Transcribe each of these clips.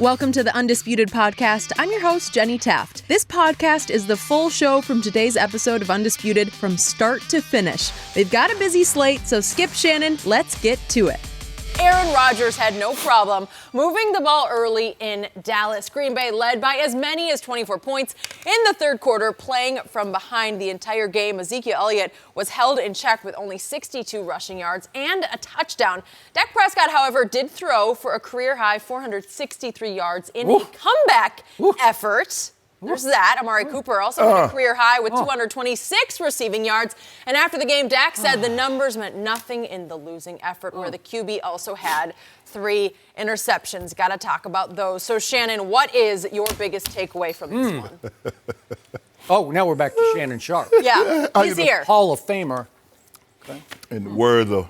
Welcome to the Undisputed podcast. I'm your host, Jenny Taft. This podcast is the full show from today's episode of Undisputed from start to finish. They've got a busy slate, so skip Shannon, let's get to it. Aaron Rodgers had no problem moving the ball early in Dallas. Green Bay led by as many as 24 points in the third quarter, playing from behind the entire game. Ezekiel Elliott was held in check with only 62 rushing yards and a touchdown. Dak Prescott, however, did throw for a career-high 463 yards in a comeback effort. There's that. Amari Cooper also hit a career high with 226 receiving yards. And after the game, Dak said the numbers meant nothing in the losing effort, where the QB also had 3 interceptions. Got to talk about those. So, Shannon, what is your biggest takeaway from this one? Oh, now we're back to Shannon Sharpe. Yeah, he's here. Hall of Famer. Okay. In the words of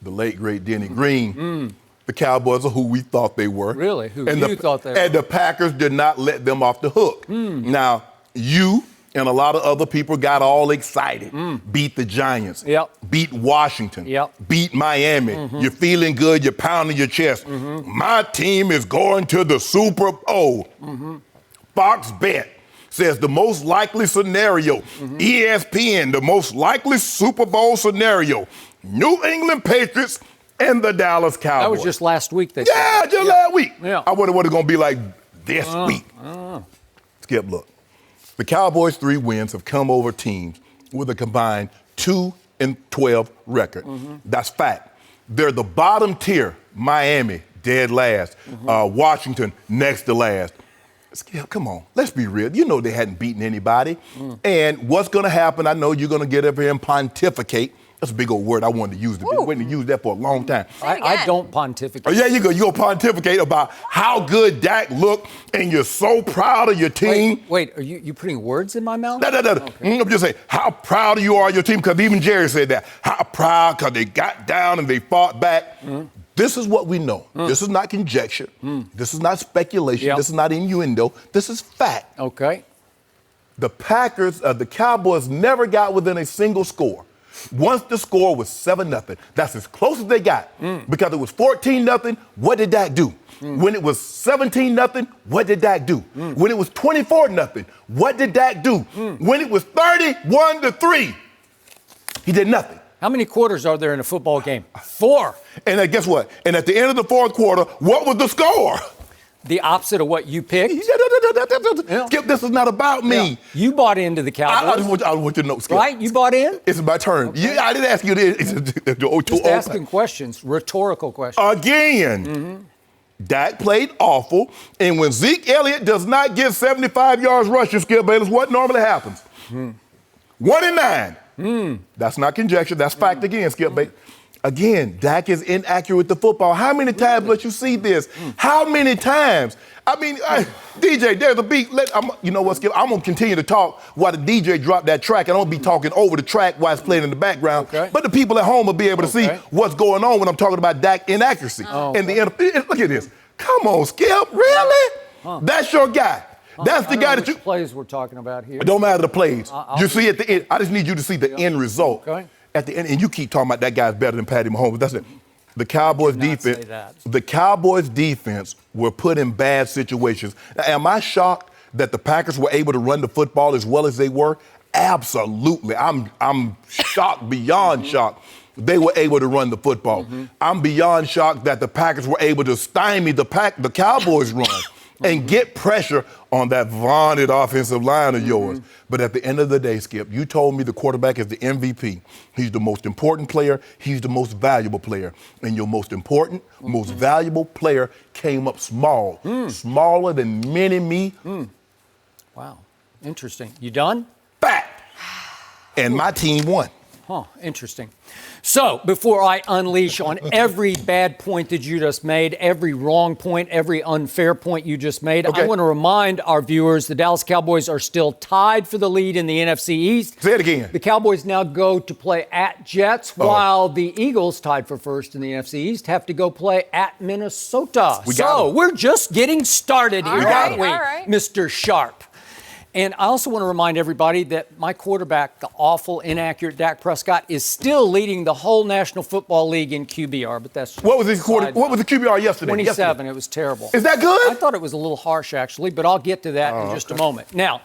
the late, great Denny Green, the Cowboys are who we thought they were. Really? Who and you thought they were? And the Packers did not let them off the hook. Now, you and a lot of other people got all excited. Beat the Giants. Yep. Beat Washington. Yep. Beat Miami. You're feeling good. You're pounding your chest. My team is going to the Super Bowl. Fox Bet says the most likely scenario. ESPN, the most likely Super Bowl scenario. New England Patriots and the Dallas Cowboys. That was just last week. Last week. Yeah. I wonder what it's going to be like this week. Skip, look. The Cowboys' 3 wins have come over teams with a combined 2-12 record. That's fact. They're the bottom tier. Miami, dead last. Washington, next to last. Skip, come on. Let's be real. You know they hadn't beaten anybody. And what's going to happen, I know you're going to get up here and pontificate. That's a big old word I wanted to use. I've been waiting to use that for a long time. I don't pontificate. Oh, yeah, you go. You'll pontificate about how good Dak looked, and you're so proud of your team. Wait, are you putting words in my mouth? No. Okay. I'm just saying how proud you are of your team, because even Jerry said that. How proud, because they got down and they fought back. This is what we know. This is not conjecture. This is not speculation. This is not innuendo. This is fact. Okay. The Cowboys never got within a single score. Once the score was 7-0, that's as close as they got. Because it was 14-0, what did Dak do? When it was 17-0, what did Dak do? When it was 24-0, what did Dak do? When it was 31-3, he did nothing. How many quarters are there in a football game? 4. And guess what? And at the end of the fourth quarter, what was the score? The opposite of what you picked. Skip, this is not about me. You bought into the Cowboys. I want you to know, Skip. Right? You bought in? It's my turn. I didn't ask you this. Just asking questions, rhetorical questions. Again, Dak played awful, and when Zeke Elliott does not get 75 yards rushing, Skip Bayless, what normally happens? 1 in 9. That's not conjecture. That's fact again, Skip Bayless. Again, Dak is inaccurate with the football. How many times let you see this? How many times? I mean, DJ, there's a beat. You know what, Skip? I'm going to continue to talk while the DJ drop that track, and I'm going to be talking over the track while it's playing in the background. Okay. But the people at home will be able to see what's going on when I'm talking about Dak inaccuracy. And look at this. Come on, Skip. Really? That's your guy. That's the guy that you... plays we're talking about here. It don't matter the plays. You see at the end. I just need you to see the end result. Okay. At the end, and you keep talking about that guy's better than Patty Mahomes. That's it. The Cowboys defense. The Cowboys defense were put in bad situations. Now, am I shocked that the Packers were able to run the football as well as they were? Absolutely. I'm shocked, beyond shocked. They were able to run the football. I'm beyond shocked that the Packers were able to stymie the Cowboys' run. And get pressure on that vaunted offensive line of yours. But at the end of the day, Skip, you told me the quarterback is the MVP. He's the most important player. He's the most valuable player. And your most important, most valuable player came up small. Smaller than mini-me. Wow. Interesting. You done? Back. And my team won. Interesting. So, before I unleash on every bad point that you just made, every wrong point, every unfair point you just made, I want to remind our viewers the Dallas Cowboys are still tied for the lead in the NFC East. Say it again. The Cowboys now go to play at Jets, while the Eagles, tied for first in the NFC East, have to go play at Minnesota. We're just getting started here, aren't we, Mr. Sharpe? And I also want to remind everybody that my quarterback, the awful, inaccurate Dak Prescott, is still leading the whole National Football League in QBR. But that's what was his quarter? What was the QBR yesterday? 27. It was terrible. Is that good? I thought it was a little harsh, actually, but I'll get to that in just a moment. Now,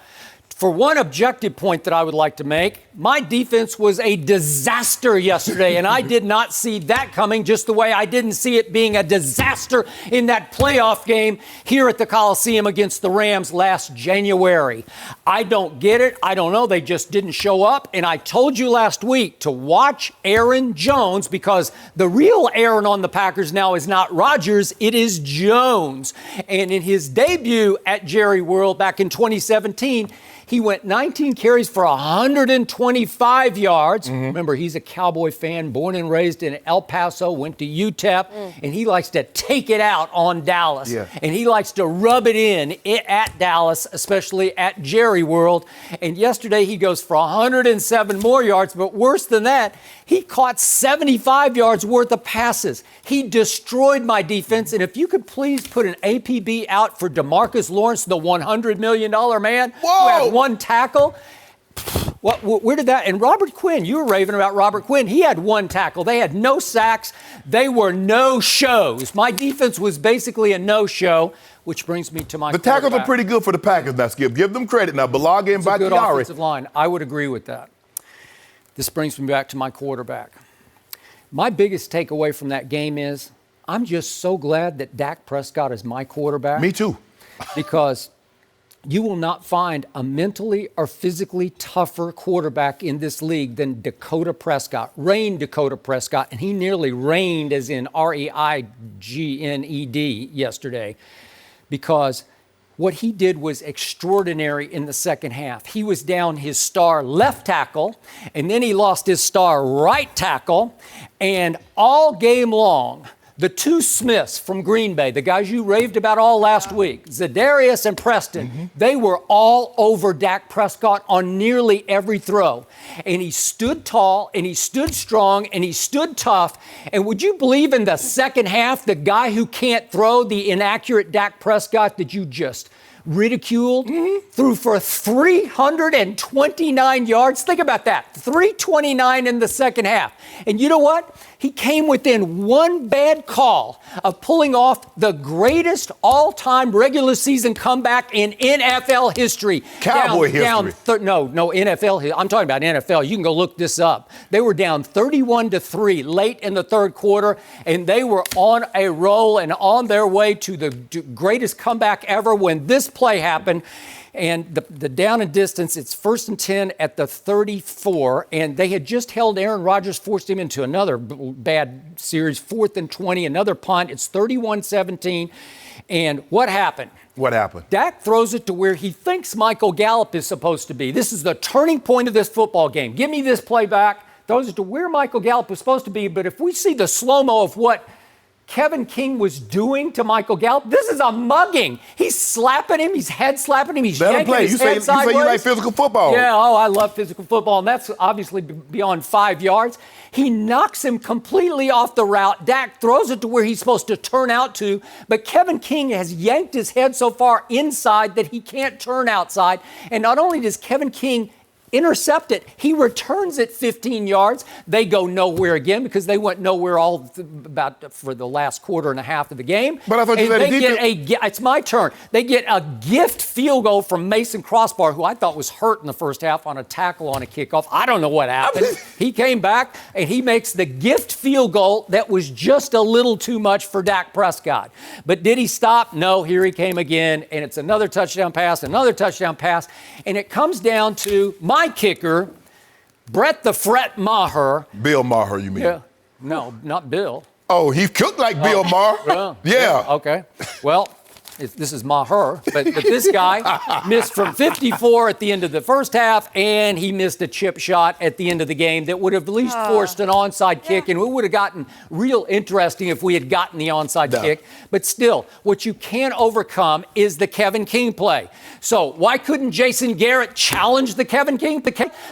for one objective point that I would like to make, my defense was a disaster yesterday, and I did not see that coming, just the way I didn't see it being a disaster in that playoff game here at the Coliseum against the Rams last January. I don't get it. I don't know. They just didn't show up, and I told you last week to watch Aaron Jones, because the real Aaron on the Packers now is not Rodgers, it is Jones. And in his debut at Jerry World back in 2017, he went 19 carries for 125 yards. Remember, he's a Cowboy fan, born and raised in El Paso, went to UTEP, and he likes to take it out on Dallas. Yeah. And he likes to rub it in at Dallas, especially at Jerry World. And yesterday he goes for 107 more yards, but worse than that, he caught 75 yards worth of passes. He destroyed my defense. And if you could please put an APB out for DeMarcus Lawrence, the $100 million man who had one tackle. Where did that? And Robert Quinn, you were raving about Robert Quinn. He had one tackle. They had no sacks. They were no-shows. My defense was basically a no-show, which brings me to my The tackles are pretty good for the Packers now, Skip. Give them credit. Now, Balaga and It's a good Bakhtiari. offensive line. I would agree with that. This brings me back to my quarterback. My biggest takeaway from that game is I'm just so glad that Dak Prescott is my quarterback. Me too. Because you will not find a mentally or physically tougher quarterback in this league than Dakota Prescott. Reigned Dakota Prescott, and he nearly reigned as in R-E-I-G-N-E-D yesterday, because what he did was extraordinary in the second half. He was down his star left tackle, and then he lost his star right tackle, and all game long, the two Smiths from Green Bay, the guys you raved about all last week, Za'Darius and Preston, they were all over Dak Prescott on nearly every throw. And he stood tall, and he stood strong, and he stood tough. And would you believe in the second half, the guy who can't throw, the inaccurate Dak Prescott that you just ridiculed, threw for 329 yards. Think about that, 329 in the second half. And you know what? He came within one bad call of pulling off the greatest all-time regular season comeback in NFL history. Cowboy history. No, NFL. I'm talking about NFL. You can go look this up. They were down 31-3 late in the third quarter, and they were on a roll and on their way to the greatest comeback ever when this play happened. And the down and distance, it's 1st and 10 at the 34, and they had just held Aaron Rodgers, forced him into another bad series, 4th and 20, another punt. It's 31-17. And what happened? What happened? Dak throws it to where he thinks Michael Gallup is supposed to be. This is the turning point of this football game. Give me this play back. Throws it to where Michael Gallup was supposed to be. But if we see the slow-mo of what Kevin King was doing to Michael Gallup, this is a mugging. He's slapping him. He's head slapping him. He's yanking his head sideways. You say you like physical football. Yeah, I love physical football, and that's obviously beyond 5 yards. He knocks him completely off the route. Dak throws it to where he's supposed to turn out to, but Kevin King has yanked his head so far inside that he can't turn outside. And not only does Kevin King intercept it, he returns it 15 yards. They go nowhere again because they went nowhere for the last quarter and a half of the game. But I thought you said it's my turn. They get a gift field goal from Mason Crossbar, who I thought was hurt in the first half on a tackle on a kickoff. I don't know what happened. He came back and he makes the gift field goal that was just a little too much for Dak Prescott. But did he stop? No, here he came again, and it's another touchdown pass, and it comes down to my kicker, Brett the Fret Maher. Bill Maher, you mean? Yeah. No, not Bill. Oh, he cooked like Bill Maher. Yeah. Okay. Well, this is Maher, but this guy missed from 54 at the end of the first half, and he missed a chip shot at the end of the game that would have at least forced an onside kick, and it would have gotten real interesting if we had gotten the onside kick. But still, what you can't overcome is the Kevin King play. So why couldn't Jason Garrett challenge the Kevin King?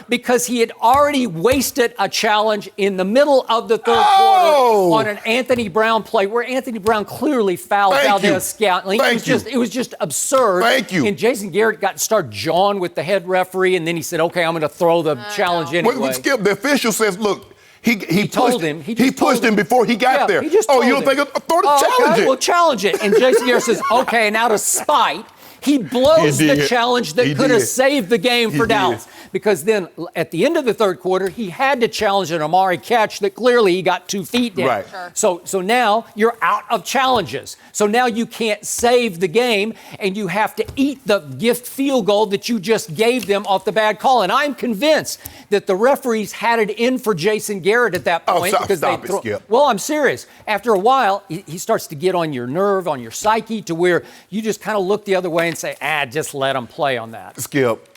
because he had already wasted a challenge in the middle of the third quarter on an Anthony Brown play where Anthony Brown clearly fouled Valdez-Scantling. It was just absurd. Thank you. And Jason Garrett started jawing with the head referee, and then he said, okay, I'm going to throw the challenge anyway. Skip, the official says, look, he told him. He pushed him before he got there. He just you don't think throw the challenge it? Well, challenge it. And Jason Garrett says, okay, and out of spite, he blows the challenge that could have saved the game for Dallas. Because then at the end of the third quarter, he had to challenge an Amari catch that clearly he got 2 feet down. Right. Sure. So now you're out of challenges. So now you can't save the game, and you have to eat the gift field goal that you just gave them off the bad call. And I'm convinced that the referees had it in for Jason Garrett at that point. Skip. Well, I'm serious. After a while, he starts to get on your nerve, on your psyche, to where you just kind of look the other way and say, just let him play on that. Skip,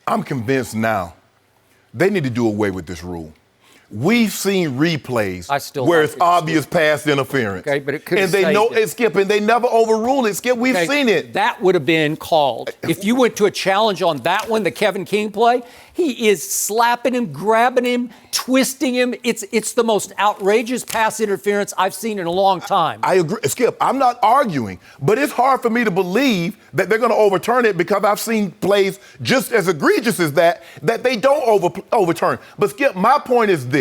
I'm convinced now they need to do away with this rule. We've seen replays where it's obvious pass interference. Okay, but it could and they know it, Skip, and they never overrule it, Skip. We've seen it. That would have been called. If you went to a challenge on that one, the Kevin King play, he is slapping him, grabbing him, twisting him. It's the most outrageous pass interference I've seen in a long time. I agree. Skip, I'm not arguing, but it's hard for me to believe that they're going to overturn it because I've seen plays just as egregious as that they don't overturn. But Skip, my point is this.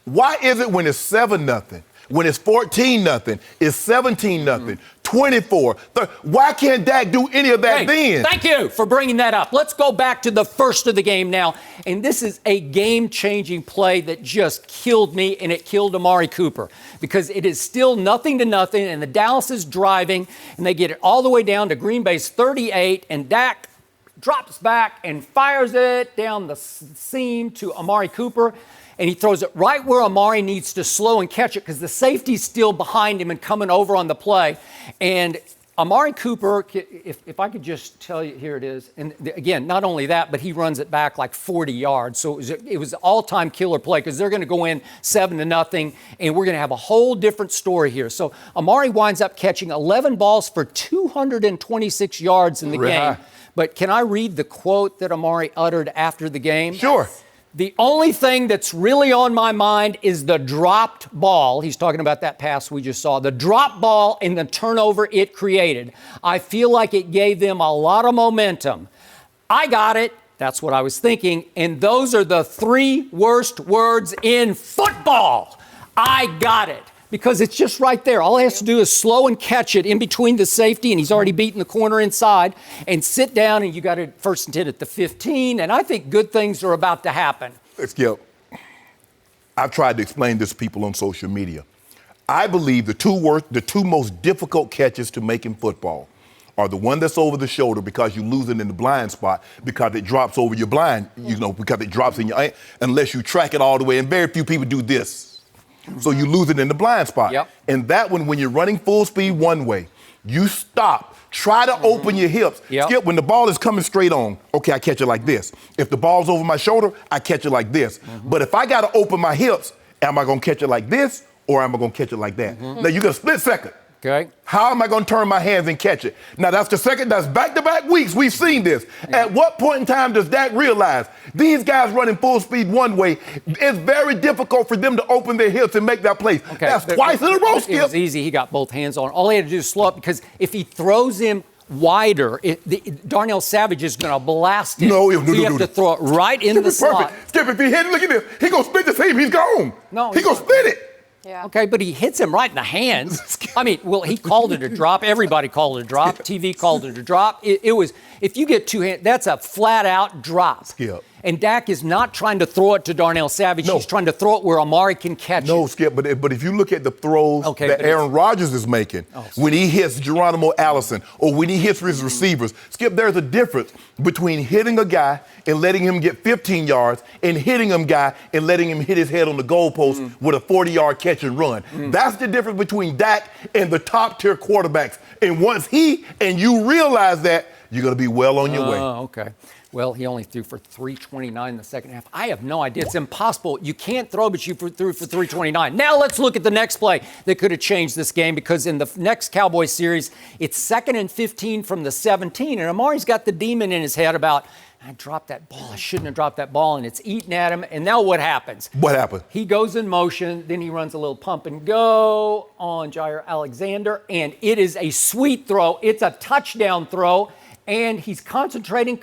Why is it when it's 7-0, when it's 14-0, it's 17-0, 24, 30, why can't Dak do any of that then? Thank you for bringing that up. Let's go back to the first of the game now. And this is a game-changing play that just killed me, and it killed Amari Cooper because it is still 0-0, and the Dallas is driving, and they get it all the way down to Green Bay's 38, and Dak drops back and fires it down the seam to Amari Cooper. And he throws it right where Amari needs to slow and catch it because the safety's still behind him and coming over on the play. And Amari Cooper, if I could just tell you, here it is. And again, not only that, but he runs it back like 40 yards. So it was an all-time killer play because they're going to go in 7-0, and we're going to have a whole different story here. So Amari winds up catching 11 balls for 226 yards in the game. But can I read the quote that Amari uttered after the game? Sure. The only thing that's really on my mind is the dropped ball. He's talking about that pass we just saw. The drop ball and the turnover it created. I feel like it gave them a lot of momentum. I got it. That's what I was thinking. And those are the 3 worst words in football. I got it. Because it's just right there. All he has to do is slow and catch it in between the safety, and he's already beaten the corner inside, and sit down, and you got it 1st and 10 at the 15, and I think good things are about to happen. Skip, I've tried to explain this to people on social media. I believe the two most difficult catches to make in football are the one that's over the shoulder because you lose it in the blind spot because it drops over your blind, because it drops in your, unless you track it all the way, and very few people do this. So you lose it in the blind spot. Yep. And that one, when you're running full speed one way, you stop. Try to open your hips. Yep. Skip, when the ball is coming straight on, okay, I catch it like this. If the ball's over my shoulder, I catch it like this. But if I got to open my hips, am I going to catch it like this or am I going to catch it like that? Now, you got a split second. Okay. How am I going to turn my hands and catch it? Now, that's back-to-back weeks. We've seen this. Yeah. At what point in time does Dak realize these guys running full speed one way, it's very difficult for them to open their hips and make that play. Okay. That's twice in a row, Skip. It was easy. He got both hands on. All he had to do is slow up because if he throws him wider, Darnell Savage is going to blast him. No, you have to throw it right in the slot. Skip, if he hit it, look at this. He going to split the seam. He's gone. No, he going to split it. Yeah. Okay, but he hits him right in the hands. I mean, well, he called it a drop. Everybody called it a drop. TV called it a drop. It was, if you get 2 hands, that's a flat-out drop. Skip. And Dak is not trying to throw it to Darnell Savage. No. He's trying to throw it where Amari can catch it. No, Skip, but if you look at the throws that Aaron Rodgers is making, when he hits Geronimo Allison or when he hits his receivers, Skip, there's a difference between hitting a guy and letting him get 15 yards and hitting a guy and letting him hit his head on the goalpost with a 40-yard catch and run. That's the difference between Dak and the top-tier quarterbacks. And once he and you realize that, you're going to be well on your way. Oh, okay. Well, he only threw for 329 in the second half. I have no idea. It's impossible. You can't throw, but you threw for 329. Now let's look at the next play that could have changed this game, because in the next Cowboys series, it's 2nd and 15 from the 17, and Amari's got the demon in his head about, I dropped that ball. I shouldn't have dropped that ball, and it's eating at him. And now what happens? What happened? He goes in motion, then he runs a little pump and go on Jair Alexander, and it is a sweet throw. It's a touchdown throw. And he's concentrating,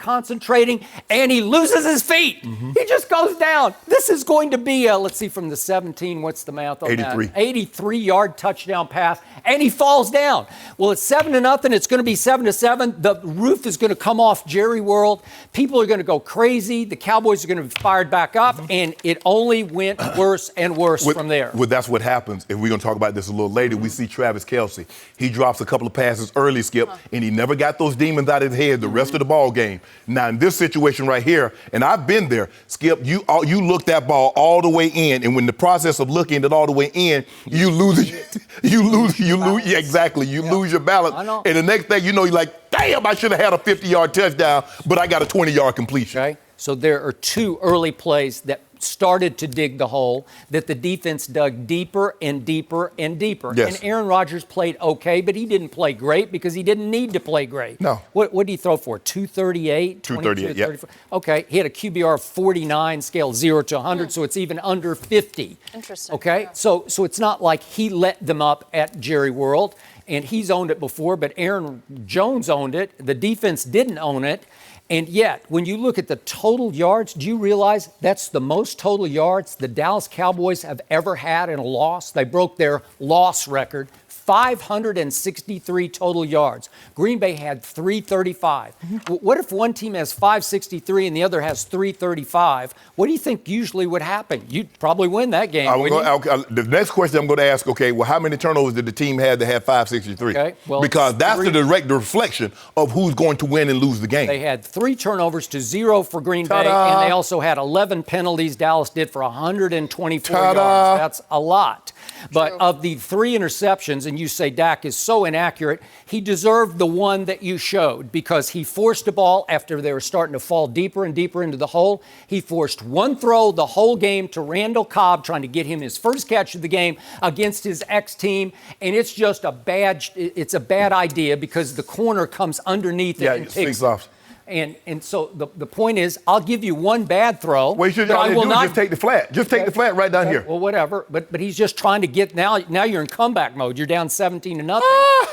and he loses his feet. Mm-hmm. He just goes down. This is going to be let's see, from the 17, what's the math on 83. that? 83-yard touchdown pass, and he falls down. Well, it's 7-0. It's going to be 7-7. The roof is going to come off Jerry World. People are going to go crazy. The Cowboys are going to be fired back up, and it only went worse and worse from there. Well, that's what happens. If we're going to talk about this a little later, we see Travis Kelce. He drops a couple of passes early, Skip, and he never got those demons out of his head the rest of the ball game. Now, in this situation right here, and I've been there, Skip, you look that ball all the way in, and when the process of looking it all the way in, you lose yeah, exactly. You lose your balance. And the next thing you know, you're like, damn, I should have had a 50-yard touchdown, but I got a 20-yard completion. Okay. So there are two early plays that started to dig the hole that the defense dug deeper and deeper and deeper. Yes. And Aaron Rodgers played okay, but he didn't play great because he didn't need to play great. No. What did he throw for? 238? 238, yeah. Okay. He had a QBR of 49, scale 0 to 100, so it's even under 50. Interesting. Okay. Yeah. So it's not like he let them up at Jerry World, and he's owned it before, but Aaron Jones owned it. The defense didn't own it. And yet, when you look at the total yards, do you realize that's the most total yards the Dallas Cowboys have ever had in a loss? They broke their loss record, 563 total yards. Green Bay had 335. Mm-hmm. What if one team has 563 and the other has 335? What do you think usually would happen? You'd probably win that game, the next question I'm going to ask, okay, well, how many turnovers did the team have that had 563? Okay, well, because that's the direct reflection of who's going to win and lose the game. They had 3 turnovers to 0 for Green Bay, and they also had 11 penalties. Dallas did for 124 yards. That's a lot. But of the 3 interceptions, and you say Dak is so inaccurate, he deserved the one that you showed because he forced a ball after they were starting to fall deeper and deeper into the hole. He forced one throw the whole game to Randall Cobb, trying to get him his first catch of the game against his ex-team, and it's just a bad idea because the corner comes underneath it and picks off. And so the point is, I'll give you one bad throw. Well, I will not just take the flat. Just take the flat right down here. Well, whatever. But he's just trying to get now you're in comeback mode. You're down 17-0.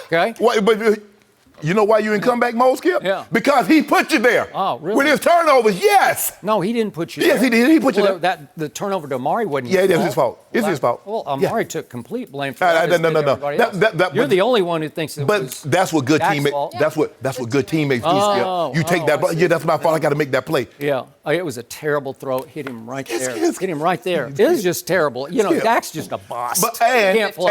Okay. But you know why you're in comeback mode, Skip? Yeah. Because he put you there. Oh, really? With his turnovers, yes. No, he didn't put you there. Yes, he did. He put you there. The turnover to Amari wasn't his fault. Yeah, it is his fault. It's his fault. Well, Amari took complete blame for that. No. You're the only one who thinks it was. But that's what good teammates. That's what good teammates do, Skip. You take that. Yeah, that's my fault. I got to make that play. Yeah. It was a terrible throw. Hit him right there. Hit him right there. It was just terrible. You know, Dak's just a boss. And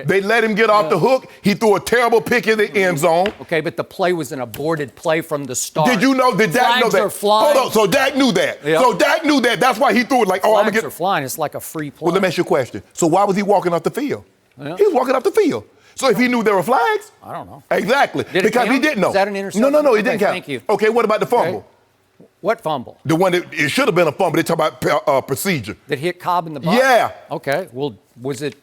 they let him get off the hook. He threw a terrible pick in the end zone. Okay, but the play was an aborted play from the start. Did you know? Did Dak know that? Are flying. Hold on. So Dak knew that. Yep. So Dak knew that. That's why he threw it like, I'm gonna get. Flags are flying. It's like a free play. Well, let me ask you a question. So why was he walking off the field? Yeah. He was walking off the field. So if he knew there were flags? I don't know. Exactly. Because he didn't know. Is that an interception? No, it didn't count. Thank you. Okay, what about the fumble? Okay. What fumble? The one that it should have been a fumble. They talk about procedure. That hit Cobb in the butt? Yeah. Okay. Well, was it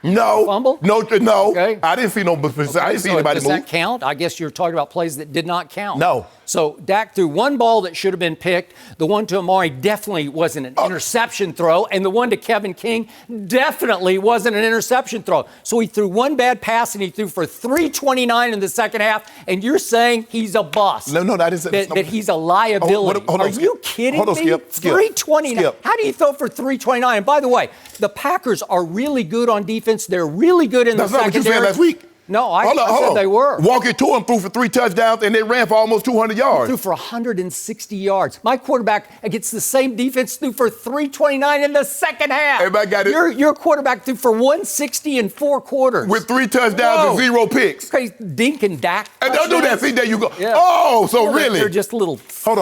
No. Fumble? No. Okay. I didn't see no. I didn't see anybody does move. Does that count? I guess you're talking about plays that did not count. No. So Dak threw one ball that should have been picked. The one to Amari definitely wasn't an interception throw. And the one to Kevin King definitely wasn't an interception throw. So he threw one bad pass and he threw for 329 in the second half. And you're saying he's a bust. No, that isn't. That he's a liability. Hold on, Are you kidding me? Skip. 329. How do you throw for 329? And by the way, the Packers are really good on defense. They're really good in the secondary. That's not what you said last week. No, I said they were. Walker to him, threw for 3 touchdowns, and they ran for almost 200 yards. Threw for 160 yards. My quarterback against the same defense threw for 329 in the second half. Everybody got it. Your quarterback threw for 160 in 4 quarters. With 3 touchdowns and 0 picks. Okay, Dink and Dak. And don't do that. See, there you go. Yeah. Oh, so really? They're just a little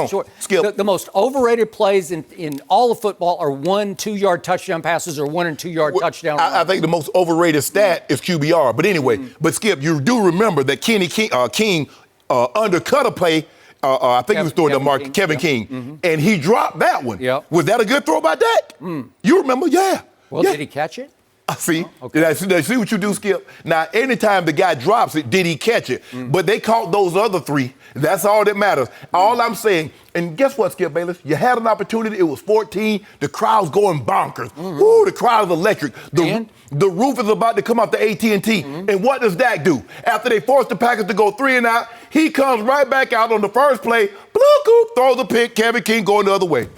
short. Skip. The most overrated plays in all of football are 1-2 yard touchdown passes or 1 and 2 yard touchdown runs. I think the most overrated stat is QBR. But anyway, but Skip, you do remember that Kenny King undercut a play I think he was throwing to Kevin King, and he dropped that one. Yep. Was that a good throw by Dak? You remember? Yeah. Well, yeah. did he catch it? See, Okay. see what you do, Skip? Now, anytime the guy drops it, did he catch it? But they caught those other three. That's all that matters. All I'm saying, and guess what, Skip Bayless? You had an opportunity. It was 14. The crowd's going bonkers. Ooh, the crowd is electric. The roof is about to come off the AT&T. And what does Dak do? After they force the Packers to go 3 and out, he comes right back out on the first play, throws the pick, Kevin King going the other way.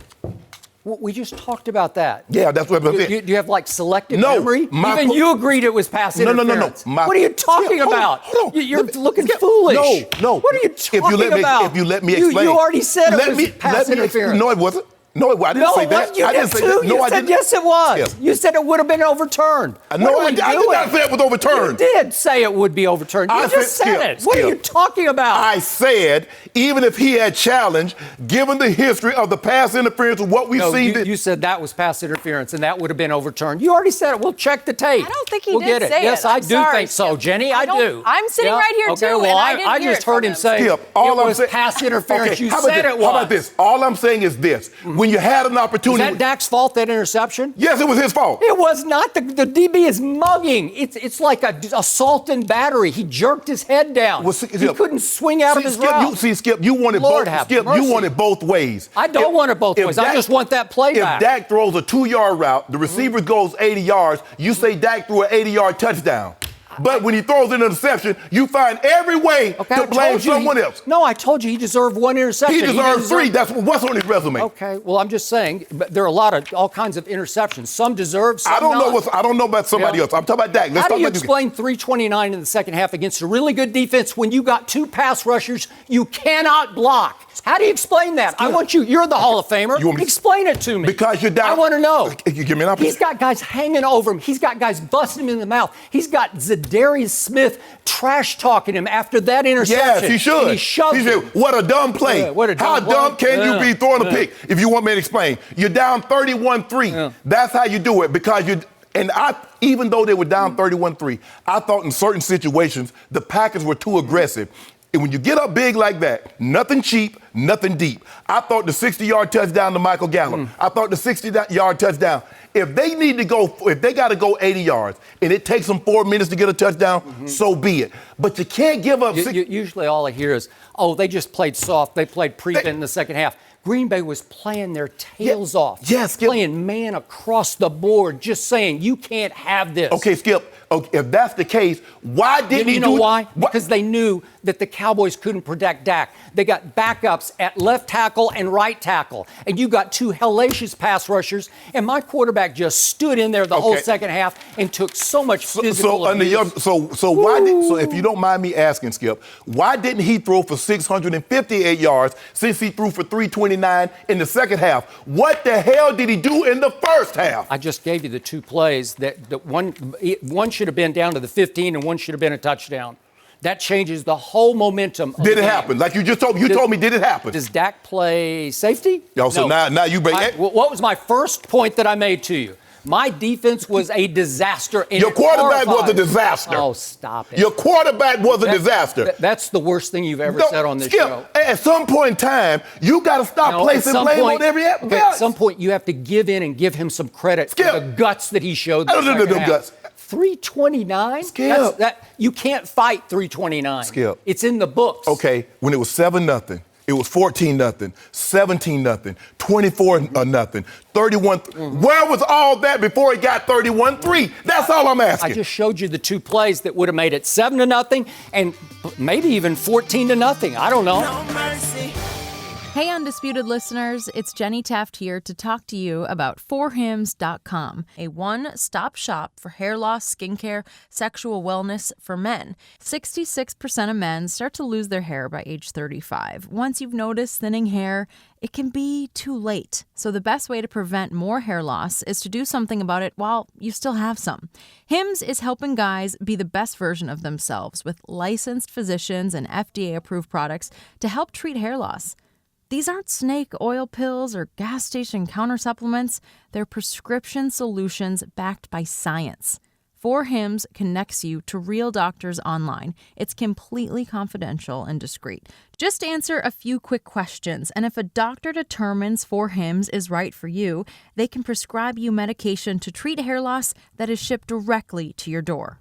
We just talked about that. Yeah, that's what I'm saying. Do you have like selective memory? Even you agreed it was pass interference. No. What are you talking about? Hold on. You're looking foolish. No. What are you talking about? If you let me explain. You already said it was pass interference. No, it wasn't. No, I didn't say that. You I didn't say that. No, you I said didn't. yes, it was. Yes. You said it would have been overturned. No, I did not say it was overturned. You did say it would be overturned. You just said it. What are you talking about? I said, even if he had challenged, given the history of the pass interference of what we've seen. You said that was pass interference and that would have been overturned. You already said it. We'll check the tape. I don't think he we'll did get say it. Yes, I do think so, Jenny. I do. I'm sitting right here, okay, too, well, and I just heard him say Skip, it was pass interference. Okay, you said it was. How about this? All I'm saying is this. When you had an opportunity. Is that Dak's fault, that interception? Yes, it was his fault. It was not. The DB is mugging. It's like a assault and battery. He jerked his head down. Well, he couldn't swing out of his route. Skip, you wanted Lord both. Skip, you wanted both ways. I don't want it both ways. I just want that play back. If Dak throws a 2-yard route, the receiver goes 80 yards, you say Dak threw an 80-yard touchdown. But when he throws an interception, you find every way to blame someone else. No, I told you he deserved 1 interception. He deserves 3. That's what's on his resume. Okay, well, I'm just saying, but there are all kinds of interceptions. Some deserve, some I don't know about somebody else. I'm talking about Dak. How do you explain 329 in the second half against a really good defense when you got 2 pass rushers you cannot block? How do you explain that? I want you. You're the Hall of Famer. Explain it to me. Because you're down. I want to know. You give me an opportunity. He's got guys hanging over him. He's got guys busting him in the mouth. He's got Zadarius Smith trash talking him after that interception. Yes, he should. And he shoved him. What a dumb play. How dumb can you be throwing a pick? If you want me to explain. You're down 31-3. That's how you do it because you. And even though they were down 31-3, I thought in certain situations the Packers were too aggressive. And when you get up big like that, nothing cheap, nothing deep. I thought the 60-yard touchdown to Michael Gallup. I thought the 60-yard touchdown. If they got to go 80 yards and it takes them 4 minutes to get a touchdown, so be it. But you can't give up. Usually all I hear is, they just played soft. They played prevent in the second half. Green Bay was playing their tails off. Yes, Skip. Playing man across the board, just saying, you can't have this. Okay, Skip. Okay, if that's the case, why didn't he do it? You know why? Because they knew that the Cowboys couldn't protect Dak. They got backups at left tackle and right tackle. And you got 2 hellacious pass rushers. And my quarterback just stood in there the whole second half and took so much physical abuse. So if you don't mind me asking, Skip, why didn't he throw for 658 yards since he threw for 329 in the second half? What the hell did he do in the first half? I just gave you the 2 plays that one should have been down to the 15 and one should have been a touchdown. That changes the whole momentum. Did it happen? Like you just told me. You told me, did it happen? Does Dak play safety? So now you bring. What was my first point that I made to you? My defense was a disaster. Your quarterback was a disaster. Oh, stop it. Your quarterback was a disaster. That's the worst thing you've ever said on this show. At some point in time, you got to stop placing blame on every okay, at some point, you have to give in and give him some credit for the guts that he showed. Guts. 329? Skip. You can't fight 329. Skip. It's in the books. Okay, when it was 7-0, it was 14-0, 17-0, 24-0, 31. Where was all that before it got 31-3? That's all I'm asking. I just showed you the 2 plays that would have made it 7-0 and maybe even 14-0. I don't know. No mercy. Hey, Undisputed listeners, it's Jenny Taft here to talk to you about forhims.com, a one-stop shop for hair loss, skincare, sexual wellness for men. 66% of men start to lose their hair by age 35. Once you've noticed thinning hair, it can be too late. So the best way to prevent more hair loss is to do something about it while you still have some. Hims is helping guys be the best version of themselves with licensed physicians and FDA-approved products to help treat hair loss. These aren't snake oil pills or gas station counter supplements. They're prescription solutions backed by science. For Hims connects you to real doctors online. It's completely confidential and discreet. Just answer a few quick questions, and if a doctor determines For Hims is right for you, they can prescribe you medication to treat hair loss that is shipped directly to your door.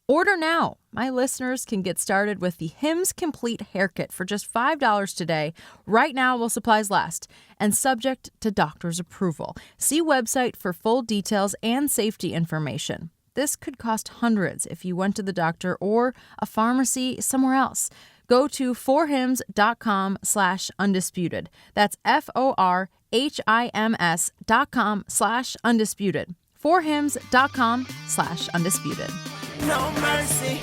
Order now. My listeners can get started with the Hims Complete Hair Kit for just $5 today, right now while supplies last, and subject to doctor's approval. See website for full details and safety information. This could cost hundreds if you went to the doctor or a pharmacy somewhere else. Go to forhims.com/undisputed. That's FORHIMS.com/undisputed. forhims.com/undisputed. No mercy.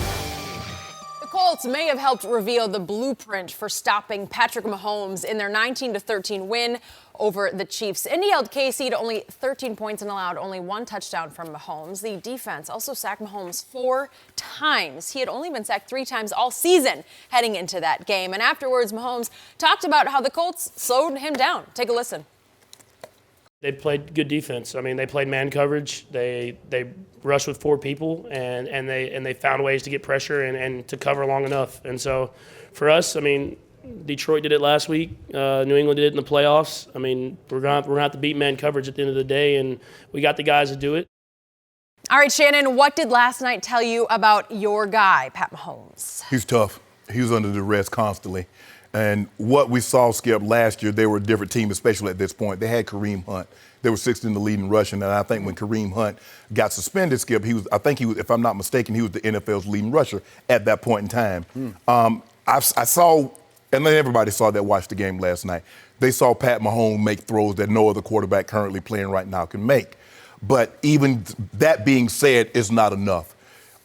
The Colts may have helped reveal the blueprint for stopping Patrick Mahomes in their 19-13 win over the Chiefs. Indy held KC to only 13 points and allowed only one touchdown from Mahomes. The defense also sacked Mahomes 4 times. He had only been sacked 3 times all season heading into that game. And afterwards, Mahomes talked about how the Colts slowed him down. Take a listen. They played good defense. I mean, they played man coverage. They rushed with 4 people, and they found ways to get pressure and to cover long enough. And so, for us, I mean, Detroit did it last week. New England did it in the playoffs. I mean, we're gonna have to beat man coverage at the end of the day, and we got the guys to do it. All right, Shannon, what did last night tell you about your guy, Pat Mahomes? He's tough. He was under duress constantly. And what we saw, Skip, last year, they were a different team, especially at this point. They had Kareem Hunt. They were 6th in the lead in rushing, and I think when Kareem Hunt got suspended, Skip, I think he was, if I'm not mistaken, he was the NFL's leading rusher at that point in time. I saw, and then everybody saw that watched the game last night. They saw Pat Mahomes make throws that no other quarterback currently playing right now can make. But even that being said, is not enough.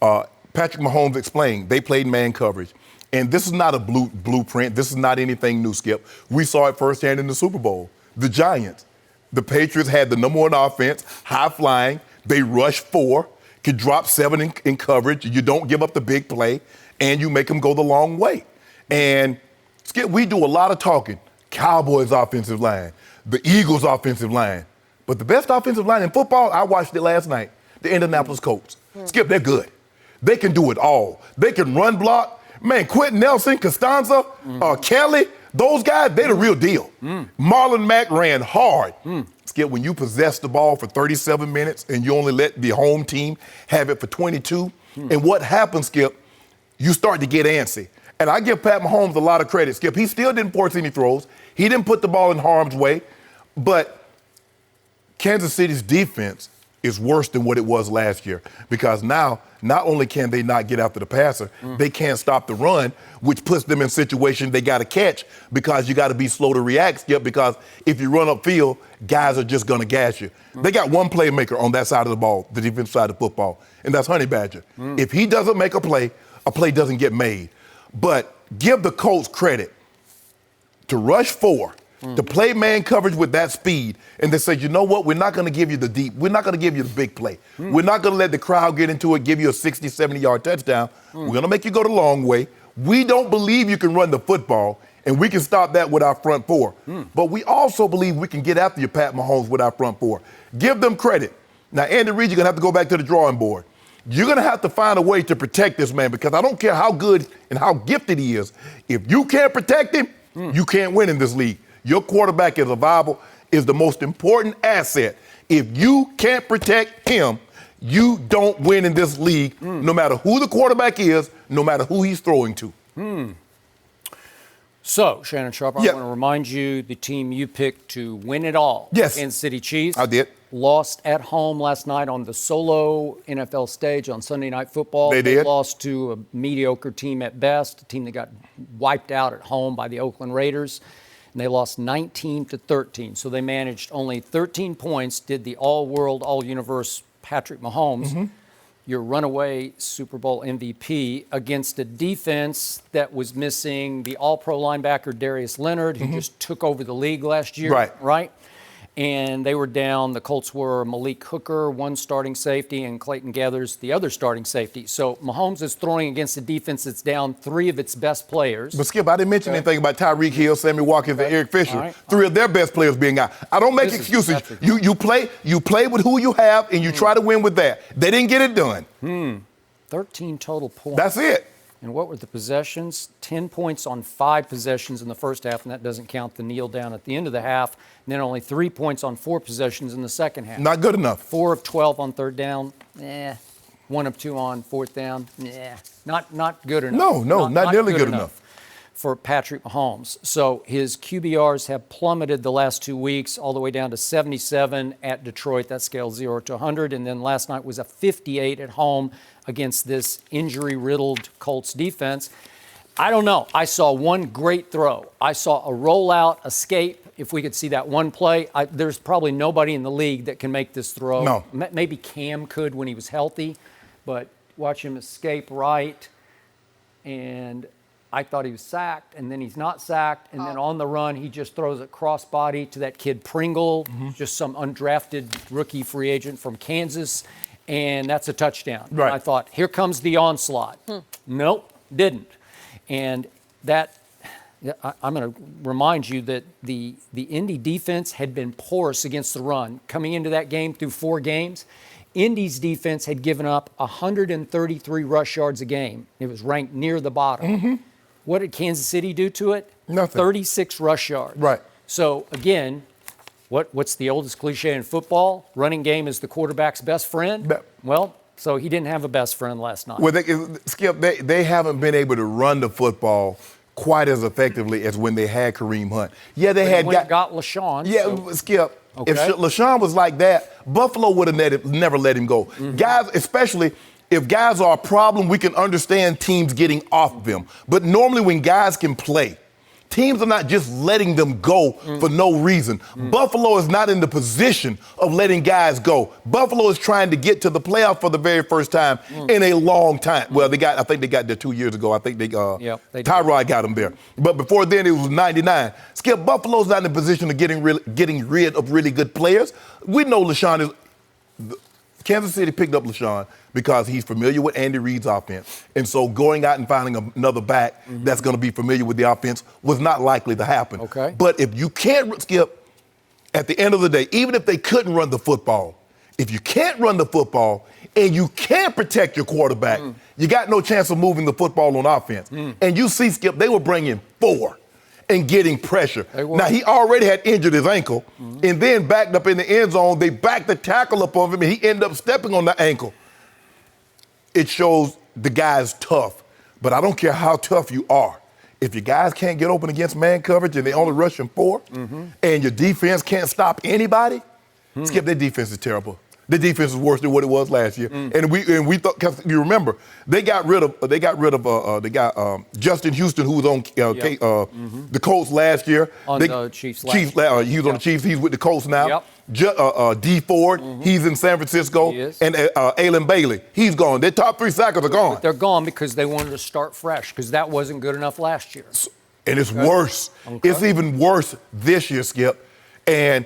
Patrick Mahomes explained they played man coverage. And this is not a blueprint. This is not anything new, Skip. We saw it firsthand in the Super Bowl. The Giants, the Patriots had the number 1 offense, high flying. They rushed 4, could drop 7 in coverage. You don't give up the big play, and you make them go the long way. And, Skip, we do a lot of talking. Cowboys offensive line, the Eagles offensive line. But the best offensive line in football, I watched it last night, the Indianapolis Colts. Skip, they're good. They can do it all. They can run block. Man, Quentin Nelson, Costanza, Kelly, those guys, they're the real deal. Marlon Mack ran hard. Skip, when you possess the ball for 37 minutes and you only let the home team have it for 22, and what happens, Skip, you start to get antsy. And I give Pat Mahomes a lot of credit, Skip. He still didn't force any throws. He didn't put the ball in harm's way. But Kansas City's defense is worse than what it was last year because now not only can they not get after the passer, they can't stop the run, which puts them in situations they got to catch because you got to be slow to react, Skip, because if you run upfield, guys are just going to gas you. They got one playmaker on that side of the ball, the defensive side of football, and that's Honey Badger. If he doesn't make a play doesn't get made. But give the Colts credit to rush 4, to play man coverage with that speed, and they say, you know what, we're not going to give you the deep, we're not going to give you the big play. We're not going to let the crowd get into it, give you a 60, 70-yard touchdown. We're going to make you go the long way. We don't believe you can run the football, and we can stop that with our front 4. But we also believe we can get after you, Pat Mahomes, with our front 4. Give them credit. Now, Andy Reid, you're going to have to go back to the drawing board. You're going to have to find a way to protect this man because I don't care how good and how gifted he is. If you can't protect him, you can't win in this league. Your quarterback is the most important asset. If you can't protect him, you don't win in this league, no matter who the quarterback is, no matter who he's throwing to. So, Shannon Sharpe, I want to remind you the team you picked to win it all. Yes. Kansas City Chiefs. I did. Lost at home last night on the solo NFL stage on Sunday Night Football. They did. Lost to a mediocre team at best, a team that got wiped out at home by the Oakland Raiders. And they lost 19-13. So they managed only 13 points, did the all-world, all-universe Patrick Mahomes, your runaway Super Bowl MVP, against a defense that was missing the all-pro linebacker Darius Leonard, who just took over the league last year. Right. and they were down. The Colts were Malik Hooker, one starting safety, and Clayton Gathers, the other starting safety. So Mahomes is throwing against a defense that's down 3 of its best players. But Skip, I didn't mention anything about Tyreek Hill, Sammy Watkins, and Eric Fisher. Right. 3 of their best players being out. I don't make excuses. You play with who you have, and you try to win with that. They didn't get it done. 13 total points. That's it. And what were the possessions? 10 points on 5 possessions in the first half, and that doesn't count the kneel down at the end of the half. And then only 3 points on 4 possessions in the second half. Not good enough. 4 of 12 on third down. 1 of 2 on fourth down. Not good enough. No, not nearly good enough for Patrick Mahomes. So his QBRs have plummeted the last 2 weeks, all the way down to 77 at Detroit. That scale 0 to 100. And then last night was a 58 at home against this injury-riddled Colts defense. I don't know. I saw one great throw. I saw a rollout escape. If we could see that one play, there's probably nobody in the league that can make this throw. No. Maybe Cam could when he was healthy, but watch him escape right. And I thought he was sacked, and then he's not sacked. And then on the run, he just throws it crossbody to that kid Pringle, just some undrafted rookie free agent from Kansas. And that's a touchdown. Right. And I thought, here comes the onslaught. Nope, didn't. And that, I'm going to remind you that the Indy defense had been porous against the run. Coming into that game through 4 games, Indy's defense had given up 133 rush yards a game. It was ranked near the bottom. What did Kansas City do to it? Nothing. 36 rush yards. Right. So, again, what's the oldest cliche in football? Running game is the quarterback's best friend. Well, so he didn't have a best friend last night. Well, Skip, they haven't been able to run the football quite as effectively as when they had Kareem Hunt. Yeah, they got LaShawn. Yeah, so. Skip. Okay. If LaShawn was like that, Buffalo would have never let him go. Guys, especially if guys are a problem, we can understand teams getting off of them. But normally when guys can play, teams are not just letting them go for no reason. Buffalo is not in the position of letting guys go. Buffalo is trying to get to the playoff for the very first time in a long time. Well, I think they got there 2 years ago. I think they Tyrod got them there. But before then, it was 99. Skip, Buffalo's not in a position of getting rid of really good players. We know LaShawn is. Kansas City picked up LaShawn because he's familiar with Andy Reid's offense. And so going out and finding another back that's going to be familiar with the offense was not likely to happen. Okay. But if you can't, Skip, at the end of the day, even if they couldn't run the football, if you can't run the football and you can't protect your quarterback, you got no chance of moving the football on offense. And you see, Skip, they were bringing 4 and getting pressure. Now, he already had injured his ankle, and then backed up in the end zone. They backed the tackle up of him, and he ended up stepping on the ankle. It shows the guy's tough, but I don't care how tough you are. If your guys can't get open against man coverage and they only rushing 4, and your defense can't stop anybody, Skip, their defense is terrible. The defense is worse than what it was last year, and we thought, because you remember they got rid of the guy Justin Houston, who was on the Colts last year. On the Chiefs. He was on the Chiefs. He's with the Colts now. D Ford, he's in San Francisco, and Alan Bailey, he's gone. Their top 3 sackers are gone. But they're gone because they wanted to start fresh because that wasn't good enough last year. And it's worse. It's even worse this year, Skip. And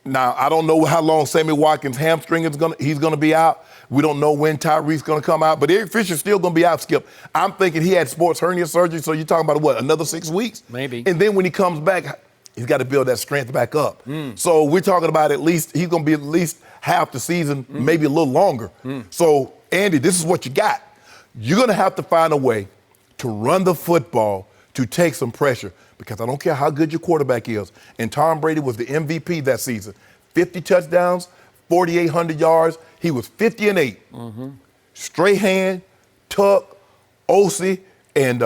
now, I don't know how long Sammy Watkins' hamstring he's gonna be out. We don't know when Tyreek's gonna come out, but Eric Fisher's still gonna be out, Skip. I'm thinking he had sports hernia surgery, so you're talking about what, another 6 weeks? Maybe. And then when he comes back, he's got to build that strength back up. So we're talking about he's gonna be at least half the season, maybe a little longer. So, Andy, this is what you got. You're gonna have to find a way to run the football to take some pressure, because I don't care how good your quarterback is. And Tom Brady was the MVP that season. 50 touchdowns, 4,800 yards. He was 50-8. Strahan, Tuck, Ossie, and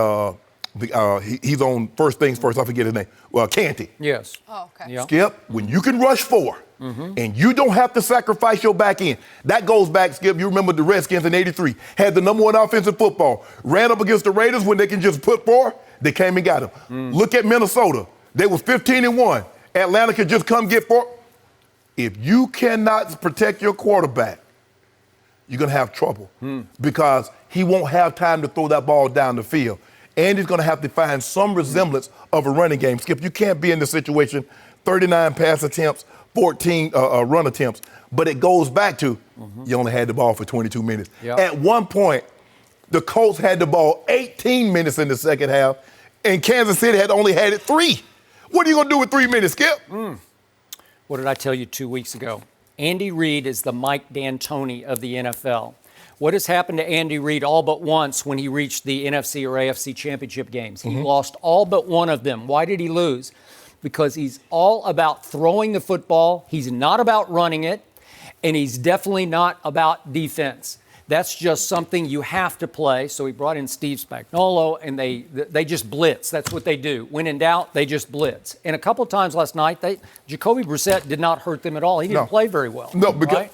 he's on First Things First. I forget his name. Well, Canty. Yes. Oh, okay. Yeah. Skip, when you can rush 4 and you don't have to sacrifice your back end, that goes back, Skip, you remember the Redskins in '83, had the number 1 offense in football, ran up against the Raiders when they can just put 4, they came and got them. Look at Minnesota. They was 15-1. Atlanta could just come get 4. If you cannot protect your quarterback, you're going to have trouble because he won't have time to throw that ball down the field. And he's going to have to find some resemblance of a running game. Skip, you can't be in this situation, 39 pass attempts, 14 run attempts. But it goes back to you only had the ball for 22 minutes. Yep. At one point, the Colts had the ball 18 minutes in the second half, and Kansas City had only had it 3. What are you going to do with 3 minutes, Skip? What did I tell you 2 weeks ago? Andy Reid is the Mike D'Antoni of the NFL. What has happened to Andy Reid all but once when he reached the NFC or AFC championship games? He lost all but one of them. Why did he lose? Because he's all about throwing the football. He's not about running it, and he's definitely not about defense. That's just something you have to play. So he brought in Steve Spagnuolo, and they just blitz. That's what they do. When in doubt, they just blitz. And a couple times last night, Jacoby Brissett did not hurt them at all. He didn't play very well. No, because right?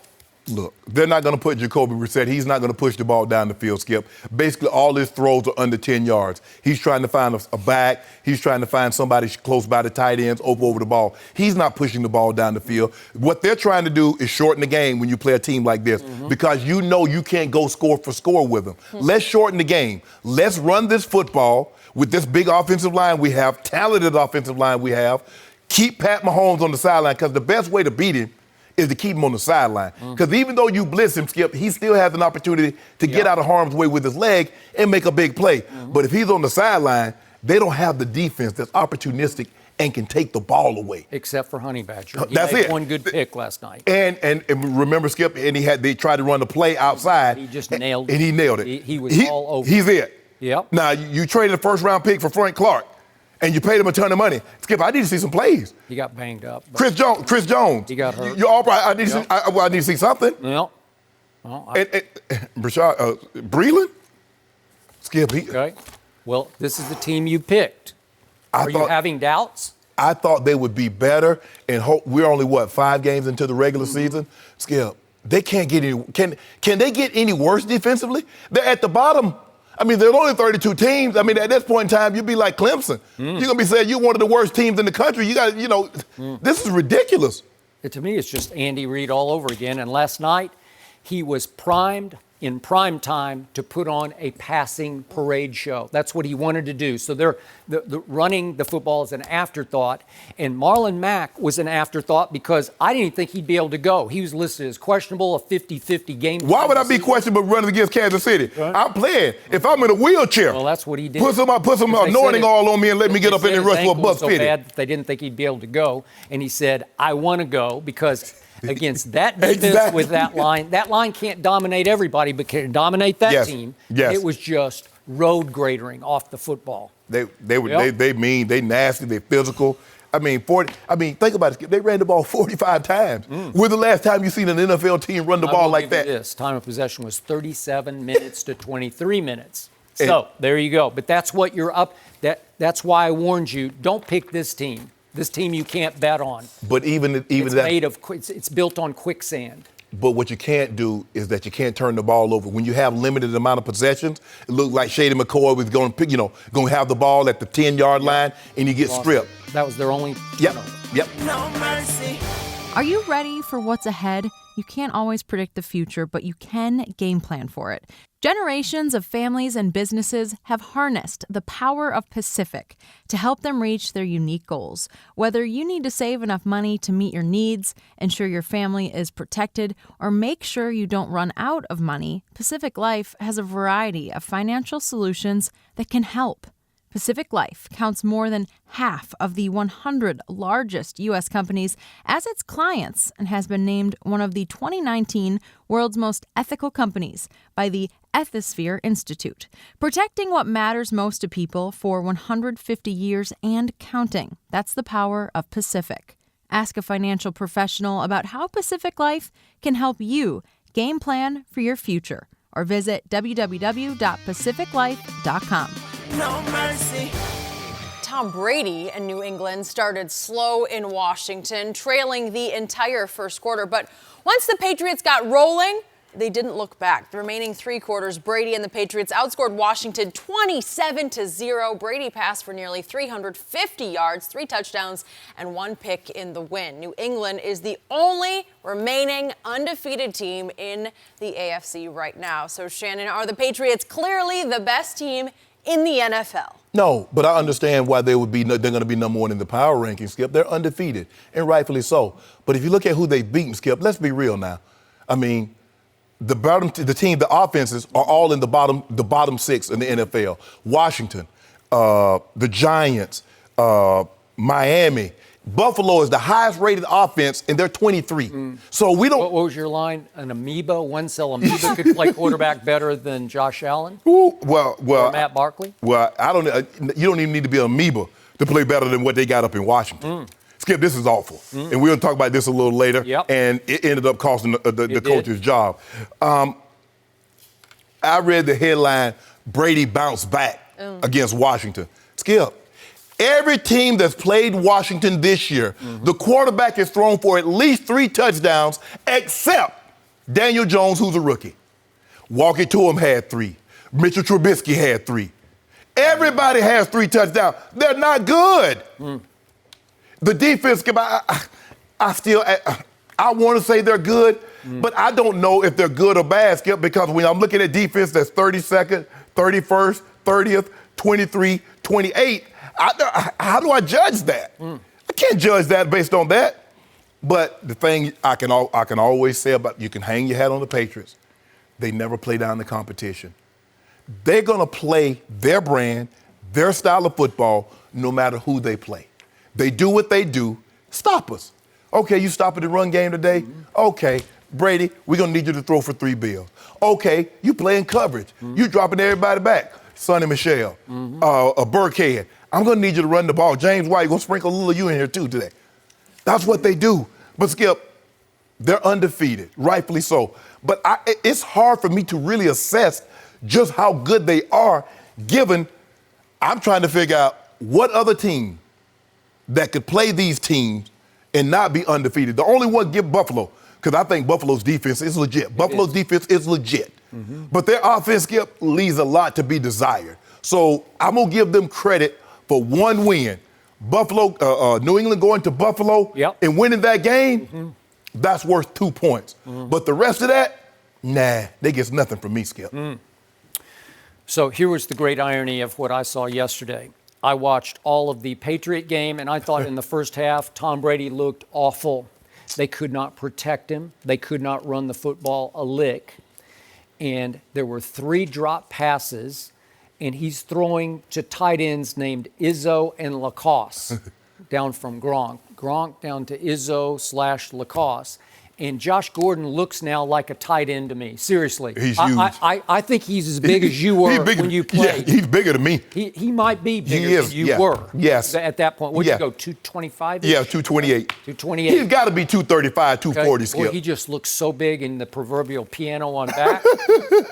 Look, they're not going to put Jacoby Brissett. He's not going to push the ball down the field, Skip. Basically, all his throws are under 10 yards. He's trying to find a back. He's trying to find somebody close by the tight ends, over the ball. He's not pushing the ball down the field. What they're trying to do is shorten the game when you play a team like this because you know you can't go score for score with them. Let's shorten the game. Let's run this football with this big offensive line we have, talented offensive line we have. Keep Pat Mahomes on the sideline because the best way to beat him is to keep him on the sideline. Because even though you blitz him, Skip, he still has an opportunity to get out of harm's way with his leg and make a big play. But if he's on the sideline, they don't have the defense that's opportunistic and can take the ball away. Except for Honey Badger. He That's made it. one good pick last night. And remember, Skip, and they tried to run the play outside. He just nailed it. And he nailed it. He was all over. He's it. Yep. Now, you traded a first-round pick for Frank Clark, and you paid him a ton of money. Skip, I need to see some plays. He got banged up. Chris Jones. He got hurt. You're all right. I need to see something. Well, well Brashad, Breeland? Skip, okay. Well, this is the team you picked. Are you having doubts? I thought they would be better, and we're only, 5 games into the regular season? Skip, they can't get any – can they get any worse defensively? They're at the bottom. I mean, there are only 32 teams. I mean, at this point in time, you'd be like Clemson. You're going to be saying you're one of the worst teams in the country. You got this is ridiculous. To me, it's just Andy Reid all over again. And last night, he was primed in prime time to put on a passing parade show. That's what he wanted to do. So they're running the football is an afterthought. And Marlon Mack was an afterthought because I didn't think he'd be able to go. He was listed as questionable, a 50-50 game. Why would I be questionable running against Kansas City? Right. I'm playing. If I'm in a wheelchair, well, that's what he did. Put some anointing all on me and let me get up in and rush for a buck so bad that they didn't think he'd be able to go. And he said, I want to go because against that defense with that line can't dominate everybody, but can dominate that team. Yes. It was just road gradering off the football. They mean, they nasty, they physical. I mean, think about it. They ran the ball 45 times. When's the last time you seen an NFL team run the ball like that? This time of possession was 37 minutes to 23 minutes. So there you go. But that's what you're up. That's why I warned you. Don't pick this team. This team you can't bet on. But it's built on quicksand. But what you can't do is that you can't turn the ball over. When you have limited amount of possessions, it looked like Shady McCoy was going to have the ball at the 10-yard line, and you get stripped. That was their only. Yep. No mercy. Are you ready for what's ahead? You can't always predict the future, but you can game plan for it. Generations of families and businesses have harnessed the power of Pacific to help them reach their unique goals. Whether you need to save enough money to meet your needs, ensure your family is protected, or make sure you don't run out of money, Pacific Life has a variety of financial solutions that can help. Pacific Life counts more than half of the 100 largest U.S. companies as its clients and has been named one of the 2019 World's Most Ethical Companies by the Ethisphere Institute, protecting what matters most to people for 150 years and counting. That's the power of Pacific. Ask a financial professional about how Pacific Life can help you game plan for your future or visit www.pacificlife.com. No mercy. Tom Brady and New England started slow in Washington, trailing the entire first quarter. But once the Patriots got rolling, they didn't look back. The remaining 3 quarters, Brady and the Patriots outscored Washington 27-0. Brady passed for nearly 350 yards, 3 touchdowns, and 1 pick in the win. New England is the only remaining undefeated team in the AFC right now. So, Shannon, are the Patriots clearly the best team in the NFL. No, but I understand why they're going to be number one in the power rankings, Skip. They're undefeated, and rightfully so. But if you look at who they've beaten, Skip, let's be real now. I mean, the offenses are all in the bottom six in the NFL. Washington, the Giants, Miami. Buffalo is the highest-rated offense, and they're 23. So we don't. What was your line? An amoeba? One cell amoeba could play quarterback better than Josh Allen? Well, or Matt Barkley? Well, I don't. You don't even need to be an amoeba to play better than what they got up in Washington. Skip, this is awful, and we'll talk about this a little later. Yep. And it ended up costing the coach's job. I read the headline: Brady bounced back against Washington. Skip. Every team that's played Washington this year, the quarterback has thrown for at least 3 touchdowns, except Daniel Jones, who's a rookie. Walker Toom had 3. Mitchell Trubisky had 3. Everybody has 3 touchdowns. They're not good. The defense, I want to say they're good, but I don't know if they're good or bad, Skip, because when I'm looking at defense that's 32nd, 31st, 30th, 23, 28, how do I judge that? I can't judge that based on that. But the thing I can always say about you can hang your hat on the Patriots. They never play down the competition. They're going to play their brand, their style of football, no matter who they play. They do what they do. Stop us. Okay, you stop at the run game today? Okay, Brady, we're going to need you to throw for 3 bills. Okay, you playing coverage. You dropping everybody back. Sonny Michel, Burkhead. I'm going to need you to run the ball. James White, you're going to sprinkle a little of you in here too today. That's what they do. But, Skip, they're undefeated, rightfully so. But it's hard for me to really assess just how good they are, given I'm trying to figure out what other team that could play these teams and not be undefeated. The only one, give Buffalo, because I think Buffalo's defense is legit. Buffalo's defense is legit. But their offense, Skip, leaves a lot to be desired. So I'm going to give them credit for 1 win. Buffalo, New England going to Buffalo and winning that game, that's worth 2 points. But the rest of that, nah, they get nothing from me, Skip. So here was the great irony of what I saw yesterday. I watched all of the Patriot game, and I thought in the first half, Tom Brady looked awful. They could not protect him. They could not run the football a lick. And there were 3 drop passes, and he's throwing to tight ends named Izzo and Lacoste down from Gronk. Gronk down to Izzo/Lacoste. And Josh Gordon looks now like a tight end to me. Seriously. He's huge. I think he's as big as you were when you played. Yeah, he's bigger than me. He might be bigger than you were. Yes. At that point. What'd you go, 225? Yeah, 228. 228. He's got to be 235, 240, Skip. Boy, he just looks so big in the proverbial piano on back.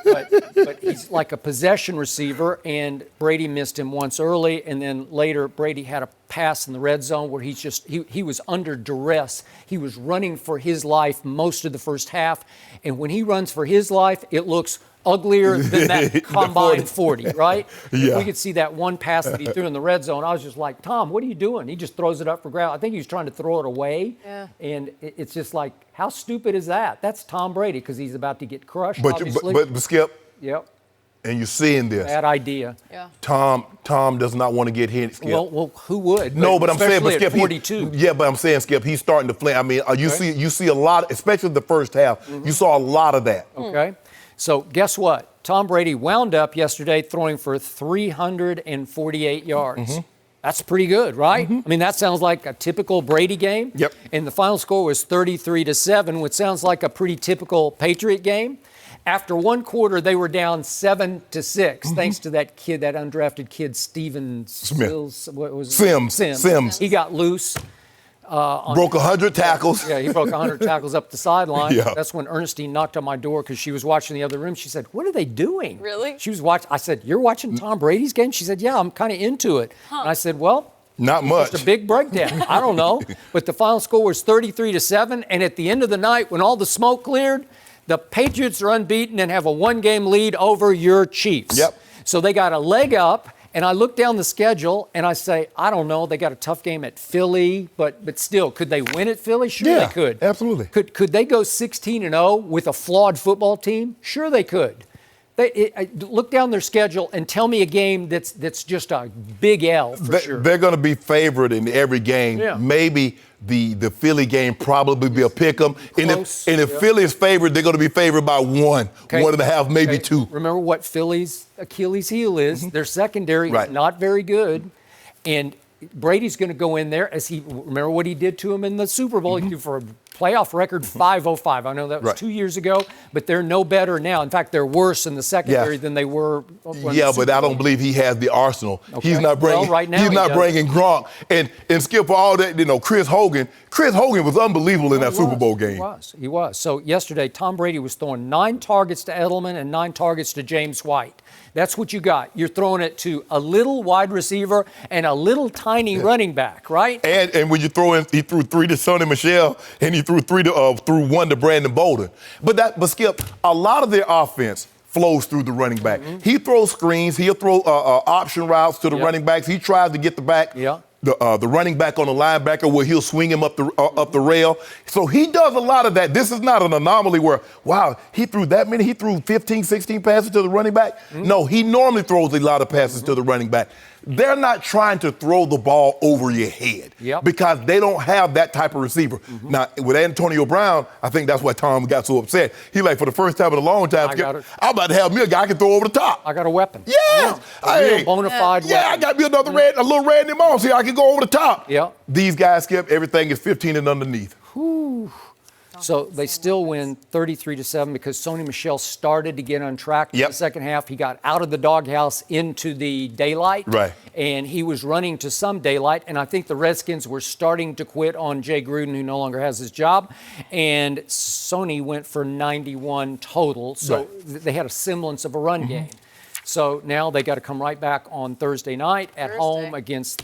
but he's like a possession receiver, and Brady missed him once early, and then later Brady had a pass in the red zone where he was under duress. He was running for his life most of the first half, and when he runs for his life, it looks uglier than that combine 40, right? Yeah. We could see that one pass that he threw in the red zone. I was just like, Tom, what are you doing? He just throws it up for grabs. I think he was trying to throw it away, and it's just like, how stupid is that? That's Tom Brady because he's about to get crushed, obviously. But Skip, yep. And you're seeing this. Bad idea. Yeah. Tom does not want to get hit, Skip. Well, who would? No, but I'm saying, especially Skip, at 42. But I'm saying, Skip, he's starting to flame. I mean, you see a lot, especially the first half. You saw a lot of that. Okay. So guess what? Tom Brady wound up yesterday throwing for 348 yards. That's pretty good, right? I mean, that sounds like a typical Brady game. Yep. And the final score was 33-7, which sounds like a pretty typical Patriot game. After 1 quarter, they were down 7-6, thanks to that kid, that undrafted kid, Steven Smith. What was Sims. He got loose. Broke 100 tackles. Yeah, he broke 100 tackles up the sideline. Yeah. That's when Ernestine knocked on my door because she was watching the other room. She said, "What are they doing?" Really? She was watching. I said, "You're watching Tom Brady's game?" She said, "Yeah, I'm kind of into it." And I said, "Well, not much. Just a big breakdown. I don't know." But the final score was 33-7. And at the end of the night, when all the smoke cleared, the Patriots are unbeaten and have a 1-game lead over your Chiefs. Yep. So they got a leg up. And I look down the schedule and I say, I don't know, they got a tough game at Philly, but still, could they win at Philly? Sure, they could. Absolutely. Could they go 16-0 with a flawed football team? Sure, they could. Look down their schedule and tell me a game that's just a big L for sure. They're going to be favored in every game. Yeah. Maybe the Philly game probably be a pick 'em. And if Philly is favored, they're going to be favored by 1.5, maybe 2. Remember what Philly's Achilles heel is. Their secondary is not very good. And Brady's going to go in there remember what he did to him in the Super Bowl. He threw for a playoff record 505. I know that was 2 years ago, but they're no better now. In fact, they're worse in the secondary than they were. But I don't believe he has the arsenal. Okay. He's not bringing. Right now he's not bringing Gronk and Skip for all that. Chris Hogan. Chris Hogan was unbelievable in that Super Bowl game. He was. So yesterday, Tom Brady was throwing 9 targets to Edelman and 9 targets to James White. That's what you got. You're throwing it to a little wide receiver and a little tiny running back, right? And when you throw in, he threw 3 to Sonny Michel and he threw 1 to Brandon Bolden. But Skip, a lot of their offense flows through the running back. He throws screens. He'll throw option routes to the running backs. He tries to get the back. The running back on the linebacker where he'll swing him up the rail. So he does a lot of that. This is not an anomaly where, he threw that many. He threw 15, 16 passes to the running back. No, he normally throws a lot of passes to the running back. They're not trying to throw the ball over your head because they don't have that type of receiver. Now, with Antonio Brown, I think that's why Tom got so upset. He for the first time in a long time, I'm about to have me a guy I can throw over the top. I got a weapon. Yeah. A real bona fide weapon. I got me a little Randy Moss here. I can go over the top. Yeah. These guys, Skip, everything is 15 and underneath. Whew. So they still win 33-7 because Sonny Michel started to get on track in the second half. He got out of the doghouse into the daylight. Right. And he was running to some daylight. And I think the Redskins were starting to quit on Jay Gruden, who no longer has his job. And Sonny went for 91 total. So they had a semblance of a run game. So now they got to come right back on Thursday night at home against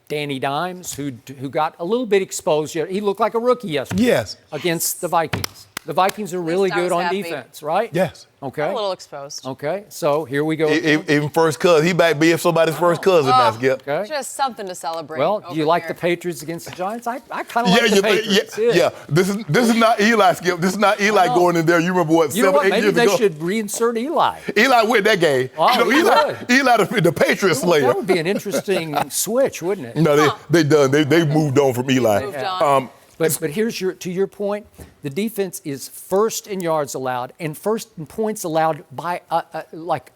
Danny Dimes, who got a little bit exposed. He looked like a rookie yesterday. Yes. Against the Vikings. The Vikings are really good on defense, right? Yes. Okay. A little exposed. Okay. So here we go. Even first cousin. He might be somebody's first cousin, now, Skip. Okay. Just something to celebrate. Well, do you like the Patriots against the Giants? I kind of like the Patriots. Yeah. This is not Eli, Skip. This is not Eli going in there. You remember what, 7-8 years ago? Maybe they should reinsert Eli. Eli win that game. Oh, Eli the Patriots slayer. That would be an interesting switch, wouldn't it? No, they done. They moved on from Eli. Moved on. But here's to your point, the defense is first in yards allowed and first in points allowed by like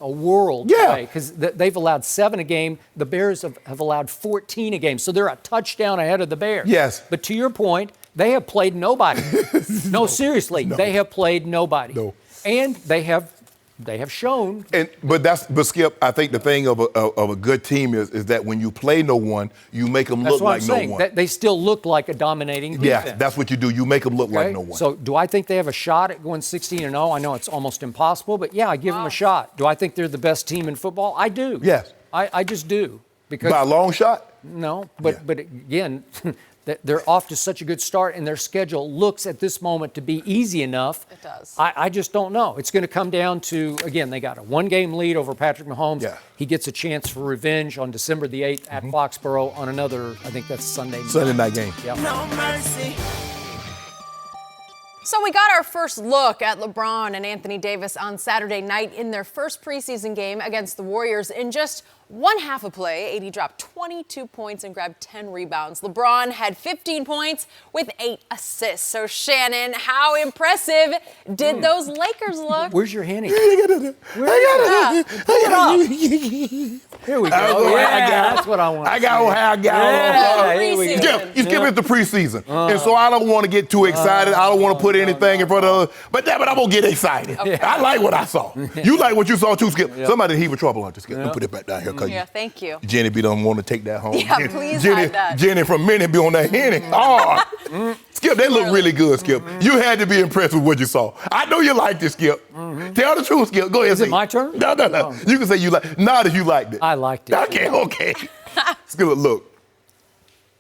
a world. Yeah. Because they've allowed 7 a game. The Bears have allowed 14 a game. So they're a touchdown ahead of the Bears. Yes. But to your point, they have played nobody. No, seriously. No. They have played nobody. No. And they have shown. But Skip, I think the thing of a good team is that when you play no one, you make them look like no one. They still look like a dominating defense. Yeah, that's what you do. You make them look like no one. So do I think they have a shot at going 16-0? I know it's almost impossible, but yeah, I give them a shot. Do I think they're the best team in football? I do. Yes. I just do. Because by a long shot? No, but again, they're off to such a good start, and their schedule looks at this moment to be easy enough. It does. I just don't know. It's going to come down to, again, they got a 1-game lead over Patrick Mahomes. Yeah. He gets a chance for revenge on December the 8th at Foxborough on another, I think that's Sunday night game. Yep. No mercy. So we got our first look at LeBron and Anthony Davis on Saturday night in their first preseason game against the Warriors. In just one half of play, AD dropped 22 points and grabbed 10 rebounds. LeBron had 15 points with 8 assists. So Shannon, how impressive did those Lakers look? Where's your Henny? I got it. Here we go. That's what I want. I got it. Here we go. You skip it the preseason. And so I don't want to get too excited. I don't want to put anything in front of us. But damn it, I'm going to get excited. Okay. I like what I saw. You like what you saw too, Skip. Somebody heaving trouble on this, Skip. Let me put it back down here. Yeah, thank you. Jenny B don't want to take that home. Yeah, please hide that. Jenny from Minnie be on that Henny. Skip, they look really good, Skip. You had to be impressed with what you saw. I know you liked it, Skip. Tell the truth, Skip. Go ahead. Is it my turn? No. Oh. You can say you like. Not if you liked it. I liked it. Okay. Skip, look.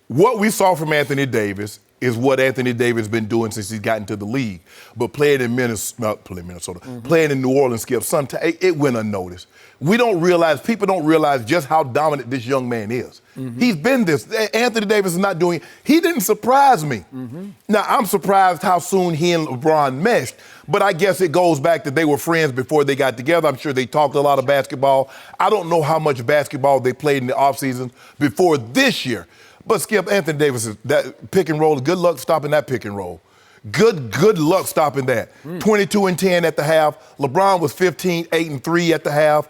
what we saw from Anthony Davis is what Anthony Davis has been doing since he's gotten to the league. But playing in Minnesota, playing in New Orleans, Skip, sometimes it went unnoticed. People don't realize just how dominant this young man is. He's been this. Anthony Davis is not doing, he didn't surprise me. Now, I'm surprised how soon he and LeBron meshed, but I guess it goes back that they were friends before they got together. I'm sure they talked a lot of basketball. I don't know how much basketball they played in the offseason before this year. But Skip, Anthony Davis, that pick and roll, good luck stopping that pick and roll. Good luck stopping that. 22-10 at the half. LeBron was 15-8-3 at the half.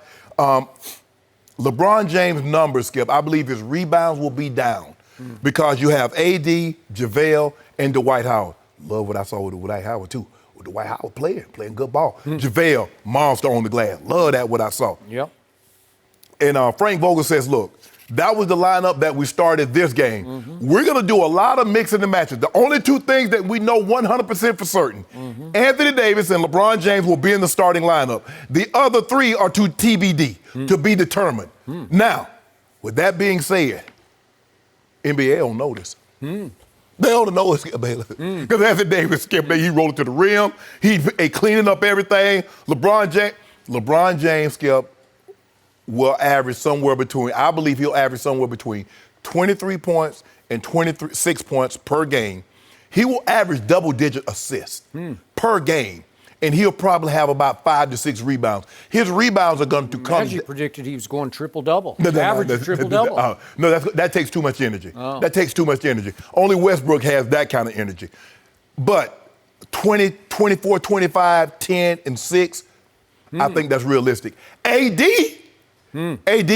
LeBron James' numbers, Skip, I believe his rebounds will be down because you have AD, JaVale, and Dwight Howard. Love what I saw with Dwight Howard, too. With Dwight Howard playing good ball. JaVale, monster on the glass. Love that, what I saw. Yep. And Frank Vogel says, look, that was the lineup that we started this game. We're going to do a lot of mixing and matching. The only two things that we know 100% for certain, Anthony Davis and LeBron James will be in the starting lineup. The other three are to TBD, to be determined. Now, with that being said, NBA don't notice. They don't know Skip Bayless. Because Anthony Davis, Skip Bayless, he rolled it to the rim. He cleaning up everything. LeBron James, Skip, will average somewhere between, I believe he'll average somewhere between 23 points and 26 points per game. He will average double-digit assists per game, and he'll probably have about 5 to 6 rebounds. His rebounds are going to come. As you predicted, he was going triple-double. Average triple-double. No, that takes too much energy. That takes too much energy. Only Westbrook has that kind of energy. But 20, 24, 25, 10, and 6, I think that's realistic. AD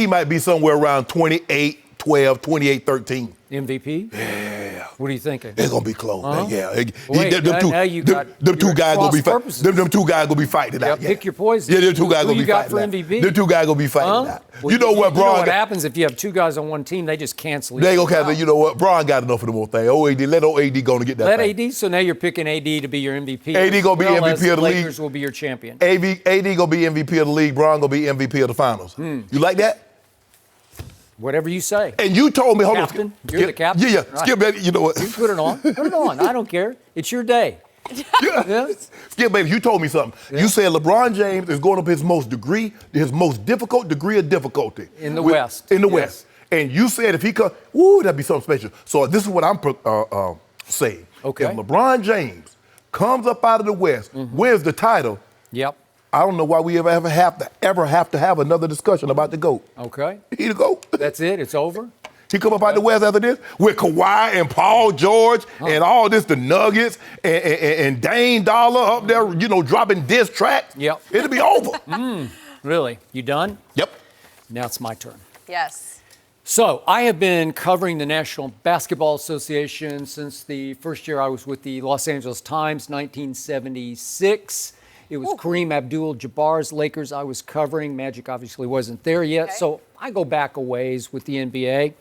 might be somewhere around 28, 12, 28, 13. MVP? Yeah. What are you thinking? They're going to be close. Yeah. Them two guys going to be fighting out. Pick your poison. Yeah, them two guys going to be fighting for MVP? Them two guys going to be fighting out. Well, you know what, Bron? You know what happens if you have two guys on one team, they just cancel each other. They going to cancel. You know what? Bron got enough of the more thing. Let AD go and get that Let thing. AD, so now you're picking AD to be your MVP. AD going to be MVP of the league. Lakers will be your champion. AD going to be MVP of the league. Bron going to be MVP of the finals. You like that? Whatever you say. And you told me, hold captain. on. You're the captain? Yeah. Right. Skip, baby, you know what? You put it on. Put it on. I don't care. It's your day. Yeah. Skip, baby, you told me something. Yeah. You said LeBron James is going up his most difficult degree of difficulty. In the West. In the West. And you said if he could, that'd be something special. So this is what I'm saying. Okay. If LeBron James comes up out of the West, wins the title, yep. I don't know why we ever have to have another discussion about the GOAT. Okay. He the GOAT. That's it. It's over. He come up out the West after this with Kawhi and Paul George and all this, the Nuggets and Dame Dollar up there, dropping diss tracks. Yep. It'll be over. Really? You done? Yep. Now it's my turn. Yes. So I have been covering the National Basketball Association since the first year I was with the Los Angeles Times, 1976. It was Kareem Abdul-Jabbar's Lakers I was covering. Magic obviously wasn't there yet. Okay. So I go back a ways with the NBA.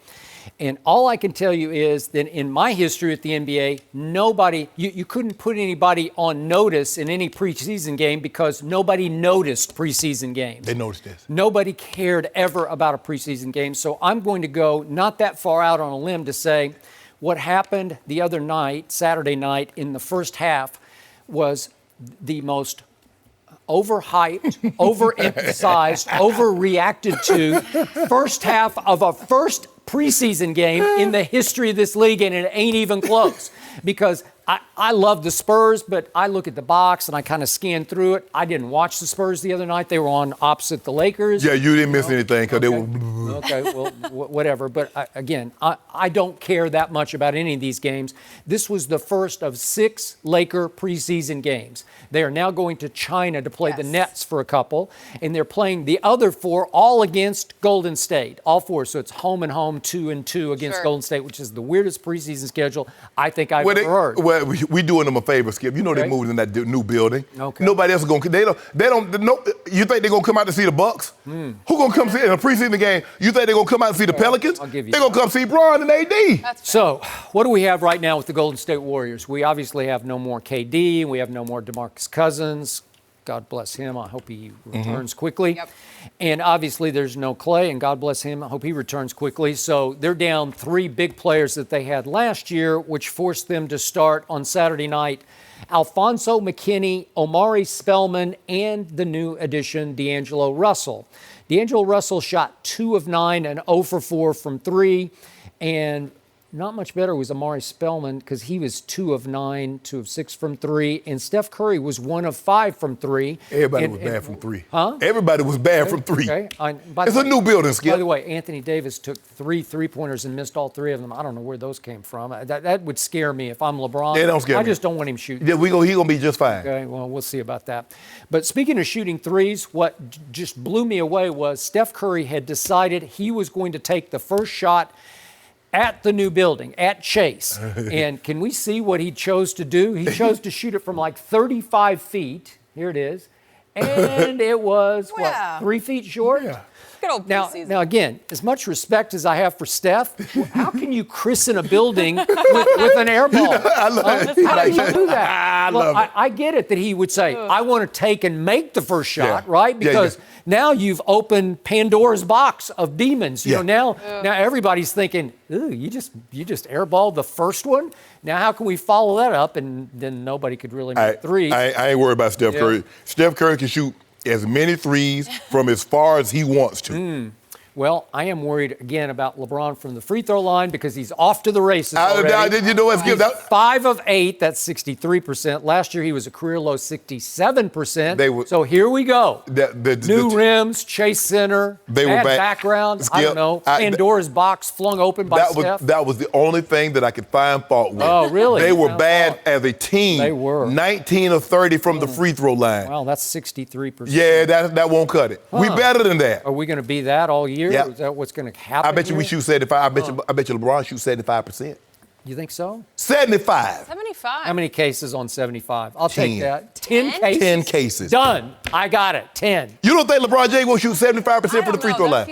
And all I can tell you is that in my history at the NBA, you couldn't put anybody on notice in any preseason game because nobody noticed preseason games. They noticed this. Nobody cared ever about a preseason game. So I'm going to go not that far out on a limb to say what happened the other night, Saturday night, in the first half was the most overhyped, overemphasized, overreacted to first half of a first preseason game in the history of this league, and it ain't even close. Because I love the Spurs, but I look at the box and I kind of scan through it. I didn't watch the Spurs the other night. They were on opposite the Lakers. Yeah, you didn't miss anything because they were... Okay, well, whatever. But again, I don't care that much about any of these games. This was the first of 6 Laker preseason games. They are now going to China to play the Nets for a couple, and they're playing the other 4 all against Golden State, all 4. So it's home and home, 2-2 against Golden State, which is the weirdest preseason schedule I think I've ever heard. Well, we doing them a favor, Skip. You know they moved in that new building. Okay. Nobody else is going to. They don't. You think they're going to come out to see the Bucks? Who going to come see in a preseason game? You think they're going to come out and see the Pelicans? I'll give you they're going to come see Bron and AD. So what do we have right now with the Golden State Warriors? We obviously have no more KD. We have no more DeMarcus Cousins. God bless him. I hope he returns quickly. Yep. And obviously there's no Clay, and God bless him. I hope he returns quickly. So they're down 3 big players that they had last year, which forced them to start on Saturday night. Alfonso McKinney, Omari Spellman, and the new addition, D'Angelo Russell. D'Angelo Russell shot 2 of 9 and 0 for 4 from 3. And not much better was Omari Spellman because he was 2 of 9, 2 of 6 from 3. And Steph Curry was 1 of 5 from 3. Everybody was bad from 3. Huh? Everybody was bad from 3. Okay. It's a new building, Skip. By the way, Anthony Davis took 3 3-pointers and missed all 3 of them. I don't know where those came from. That would scare me if I'm LeBron. They don't scare me. I just don't want him shooting. Yeah, he's going to be just fine. Okay, well, we'll see about that. But speaking of shooting threes, what just blew me away was Steph Curry had decided he was going to take the first shot at the new building, at Chase. And can we see what he chose to do? He chose to shoot it from like 35 feet. Here it is. And it was, Wow. 3 feet short? Yeah. Good old preseason. Now, again, as much respect as I have for Steph, how can you christen a building with an air ball? I love it. How do you do that? I love it. I get it that he would say, I want to take and make the first shot, Yeah. right? Yeah, Because now you've opened Pandora's box of demons. You know, now everybody's thinking, ooh, you just airballed the first one? Now how can we follow that up? And then nobody could really make threes. I ain't worried about Steph Curry. Steph Curry can shoot as many threes from as far as he wants to. Well, I am worried again about LeBron from the free throw line because he's off to the races already. You know what's good? 5 of 8, that's 63%. Last year he was a career low 67%. So here we go. New rims, Chase Center, bad background. Skip, I don't know. Pandora's box flung open by Steph. That was the only thing that I could find fault with. Oh, really? They were bad as a team. They were. 19 of 30 from the free throw line. Well, that's 63%. Yeah, that won't cut it. We better than that. Are we going to be that all year? Yeah. Is that what's going to happen? I bet you we shoot 75. I bet you LeBron shoots 75%. You think so? 75. 75. How many cases on 75? I'll 10. take that. 10 cases? 10 cases. Done. I got it. 10. You don't think LeBron James will shoot 75% from the free throw line?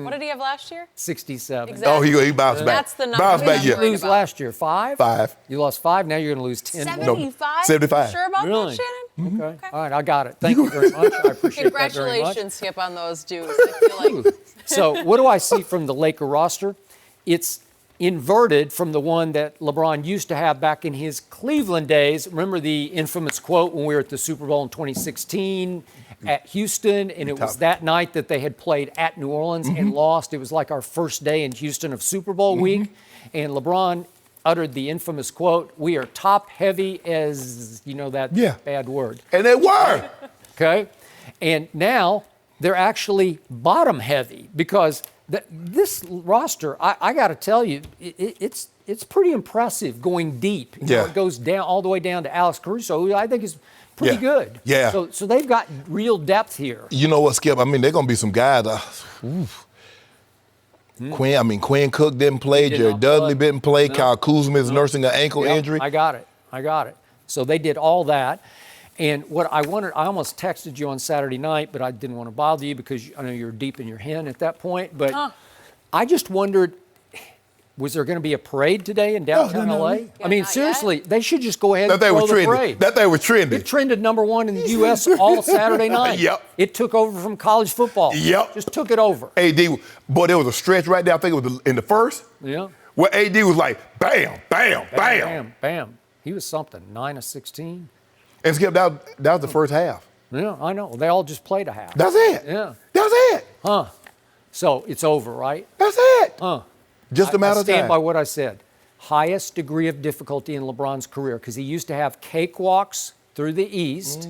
What did he have last year? 67. Exactly. Oh, he bounced back. That's the number. Bounced back, Did you lose last year? 5? 5. You lost 5. Now you're going to lose 10. 75? 75. Sure about Really? that, Shannon? Okay. All right, I got it. Thank you very much. I appreciate that very much. Congratulations, Skip, on those dues. I feel like So what do I see from the Laker roster? It's inverted from the one that LeBron used to have back in his Cleveland days. Remember the infamous quote when we were at the Super Bowl in 2016 at Houston, and it was that night that they had played at New Orleans and lost. It was like our first day in Houston of Super Bowl week, and LeBron uttered the infamous quote, "We are top heavy as," you know that bad word. And they were. Okay? And now they're actually bottom heavy because this roster, I got to tell you, it's pretty impressive going deep. You know, it goes down all the way down to Alex Caruso, who I think is pretty good. Yeah. So they've got real depth here. You know what, Skip? I mean, they're going to be some guys. Quinn Cook didn't play. Jared Dudley didn't play. No. Kyle Kuzma is nursing an ankle injury. I got it. So they did all that. And what I wanted, I almost texted you on Saturday night, but I didn't want to bother you because I know you're deep in your hen at that point. But I just wondered, was there going to be a parade today in downtown LA? Yeah, I mean, seriously, they should just go ahead and throw the parade. That they were trending. It trended #1 in the U.S. all Saturday night. Yep. It took over from college football. Yep. Just took it over. AD, boy, there was a stretch right there, I think it was in the first. Yeah. Where AD was like, bam, bam, bam. Bam, bam. He was something, 9 of 16. And Skip, that was the first half. Yeah, I know. They all just played a half. That's it. Yeah. That's it. So it's over, right? That's it. Just a matter I of time. stand by what I said. Highest degree of difficulty in LeBron's career because he used to have cakewalks through the East.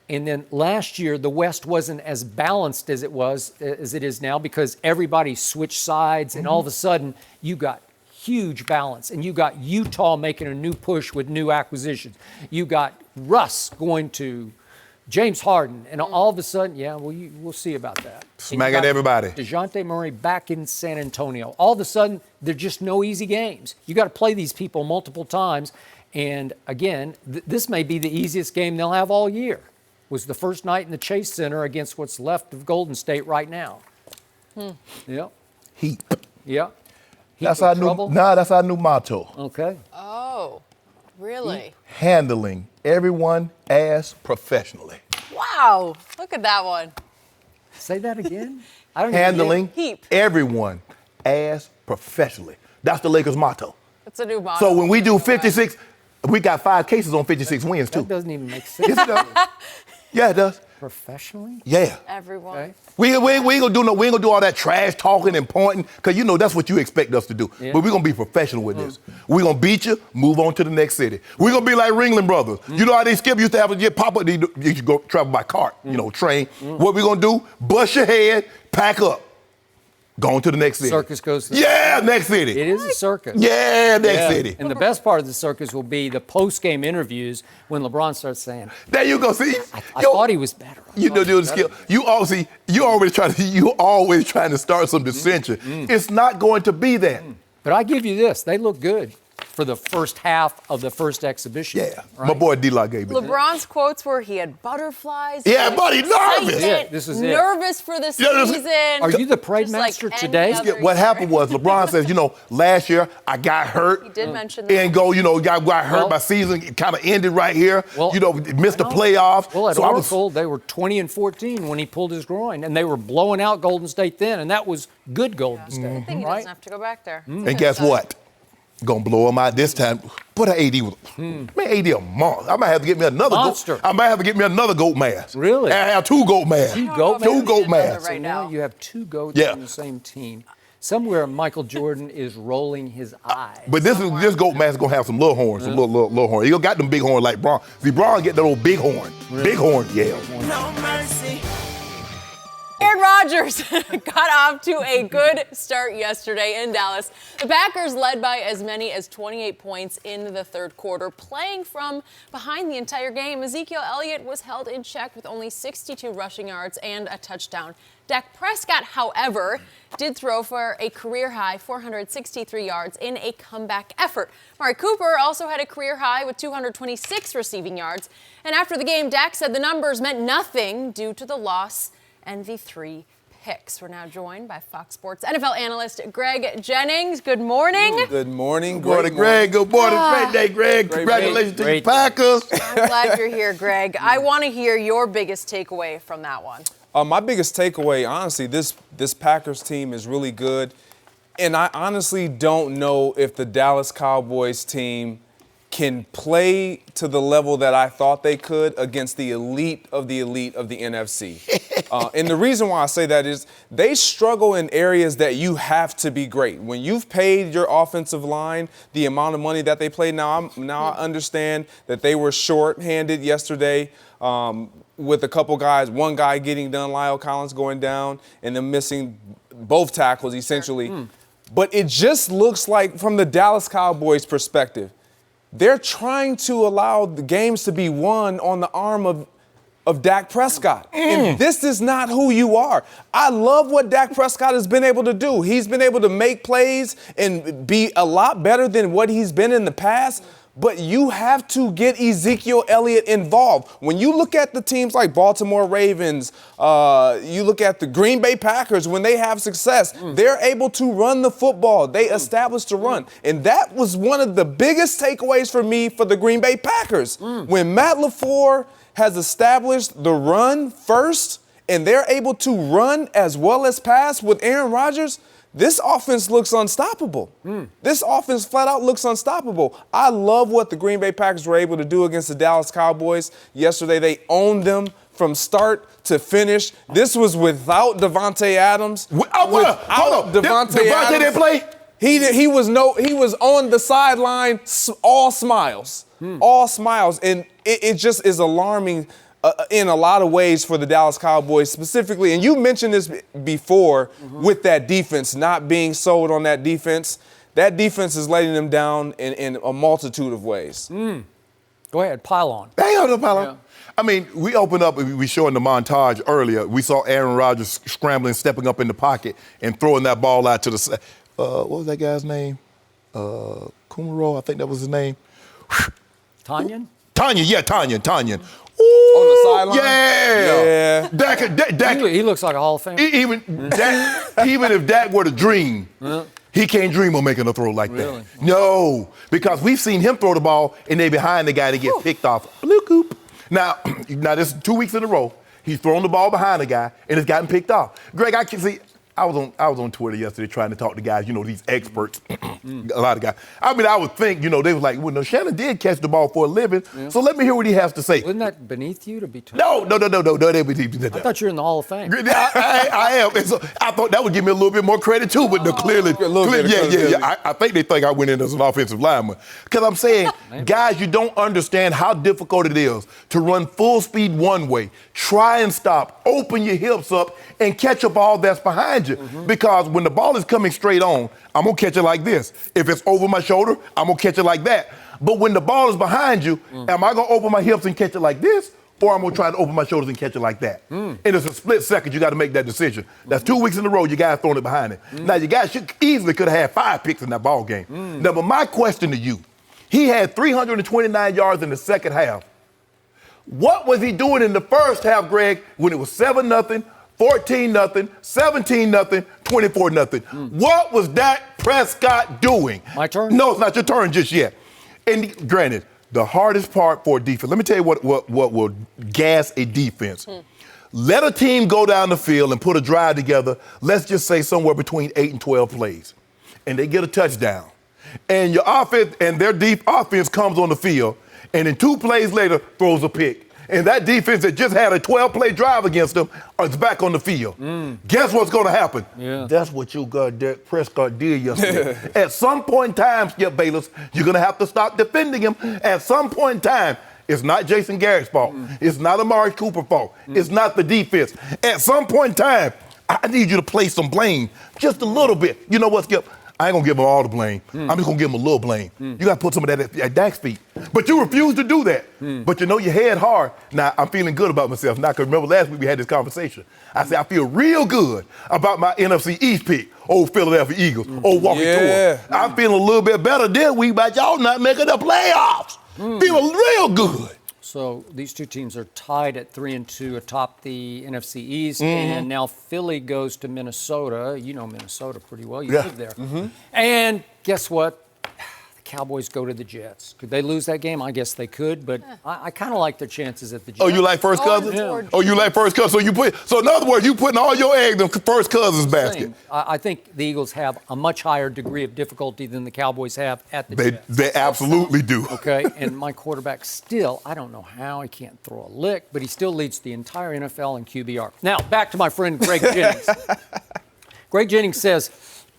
And then last year, the West wasn't as balanced as it is now because everybody switched sides and all of a sudden you got huge balance. And you got Utah making a new push with new acquisitions. You got Russ going to James Harden. And all of a sudden, we'll see about that. Smacking everybody. DeJounte Murray back in San Antonio. All of a sudden, they're just no easy games. You got to play these people multiple times. And again, this may be the easiest game they'll have all year. Was the first night in the Chase Center against what's left of Golden State right now. Yeah. Heat. Yeah. That's our new motto. Okay. Oh, really? Handling everyone as professionally. Wow. Wow. Look at that one. Say that again. I don't Handling Heap. everyone as professionally. That's the Lakers' motto. It's a new motto. So when we do 56, we got 5 cases on 56 wins, too. That doesn't even make sense. Yes, it does. Yeah, it does. Professionally? Yeah. Everyone. Okay. We ain't gonna do all that trash talking and pointing, because you know that's what you expect us to do. Yeah. But we're gonna be professional with this. We're gonna beat you, move on to the next city. We're gonna be like Ringling Brothers. You know how they skip used to have a pop up, you should go travel by cart, train. What we gonna do? Bust your head, pack up. Go on to the next city. Circus goes to next city. It is a circus. Yeah, next city. And the best part of the circus will be the post-game interviews when LeBron starts saying, There you go. See, I thought he was better. You know, doing the skill. You always trying to start some dissension. It's not going to be that. But I give you this: they look good for the first half of the first exhibition. Yeah, right? my boy D-Lock gave me. LeBron's quotes were he had butterflies. Yeah, but he's nervous. Yeah, this is it. Nervous for the season. Are you the parade Just like master any today? other What year. happened was LeBron says, last year I got hurt. He did mention that. And got hurt. Well- My season kind of ended right here. Well, missed the playoffs. Well, at so Oracle, they were 20-14 when he pulled his groin, and they were blowing out Golden State then, and that was good Golden State. I think he right? doesn't have to go back there. And guess what? Gonna blow him out this time. Put an AD with man, AD a monster. I might have to get me another Monster. I might have to get me another goat mask. Really? I have 2 goat masks. Two I don't goat know if I Two can goat get another masks. right Now now. you have 2 goats Yeah. on the same team. Somewhere Michael Jordan is rolling his eyes. But this goat mask is gonna have some little horns, some little horns. He got them big horns like Braun. See, Braun get that old big horn. Big horn, yeah. No mercy. Aaron Rodgers got off to a good start yesterday in Dallas. The Packers led by as many as 28 points in the third quarter, playing from behind the entire game. Ezekiel Elliott was held in check with only 62 rushing yards and a touchdown. Dak Prescott, however, did throw for a career-high 463 yards in a comeback effort. Amari Cooper also had a career-high with 226 receiving yards. And after the game, Dak said the numbers meant nothing due to the loss and the 3 picks. We're now joined by Fox Sports NFL analyst Greg Jennings. Good morning. Good morning. Good morning, Greg. Good morning. Great day, Greg. Congratulations to the Packers. I'm glad you're here, Greg. I want to hear your biggest takeaway from that one. My biggest takeaway, honestly, this Packers team is really good. And I honestly don't know if the Dallas Cowboys team can play to the level that I thought they could against the elite of the NFC. And the reason why I say that is they struggle in areas that you have to be great. When you've paid your offensive line the amount of money that they played, now I understand that they were short-handed yesterday with a couple guys, one guy getting done, Lyle Collins going down, and then missing both tackles essentially. But it just looks like, from the Dallas Cowboys perspective, they're trying to allow the games to be won on the arm of Dak Prescott. And this is not who you are. I love what Dak Prescott has been able to do. He's been able to make plays and be a lot better than what he's been in the past. But you have to get Ezekiel Elliott involved. When you look at the teams like Baltimore Ravens, you look at the Green Bay Packers, when they have success, they're able to run the football. They establish the run. And that was one of the biggest takeaways for me for the Green Bay Packers. When Matt LaFleur has established the run first, and they're able to run as well as pass with Aaron Rodgers, this offense looks unstoppable. This offense flat out looks unstoppable. I love what the Green Bay Packers were able to do against the Dallas Cowboys yesterday. They owned them from start to finish. This was without Devontae Adams. Hold on. Devontae Adams didn't play? He was on the sideline, all smiles. All smiles. And it just is alarming in a lot of ways for the Dallas Cowboys specifically. And you mentioned this before with that defense, not being sold on that defense. That defense is letting them down in a multitude of ways. Go ahead, pile on. Hang on, pile on. Yeah. I mean, we opened up, we showing the montage earlier. We saw Aaron Rodgers scrambling, stepping up in the pocket, and throwing that ball out to the what was that guy's name? Kumaro, I think that was his name. Tanyan? Tanyan. Ooh, On the sideline? Yeah. Dak, He looks like a Hall of Famer. even if Dak were to dream, he can't dream of making a throw like Really? that. No, because we've seen him throw the ball and they behind the guy to get picked off. Blue coop. Now this is 2 weeks in a row. He's thrown the ball behind a guy, and it's gotten picked off. Greg, I can see. I was on Twitter yesterday trying to talk to guys, these experts, a lot of guys. I mean, I would think, they was like, well, no, Shannon did catch the ball for a living, so let me hear what he has to say. Wasn't that beneath you to be told? No. I thought you were in the Hall of Fame. I am. And so I thought that would give me a little bit more credit, too, but clearly, I think they think I went in as an offensive lineman. Because I'm saying, guys, you don't understand how difficult it is to run full speed one way, try and stop, open your hips up, and catch a ball that's behind you. Because when the ball is coming straight on, I'm going to catch it like this. If it's over my shoulder, I'm going to catch it like that. But when the ball is behind you, am I going to open my hips and catch it like this? Or I'm going to try to open my shoulders and catch it like that? And it's a split second. You got to make that decision. That's 2 weeks in a row you guys throwing it behind it. Now, you guys easily could have had 5 picks in that ball game. Now, but my question to you, he had 329 yards in the second half. What was he doing in the first half, Greg, when it was 7-0, 14-0, 17-0, 24-0? What was Dak Prescott doing? My turn? No, it's not your turn just yet. And granted, the hardest part for a defense, let me tell you what will gas a defense. Let a team go down the field and put a drive together, let's just say somewhere between 8 and 12 plays, and they get a touchdown. And your offense and their deep offense comes on the field, and then 2 plays later throws a pick. And that defense that just had a 12-play drive against them is back on the field. Guess what's going to happen? That's what you got Dak Prescott did yesterday. At some point in time, Skip Bayless, you're going to have to stop defending him. At some point in time, it's not Jason Garrett's fault. It's not Amari Cooper's fault. It's not the defense. At some point in time, I need you to place some blame just a little bit. You know what, Skip? I ain't going to give him all the blame. I'm just going to give him a little blame. You got to put some of that at Dak's feet. But you refuse to do that. But you head hard. Now, I'm feeling good about myself now, because remember last week we had this conversation. I said I feel real good about my NFC East pick, old Philadelphia Eagles, old walking tour. I'm feeling a little bit better this week about y'all not making the playoffs. Feeling real good. So these two teams are tied at 3-2 atop the NFC East, and now Philly goes to Minnesota. You know Minnesota pretty well. You live there. And guess what? The Cowboys go to the Jets. Could they lose that game? I guess they could, but I kind of like their chances at the Jets. Oh, you like first cousins? Oh, you like first cousins. So in other words, you putting all your eggs in first cousins basket. I think the Eagles have a much higher degree of difficulty than the Cowboys have at the Jets. They absolutely do. Okay, and my quarterback still, I don't know how, he can't throw a lick, but he still leads the entire NFL in QBR. Now, back to my friend Greg Jennings. Greg Jennings says,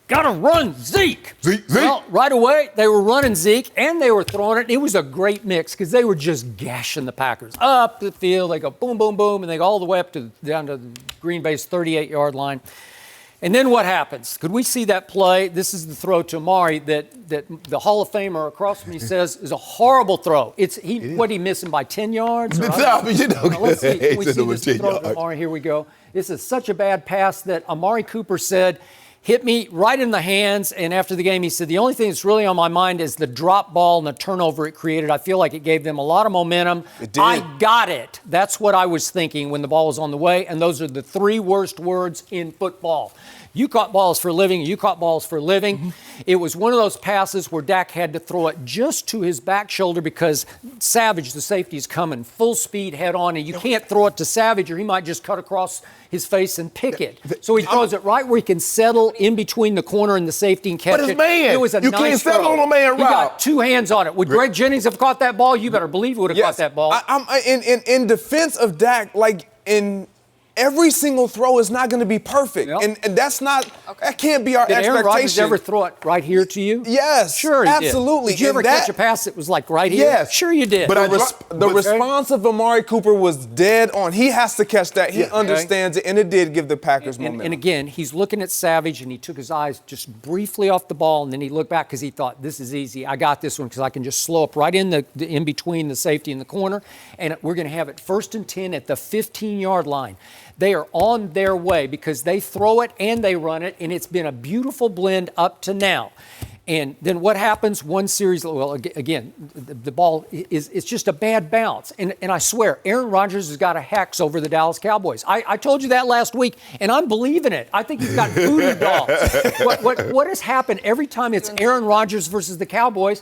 gotta run Zeke. Zeke. Well, right away, they were running Zeke, and they were throwing it. It was a great mix because they were just gashing the Packers up the field. They go boom, boom, boom, and they go all the way up down to Green Bay's 38-yard line. And then what happens? Could we see that play? This is the throw to Amari that the Hall of Famer across from me says is a horrible throw. What, he missed him by 10 yards? Let's see. Can we see this throw to Amari? Here we go. This is such a bad pass that Amari Cooper said, hit me right in the hands, and after the game he said, the only thing that's really on my mind is the drop ball and the turnover it created. I feel like it gave them a lot of momentum. It did. I got it. That's what I was thinking when the ball was on the way, and those are the 3 worst words in football. You caught balls for a living, you caught balls for a living. It was one of those passes where Dak had to throw it just to his back shoulder because Savage, the safety, is coming full speed head on, and you can't throw it to Savage or he might just cut across his face and pick it. So he throws it right where he can settle in between the corner and the safety and catch it. But his man, it was a you nice can't settle throw. on a man He route. got 2 hands on it. Would Greg Jennings have caught that ball? You better believe he would have caught that ball. I'm in defense of Dak, every single throw is not going to be perfect. And that's not, that can't be our Did expectation. Aaron Rodgers ever throw it right here to you? Yes. Sure he absolutely. Did you ever catch a pass that was like right here? Yes. Sure you did. But the response of Amari Cooper was dead on. He has to catch that. He understands it, and it did give the Packers momentum. And again, he's looking at Savage, and he took his eyes just briefly off the ball, and then he looked back because he thought, this is easy. I got this one because I can just slow up right in in between the safety and the corner, and we're going to have it 1st and 10 at the 15-yard line. They are on their way because they throw it and they run it, and it's been a beautiful blend up to now. And then what happens? One series, well, again, the ball it's just a bad bounce. And I swear, Aaron Rodgers has got a hex over the Dallas Cowboys. I told you that last week, and I'm believing it. I think he's got voodoo dolls. What has happened every time it's Aaron Rodgers versus the Cowboys?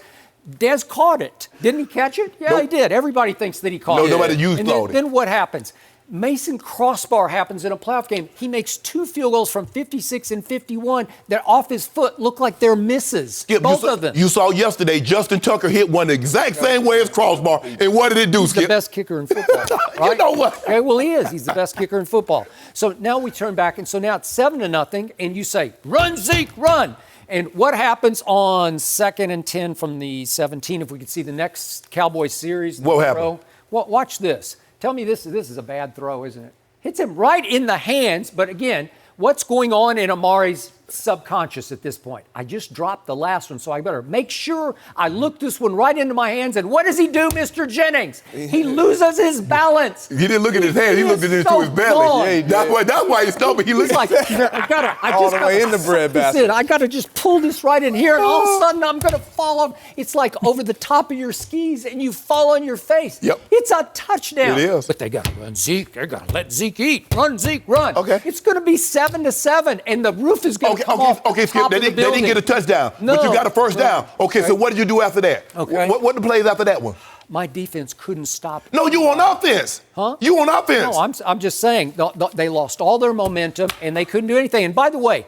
Dez caught it. Didn't he catch it? Yeah, he did. Everybody thinks that he caught it. Nobody used it. Then what happens? Mason Crossbar happens in a playoff game. He makes 2 field goals from 56 and 51 that off his foot look like they're misses. Skip, both of them. You saw yesterday Justin Tucker hit one the exact same way as Crossbar, and what did it do, He's Skip? the best kicker in football, right? You know what? Okay, well, he is. He's the best kicker in football. So now we turn back, and so now it's 7-0, and you say, run, Zeke, run. And what happens on 2nd and 10 from the 17, if we could see the next Cowboys series? What happened? Well, watch this. Tell me this is a bad throw, isn't it? Hits him right in the hands, but again, what's going on in Amari's subconscious at this point? I just dropped the last one, so I better make sure I look this one right into my hands. And what does he do, Mr. Jennings? He loses his balance. He didn't look at his hand. He looked into so his belly. gone. Yeah, that's why he's stumping. He He's looked like, I All just the gotta way in the suck bread this basket. in. I got to just pull this right in here, and all of a sudden I'm going to fall off. It's like over the top of your skis, and you fall on your face. Yep. It's a touchdown. It is. But they got to run Zeke. They got to let Zeke eat. Run, Zeke, run. Okay. It's going to be 7-7, and the roof is going to come off Okay, the Skip, top they of the didn't building. get a touchdown, No. but you got a first down. Okay, so what did you do after that? Okay. What the plays after that one? My defense couldn't stop. No, you on offense. Huh? You on offense. No, I'm just saying they lost all their momentum and they couldn't do anything. And by the way,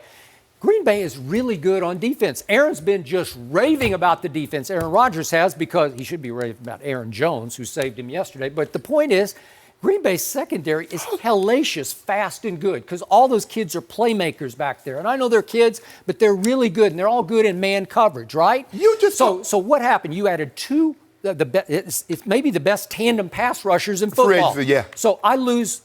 Green Bay is really good on defense. Aaron's been just raving about the defense. Aaron Rodgers has, because he should be raving about Aaron Jones, who saved him yesterday. But the point is, Green Bay's secondary is hellacious, fast, and good, because all those kids are playmakers back there. And I know they're kids, but they're really good, and they're all good in man coverage, right? So what happened? You added two. It's maybe the best tandem pass rushers in football. Fridge, yeah. So I lose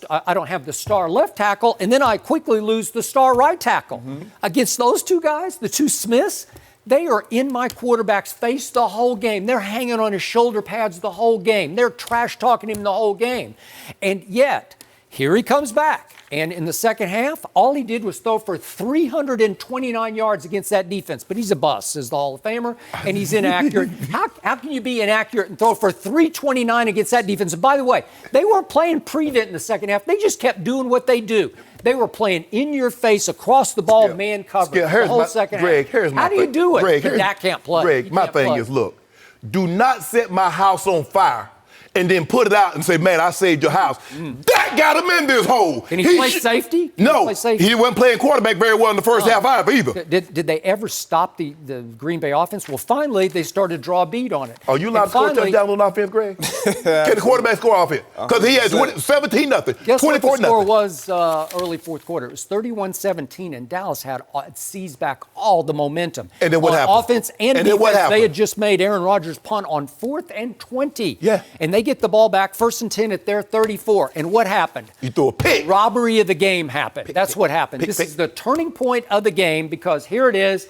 I don't have the star left tackle, and then I quickly lose the star right tackle. Mm-hmm. Against those two guys, the two Smiths, they are in my quarterback's face the whole game. They're hanging on his shoulder pads the whole game. They're trash talking him the whole game. And yet, here he comes back. And in the second half, all he did was throw for 329 yards against that defense. But he's a bust, says the Hall of Famer, and he's inaccurate. How can you be inaccurate and throw for 329 against that defense? And by the way, they weren't playing prevent in the second half. They just kept doing what they do. They were playing in your face, across the ball, man coverage the whole second half. How do you do it? Greg, Dak can't play. Greg, my thing is, look, do not set my house on fire and then put it out and say, man, I saved your house. That got him in this hole. Can he play safety? No, he wasn't playing quarterback very well in the first half either. Did they ever stop the Green Bay offense? Well, finally, they started to draw a beat on it. Are you allowed to score a touchdown on offense, Greg? Can the quarterback score offense? Because he had 17-0, Guess what the 24-0. score was early fourth quarter? It was 31-17, and Dallas had seized back all the momentum. And then what happened? Offense and then defense, what happened? they had just made Aaron Rodgers punt on 4th and 20. Yeah. And they get the ball back, 1st and 10 at their 34. And what happened? You threw a pick. Robbery of the game happened. That's what happened. This is the turning point of the game, because here it is,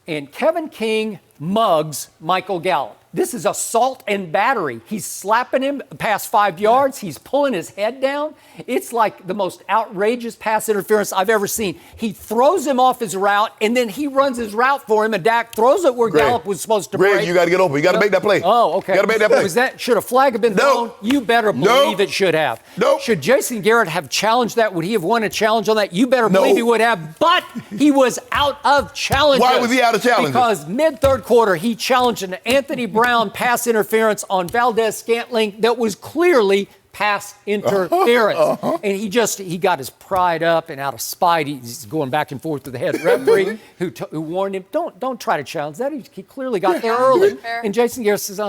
and Kevin King mugs Michael Gallup. This is assault and battery. He's slapping him past 5 yards. He's pulling his head down. It's like the most outrageous pass interference I've ever seen. He throws him off his route, and then he runs his route for him, and Dak throws it where Gallup was supposed to break. Greg, you got to get open. You got to make that play. Oh, okay. You got to make that play. Should a flag have been thrown? You better believe it should have. Nope. Should Jason Garrett have challenged that? Would he have won a challenge on that? You better believe he would have. But he was out of challenges. Why was he out of challenges? Because mid-third quarter, he challenged an Anthony Brown pass interference on Valdez-Scantling that was clearly pass interference. And he got his pride up, and out of spite, he's going back and forth with the head referee who warned him, don't try to challenge that. He clearly got there early. And Jason Garrett says,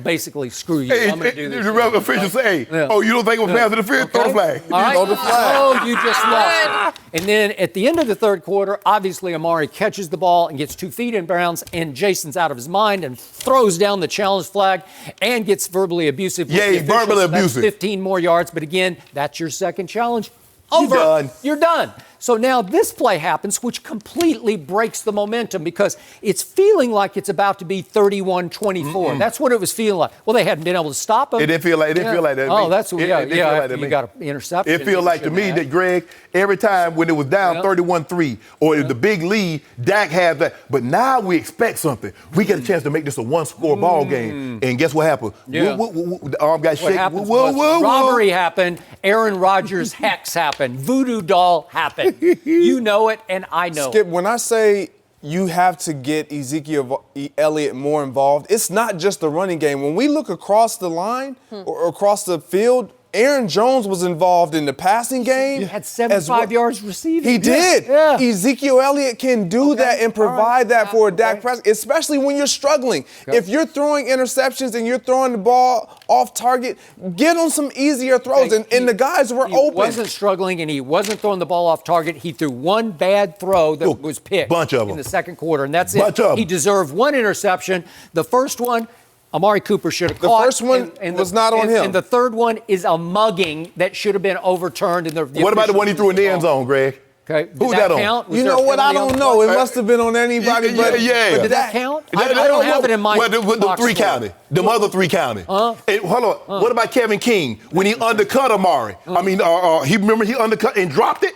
basically, screw you. I'm going to do this. The ref official say, you don't think it was pass interference? Throw the flag. All right. Throw the flag. Oh, you just lost. And then at the end of the third quarter, obviously Amari catches the ball and gets 2 feet in bounds, and Jason's out of his mind and throws down the challenge flag and gets verbally abusive. Yeah, he's verbally abusive. 15 more yards, but again, that's your second challenge. Over. You're done. So now this play happens, which completely breaks the momentum, because it's feeling like it's about to be 31-24. That's what it was feeling like. Well, they hadn't been able to stop him. It didn't feel like that. Oh, that's what. You got an interception. It feels like to me that, Greg, every time when it was down 31-3 or the big lead, Dak had that. But now we expect something. We get a chance to make this a one-score ball game. And guess what happened? The arm got shaken. Robbery happened. Aaron Rodgers' hex happened. Voodoo doll happened. You know it, and I know Skip, when I say you have to get Ezekiel Elliott more involved, it's not just the running game. When we look across the line or across the field, Aaron Jones was involved in the passing game. He had 75 yards receiving. He did. Yeah. Ezekiel Elliott can do that and provide that for Dak Prescott, especially when you're struggling. Okay. If you're throwing interceptions and you're throwing the ball off target, get on some easier throws. And the guys were open. He wasn't struggling and he wasn't throwing the ball off target. He threw one bad throw that was picked in the second quarter, and that's it. He deserved one interception. The first one, Amari Cooper should have caught. The first one was not on him. And the third one is a mugging that should have been overturned. What about the one he threw in the end zone, Greg? Okay. Who's that on? You know what? I don't know. It must have been on anybody. But did that count? I don't have it in my the three county. The other three county. Hey, hold on. What about Kevin King when he undercut Amari? I mean, he undercut and dropped it?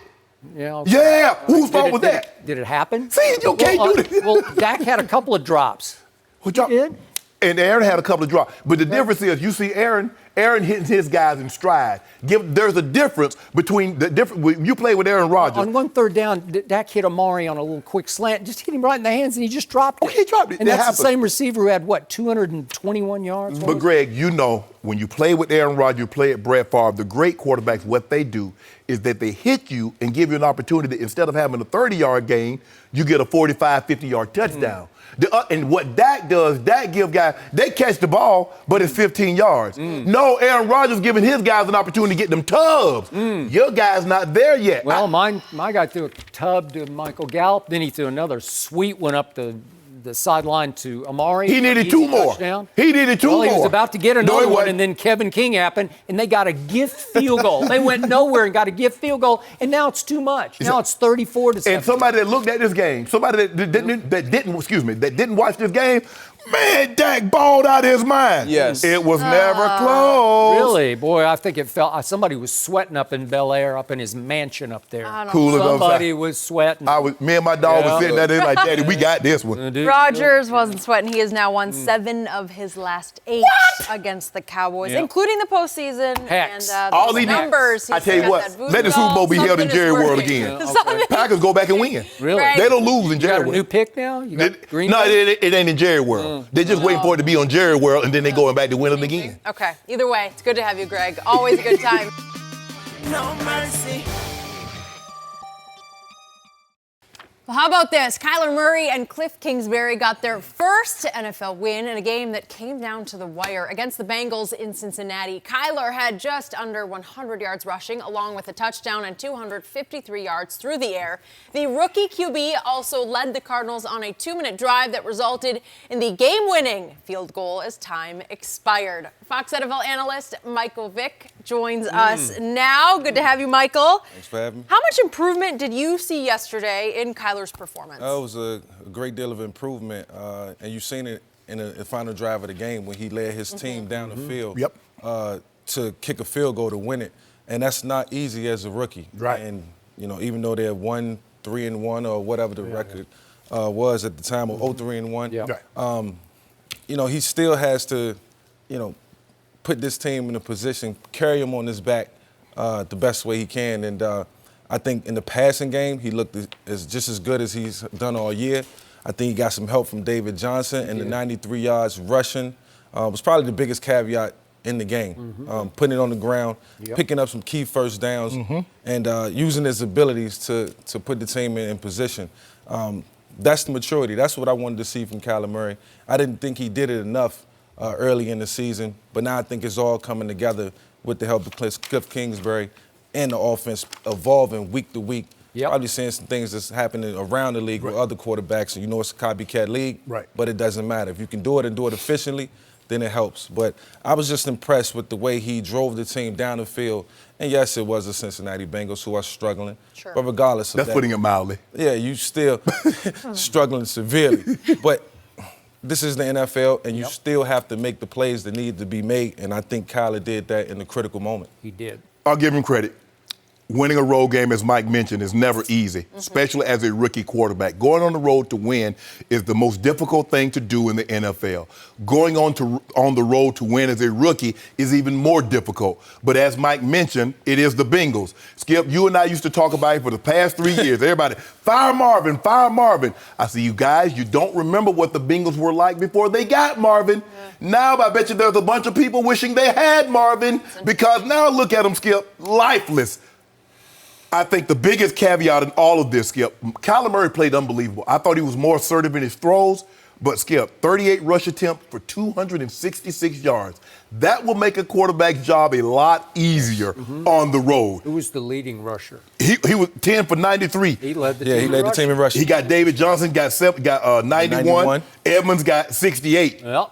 Yeah. Okay. Yeah. Whose fault was that? Did it happen? See, you can't do this. Well, Dak had a couple of drops. What drop? Did? And Aaron had a couple of drops. But the difference is, you see Aaron hitting his guys in stride. There's a difference between you play with Aaron Rodgers. On one third down, Dak hit Amari on a little quick slant, just hit him right in the hands, and he just dropped it. Okay, he dropped it. And that's the same receiver who had, 221 yards? But, Greg, when you play with Aaron Rodgers, you play at Brett Favre, the great quarterbacks, what they do is that they hit you and give you an opportunity. Instead of having a 30-yard gain, you get a 45, 50-yard touchdown. And what Dak does, Dak give guys, they catch the ball, but it's 15 yards. No, Aaron Rodgers giving his guys an opportunity to get them tubs. Your guy's not there yet. Well, my guy threw a tub to Michael Gallup, then he threw another sweet one up the sideline to Amari. He needed two more. Touchdown. He needed two more. He was about to get another one, and then Kevin King happened, and they got a gift field goal. They went nowhere and got a gift field goal, and now it's too much. Now it's 34-17. And somebody that looked at this game, somebody that didn't watch this game, man, Dak balled out his mind. Yes. It was never close. Really? Boy, I think it felt somebody was sweating up in Bel Air, up in his mansion up there. Somebody was sweating. Me and my dog was sitting there like, Daddy, we got this one. Rodgers wasn't sweating. He has now won 7 of his last 8 against the Cowboys, including the postseason. Hex. And all these numbers. I tell you what, let the Super Bowl be held in Jerry World again. Packers go back and win. Really? Right. They don't lose in You Jerry got a World. new pick now? You got Green No, Bay? it ain't in Jerry World. They're just waiting for it to be on Jerry World, and then they going back to win it again. Okay. Either way, it's good to have you, Greg. Always a good time. No mercy. Well, how about this? Kyler Murray and Cliff Kingsbury got their first NFL win in a game that came down to the wire against the Bengals in Cincinnati. Kyler had just under 100 yards rushing, along with a touchdown and 253 yards through the air. The rookie QB also led the Cardinals on a 2-minute drive that resulted in the game-winning field goal as time expired. Fox NFL analyst Michael Vick joins us now. Good to have you, Michael. Thanks for having me. How much improvement did you see yesterday in Kyler's performance? It was a great deal of improvement, and you've seen it in the final drive of the game when he led his team down the field to kick a field goal to win it, and that's not easy as a rookie. Right. And even though they had won 3-1 or whatever the record was at the time, or 0-3-1, he still has to, put this team in a position, carry him on his back the best way he can. And I think in the passing game, he looked just as good as he's done all year. I think he got some help from David Johnson, and the 93 yards rushing was probably the biggest caveat in the game. Putting it on the ground, picking up some key first downs, and using his abilities to put the team in position. That's the maturity. That's what I wanted to see from Kyler Murray. I didn't think he did it enough early in the season, but now I think it's all coming together with the help of Cliff Kingsbury and the offense evolving week to week. Probably seeing some things that's happening around the league with other quarterbacks. And it's a copycat league, but it doesn't matter. If you can do it and do it efficiently, then it helps. But I was just impressed with the way he drove the team down the field. And yes, it was the Cincinnati Bengals who are struggling. But regardless of that. That's putting it mildly. Yeah, you still struggling severely. But this is the NFL, and you still have to make the plays that need to be made. And I think Kyler did that in a critical moment. He did. I'll give him credit. winning a road game, as Mike mentioned, is never easy, especially as a rookie quarterback. Going on the road to win is the most difficult thing to do in the NFL. Going on the road to win as a rookie is even more difficult. But as Mike mentioned, it is the Bengals. Skip, you and I used to talk about it for the past 3 years. Everybody, fire Marvin, fire Marvin. I see you guys, you don't remember what the Bengals were like before they got Marvin. Now I bet you there's a bunch of people wishing they had Marvin because now look at them, Skip, lifeless. I think the biggest caveat in all of this, Skip, Kyler Murray played unbelievable. I thought he was more assertive in his throws, but Skip, 38 rush attempts for 266 yards. That will make a quarterback's job a lot easier on the road. Who was the leading rusher? He was 10 for 93. He led the team. He led the team in rushing. He got David Johnson, got 91. Edmonds got 68. Yep.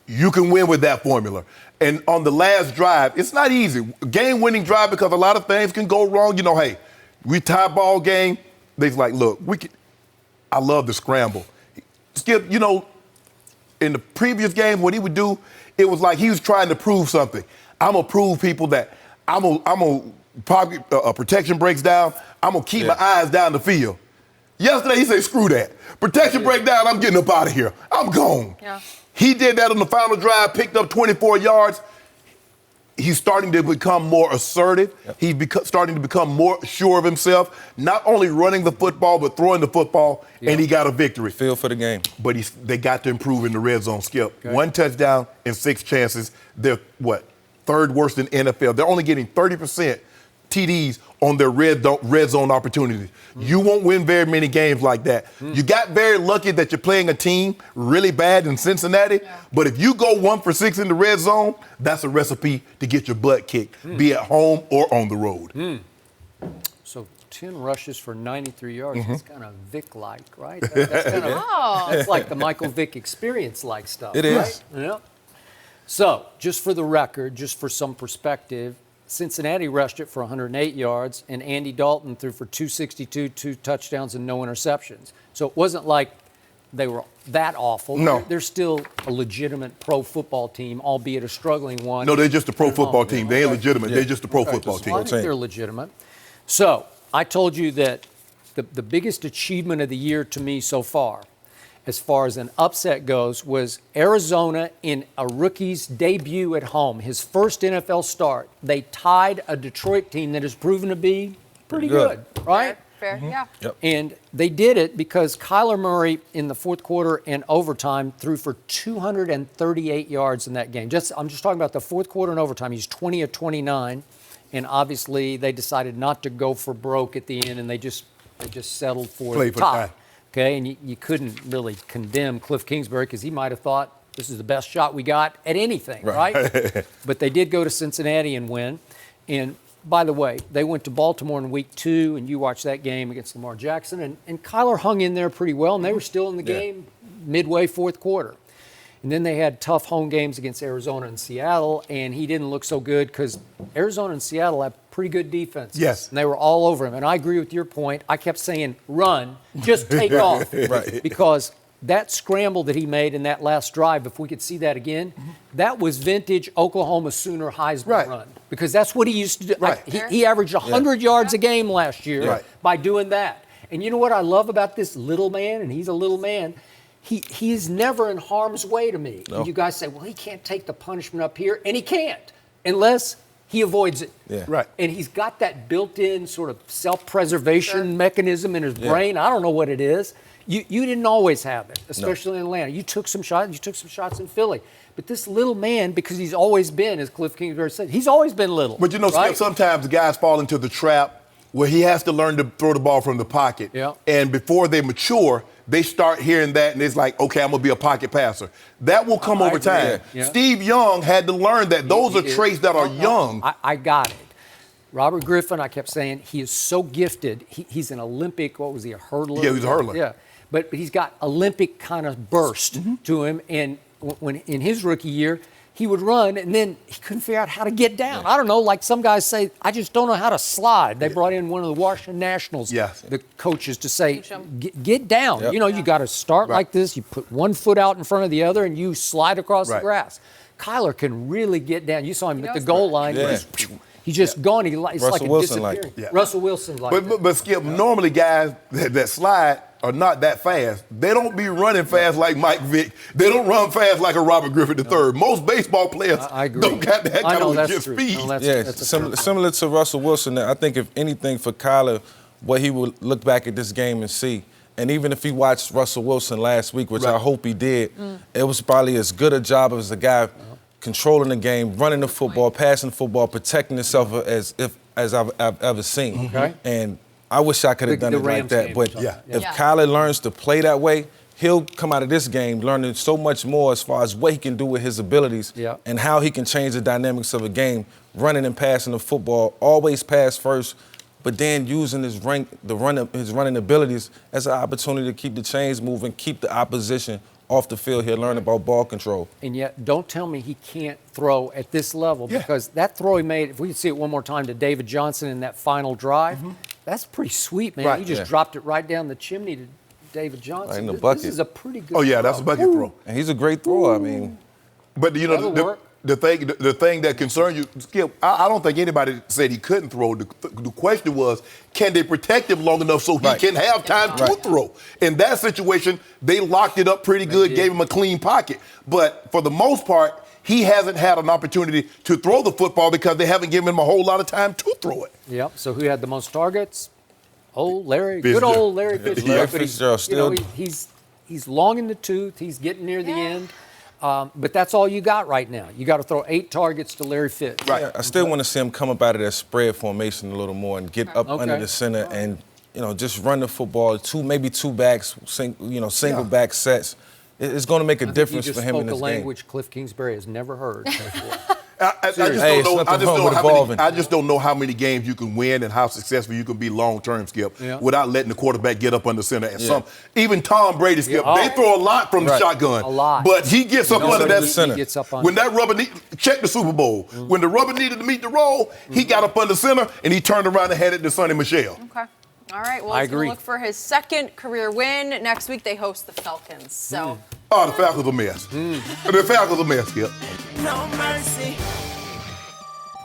You can win with that formula. And on the last drive, it's not easy. Game-winning drive because a lot of things can go wrong. You know, hey, we tie ball game. They's like, look, I love the scramble. Skip, you know, in the previous game, what he would do, it was like he was trying to prove something. I'm going to prove people that I'm going to protection breaks down. I'm going to keep my eyes down the field. Yesterday, he said, screw that. Protection break down, I'm getting up out of here. I'm gone. Yeah. He did that on the final drive, picked up 24 yards. He's starting to become more assertive. Yep. He's starting to become more sure of himself, not only running the football, but throwing the football, and he got a victory. Feel for the game. But they got to improve in the red zone, Skip. Okay. 1 touchdown and 6 chances. They're, third worst in NFL. They're only getting 30% TDs on their red zone opportunities. You won't win very many games like that. You got very lucky that you're playing a team really bad in Cincinnati, but if you go 1 for 6 in the red zone, that's a recipe to get your butt kicked, be at home or on the road. So 10 rushes for 93 yards. That's kind of Vic-like, right? That's kind of, that's like the Michael Vick experience-like stuff. It is. Right? Yeah. So just for the record, just for some perspective, Cincinnati rushed it for 108 yards, and Andy Dalton threw for 262, 2 touchdowns, and no interceptions. So it wasn't like they were that awful. No. They're still a legitimate pro football team, albeit a struggling one. No, they're just a pro football team. They ain't legitimate. They're just a pro football team. I think they're legitimate. So I told you that the biggest achievement of the year to me so far as an upset goes, was Arizona in a rookie's debut at home, his first NFL start. They tied a Detroit team that has proven to be pretty good, right? Fair, yeah. Yep. And they did it because Kyler Murray in the fourth quarter and overtime threw for 238 yards in that game. I'm just talking about the fourth quarter and overtime. He's 20 of 29, and obviously they decided not to go for broke at the end, and they just settled for the tie. Okay, and you couldn't really condemn Cliff Kingsbury because he might have thought this is the best shot we got at anything, right? But they did go to Cincinnati and win. And by the way, they went to Baltimore in week 2, and you watched that game against Lamar Jackson, and Kyler hung in there pretty well, and they were still in the game midway fourth quarter. And then they had tough home games against Arizona and Seattle, and he didn't look so good because Arizona and Seattle have pretty good defenses. Yes. And they were all over him. And I agree with your point. I kept saying, run, just take off. Right. Because that scramble that he made in that last drive, if we could see that again, that was vintage Oklahoma Sooner Heisman run. Because that's what he used to do. Right. He averaged 100 yards a game last year by doing that. And you know what I love about this little man, and he's a little man, he's never in harm's way to me. No. And you guys say, well, he can't take the punishment up here, and he can't unless he avoids it. Yeah. Right. And he's got that built-in sort of self-preservation mechanism in his brain. I don't know what it is. You didn't always have it, especially in Atlanta. You took some shots. You took some shots in Philly. But this little man, because he's always been, as Cliff Kingsbury said, he's always been little. But you know, right? sometimes guys fall into the trap where he has to learn to throw the ball from the pocket. Yeah. And before they mature, they start hearing that, and it's like, okay, I'm going to be a pocket passer. That will come over time. Yeah. Steve Young had to learn that. Those are traits that are young. I got it. Robert Griffin, I kept saying, he is so gifted. He's an Olympic, what was he, a hurdler? Yeah, he was a hurdler. Yeah. But he's got Olympic kind of burst to him. And when in his rookie year, he would run, and then he couldn't figure out how to get down. I don't know, like some guys say, I just don't know how to slide. They brought in one of the Washington Nationals, the coaches, to say, get down. Yep. You know, you got to start like this. You put one foot out in front of the other, and you slide across the grass. Kyler can really get down. You saw him at the goal line. He's just gone. He's Russell like a Wilson disappearing. Yeah. Russell Wilson like that. But Skip, normally guys that slide are not that fast. They don't be running fast like Mike Vick. They don't run fast like a Robert Griffin III. Most baseball players I agree. don't got that kind of legit true. speed. No, that's Similar to Russell Wilson. I think if anything for Kyler, what he would look back at this game and see, and even if he watched Russell Wilson last week, which I hope he did, it was probably as good a job as a guy controlling the game, running the football, passing the football, protecting himself as I've ever seen. Okay. And I wish I could have done it like Rams that. game. But Yeah. if Kyler learns to play that way, he'll come out of this game learning so much more as far as what he can do with his abilities and how he can change the dynamics of a game, running and passing the football, always pass first, but then using his running abilities as an opportunity to keep the chains moving, keep the opposition off the field. He'll learn about ball control. And yet, don't tell me he can't throw at this level because that throw he made, if we could see it one more time to David Johnson in that final drive, that's pretty sweet, man. Right. He just dropped it right down the chimney to David Johnson. Right in the This bucket. is a pretty good Oh, yeah, throw. that's a bucket throw. And he's a great thrower. I mean, But, you know, That'll work. the thing that concerns you, Skip, I don't think anybody said he couldn't throw. The question was, can they protect him long enough so he can have time to throw? In that situation, they locked it up pretty good, gave him a clean pocket. But for the most part, he hasn't had an opportunity to throw the football because they haven't given him a whole lot of time to throw it. Yep. So who had the most targets? Larry. Fitzgerald. Good old Larry Fitzgerald. Larry But he's, Fitzgerald still- he's long in the tooth. He's getting near the end. But that's all you got right now. You got to throw 8 targets to Larry Fitz. Right. I still want to see him come up out of that spread formation a little more and get up under the center and, just run the football. Maybe two backs, single back sets. It's going to make a difference for him in this a game. language Cliff Kingsbury has never heard before. I just don't know how many games you can win and how successful you can be long-term, Skip, without letting the quarterback get up under center. And even Tom Brady, Skip, they throw a lot from the shotgun. A lot. But he gets up under that center. He gets up on when that rubber check the Super Bowl. When the rubber needed to meet the roll, he got up under center and he turned around and handed it to Sonny Michel. Okay. All right, well, I he's going agree. to look for his second career win. Next week, they host the Falcons. So. Oh, the Falcons a mess. The Falcons a mess, Skip. No mercy.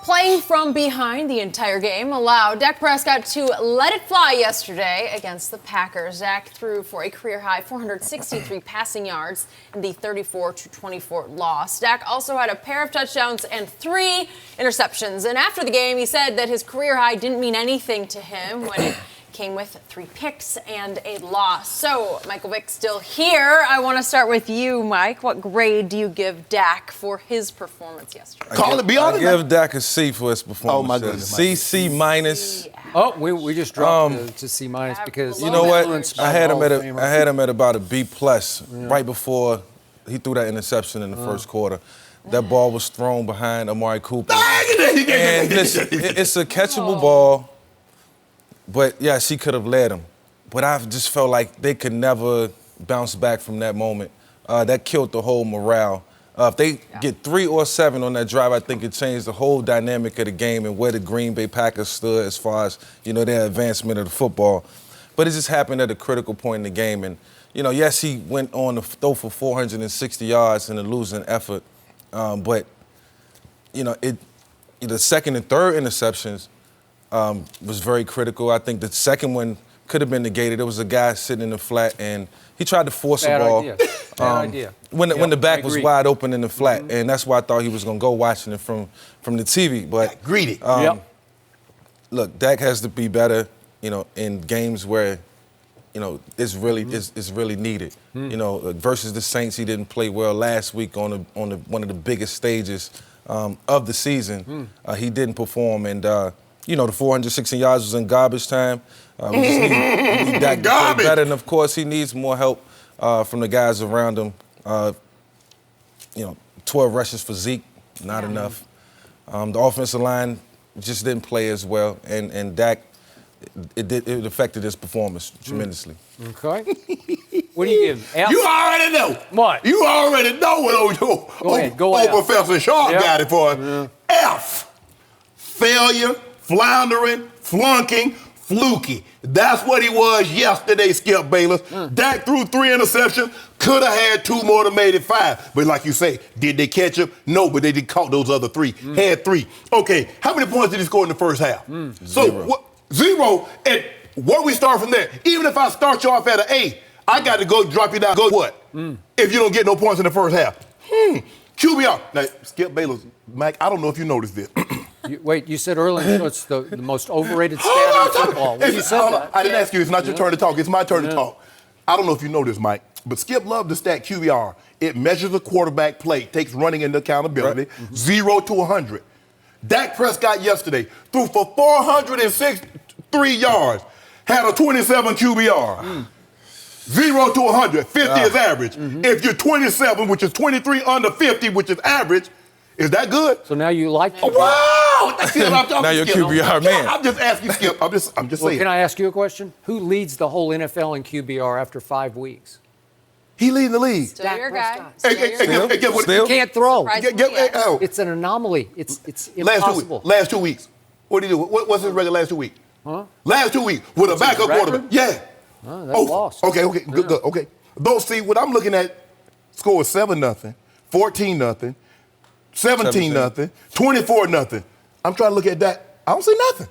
Playing from behind the entire game allowed Dak Prescott to let it fly yesterday against the Packers. Dak threw for a career-high 463 passing yards in the 34-24 loss. Dak also had a pair of touchdowns and 3 interceptions. And after the game, he said that his career high didn't mean anything to him when it came with 3 picks and a loss. So, Michael Vick's still here. I want to start with you, Mike. What grade do you give Dak for his performance yesterday? I give Dak a C for his performance. Oh, my goodness. C minus. Oh, we just dropped to C minus because You know what? influenced I by had Hall him of Famer. at about a B plus right before he threw that interception in the first quarter. That ball was thrown behind Amari Cooper. And listen, it's a catchable ball. But, yes, he could have led him. But I just felt like they could never bounce back from that moment. That killed the whole morale. If they get 3 or 7 on that drive, I think it changed the whole dynamic of the game and where the Green Bay Packers stood as far as, their advancement of the football. But it just happened at a critical point in the game. And, yes, he went on to throw for 460 yards in a losing effort. But, the second and third interceptions was very critical. I think the second one could have been negated. There was a guy sitting in the flat, and he tried to force a ball. Bad idea. When the back was wide open in the flat, and that's why I thought he was going to go watching it from the TV. But greedy. Look, Dak has to be better, in games where, it's really needed. Versus the Saints, he didn't play well last week on one of the biggest stages of the season. He didn't perform, and the 416 yards was in garbage time. We just need Dak to play better, and of course, he needs more help from the guys around him. 12 rushes for Zeke, not enough. The offensive line just didn't play as well, and Dak, it affected his performance tremendously. Okay. What do you give? F? You already know. What? You already know what Go ahead. Professor Sharpe got it for. F. Failure, floundering, flunking, fluky. That's what he was yesterday, Skip Bayless. Dak threw 3 interceptions, could have had 2 more to made it 5. But like you say, did they catch him? No, but they did caught those other 3. Had 3. Okay, how many points did he score in the first half? So 0. And where we start from there? Even if I start you off at an A, I got to go drop you down. Go what? If you don't get no points in the first half. QBR. Now, Skip Bayless, Mike, I don't know if you noticed this. You said earlier it's the most overrated stat in football. When you said that. I didn't ask you. It's not your turn to talk. It's my turn to talk. I don't know if you know this, Mike, but Skip loved the stat QBR. It measures the quarterback play, takes running into accountability, 0 to 100. Dak Prescott yesterday threw for 463 yards, had a 27 QBR. 0 to 100, 50 is average. If you're 27, which is 23 under 50, which is average, is that good? So now you like wow! Now you're QBR man. I'm just asking Skip. I'm just saying. Can I ask you a question? Who leads the whole NFL in QBR after 5 weeks? He leading the league. Still your guy. You can't throw. Yes. It's an anomaly. It's impossible. Last 2 weeks. What did he do? What's his record last 2 weeks? Last 2 weeks with a backup quarterback. Yeah. That's lost. Okay, good. Okay. Those see what I'm looking at. Score 7-0, 14-0, 17-0, 24-0. I'm trying to look at that. I don't see nothing.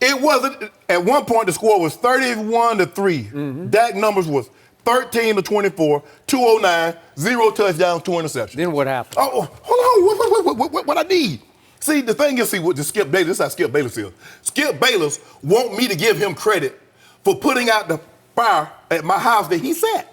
It wasn't. At one point, the score was 31-3. Dak numbers was 13-24, 209, 0 touchdowns, 2 interceptions. Then what happened? Oh, hold on. What I need? See, the thing is, with the Skip Bayless, this is how Skip Bayless is. Skip Bayless want me to give him credit for putting out the fire at my house that he set.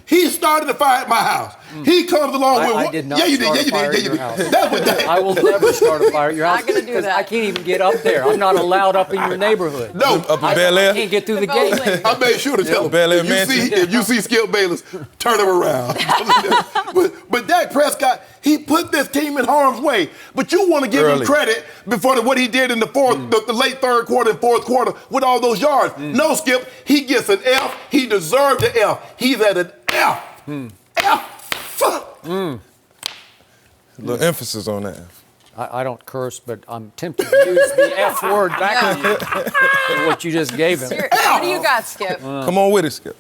He started the fire at my house. He comes along with... I did not start a fire at your house. That's what that... I will never start a fire at your house. Not going to do that. I can't even get up there. I'm not allowed up in your neighborhood. No. Up in Bel Air? I can't get through the gate. I made sure to tell him, Bel Air if you see Skip Bayless, turn him around. but Dak Prescott, he put this team in harm's way. But you want to give him credit before what he did in the the late third quarter and fourth quarter with all those yards. No, Skip, he gets an F. He deserved an F. He's at an F. F. A little emphasis on that. I don't curse, but I'm tempted to use the F word back on you for what you just gave him. What do you got, Skip? Come on with it, Skip.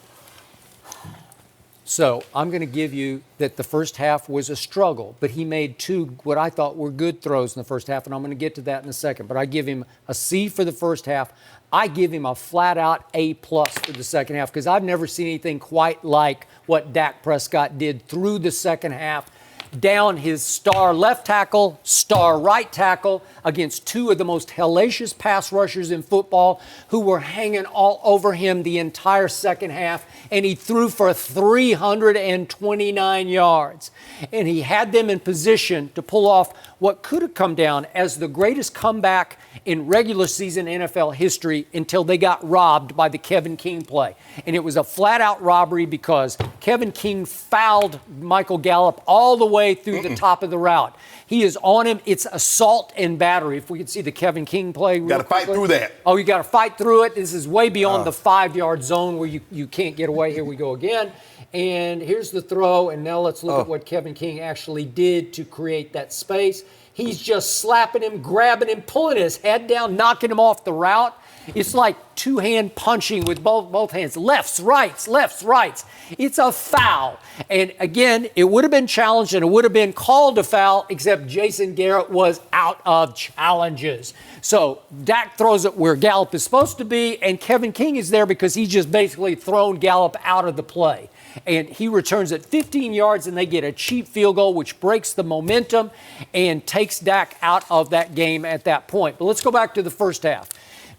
So I'm going to give you that the first half was a struggle, but he made 2 what I thought were good throws in the first half, and I'm going to get to that in a second. But I give him a C for the first half. I give him a flat-out A+ for the second half because I've never seen anything quite like what Dak Prescott did through the second half. Down his star left tackle, star right tackle against 2 of the most hellacious pass rushers in football who were hanging all over him the entire second half, and he threw for 329 yards. And he had them in position to pull off what could have come down as the greatest comeback in regular season NFL history until they got robbed by the Kevin King play. And it was a flat-out robbery because Kevin King fouled Michael Gallup all the way through the top of the route. He is on him. It's assault and battery. If we could see the Kevin King play. Got to fight through that. Oh, you got to fight through it. This is way beyond the 5-yard zone where you can't get away. Here we go again. And here's the throw. And now let's look at what Kevin King actually did to create that space. He's just slapping him, grabbing him, pulling his head down, knocking him off the route. It's like two-hand punching with both hands. Lefts, rights, lefts, rights. It's a foul. And again, it would have been challenged and it would have been called a foul, except Jason Garrett was out of challenges. So Dak throws it where Gallup is supposed to be, and Kevin King is there because he's just basically thrown Gallup out of the play. And he returns at 15 yards, and they get a cheap field goal, which breaks the momentum and takes Dak out of that game at that point. But let's go back to the first half.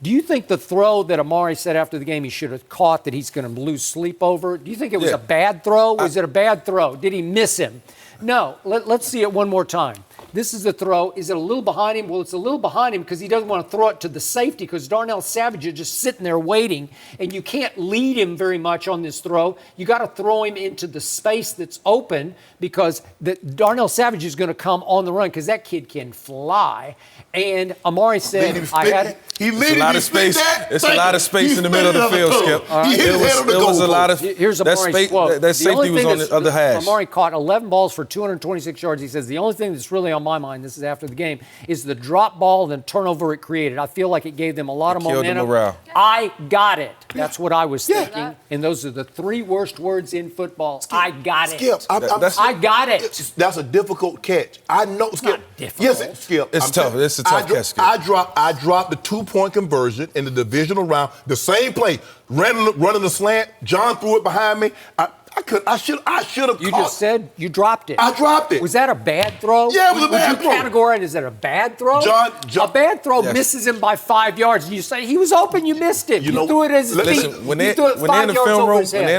Do you think the throw that Amari said after the game he should have caught that he's going to lose sleep over, do you think it was a bad throw? Was it a bad throw? Did he miss him? No. Let's see it one more time. This is the throw. Is it a little behind him? Well, it's a little behind him because he doesn't want to throw it to the safety because Darnell Savage is just sitting there waiting, and you can't lead him very much on this throw. You got to throw him into the space that's open because Darnell Savage is going to come on the run because that kid can fly. And Amari said, I had it. It's a lot of space. It's a lot of space in the middle of the field, Skip. It was a lot of. Here's Amari's quote. That safety was on the other hash. Amari caught 11 balls for 226 yards. He says the only thing that's really on on my mind, this is after the game, is the drop ball and the turnover it created. I feel like it gave them a lot of killed the momentum. morale. I got it. That's what I was thinking. And those are the 3 worst words in football. Skip, I got it. Skip, I got it. That's a difficult catch. I know, Skip. Not difficult. Yes, Skip. It's tough. It's a tough catch, Skip. I dropped the 2-point conversion in the divisional round. The same play, running the slant. John threw it behind me. I should have. You just said you dropped it. I dropped it. Was that a bad throw? Yeah, it was a bad throw. Would you categorize it as a bad throw? John, a bad throw misses him by 5 yards. And you say he was open, you missed it. You threw it as his feet. Listen, when they're in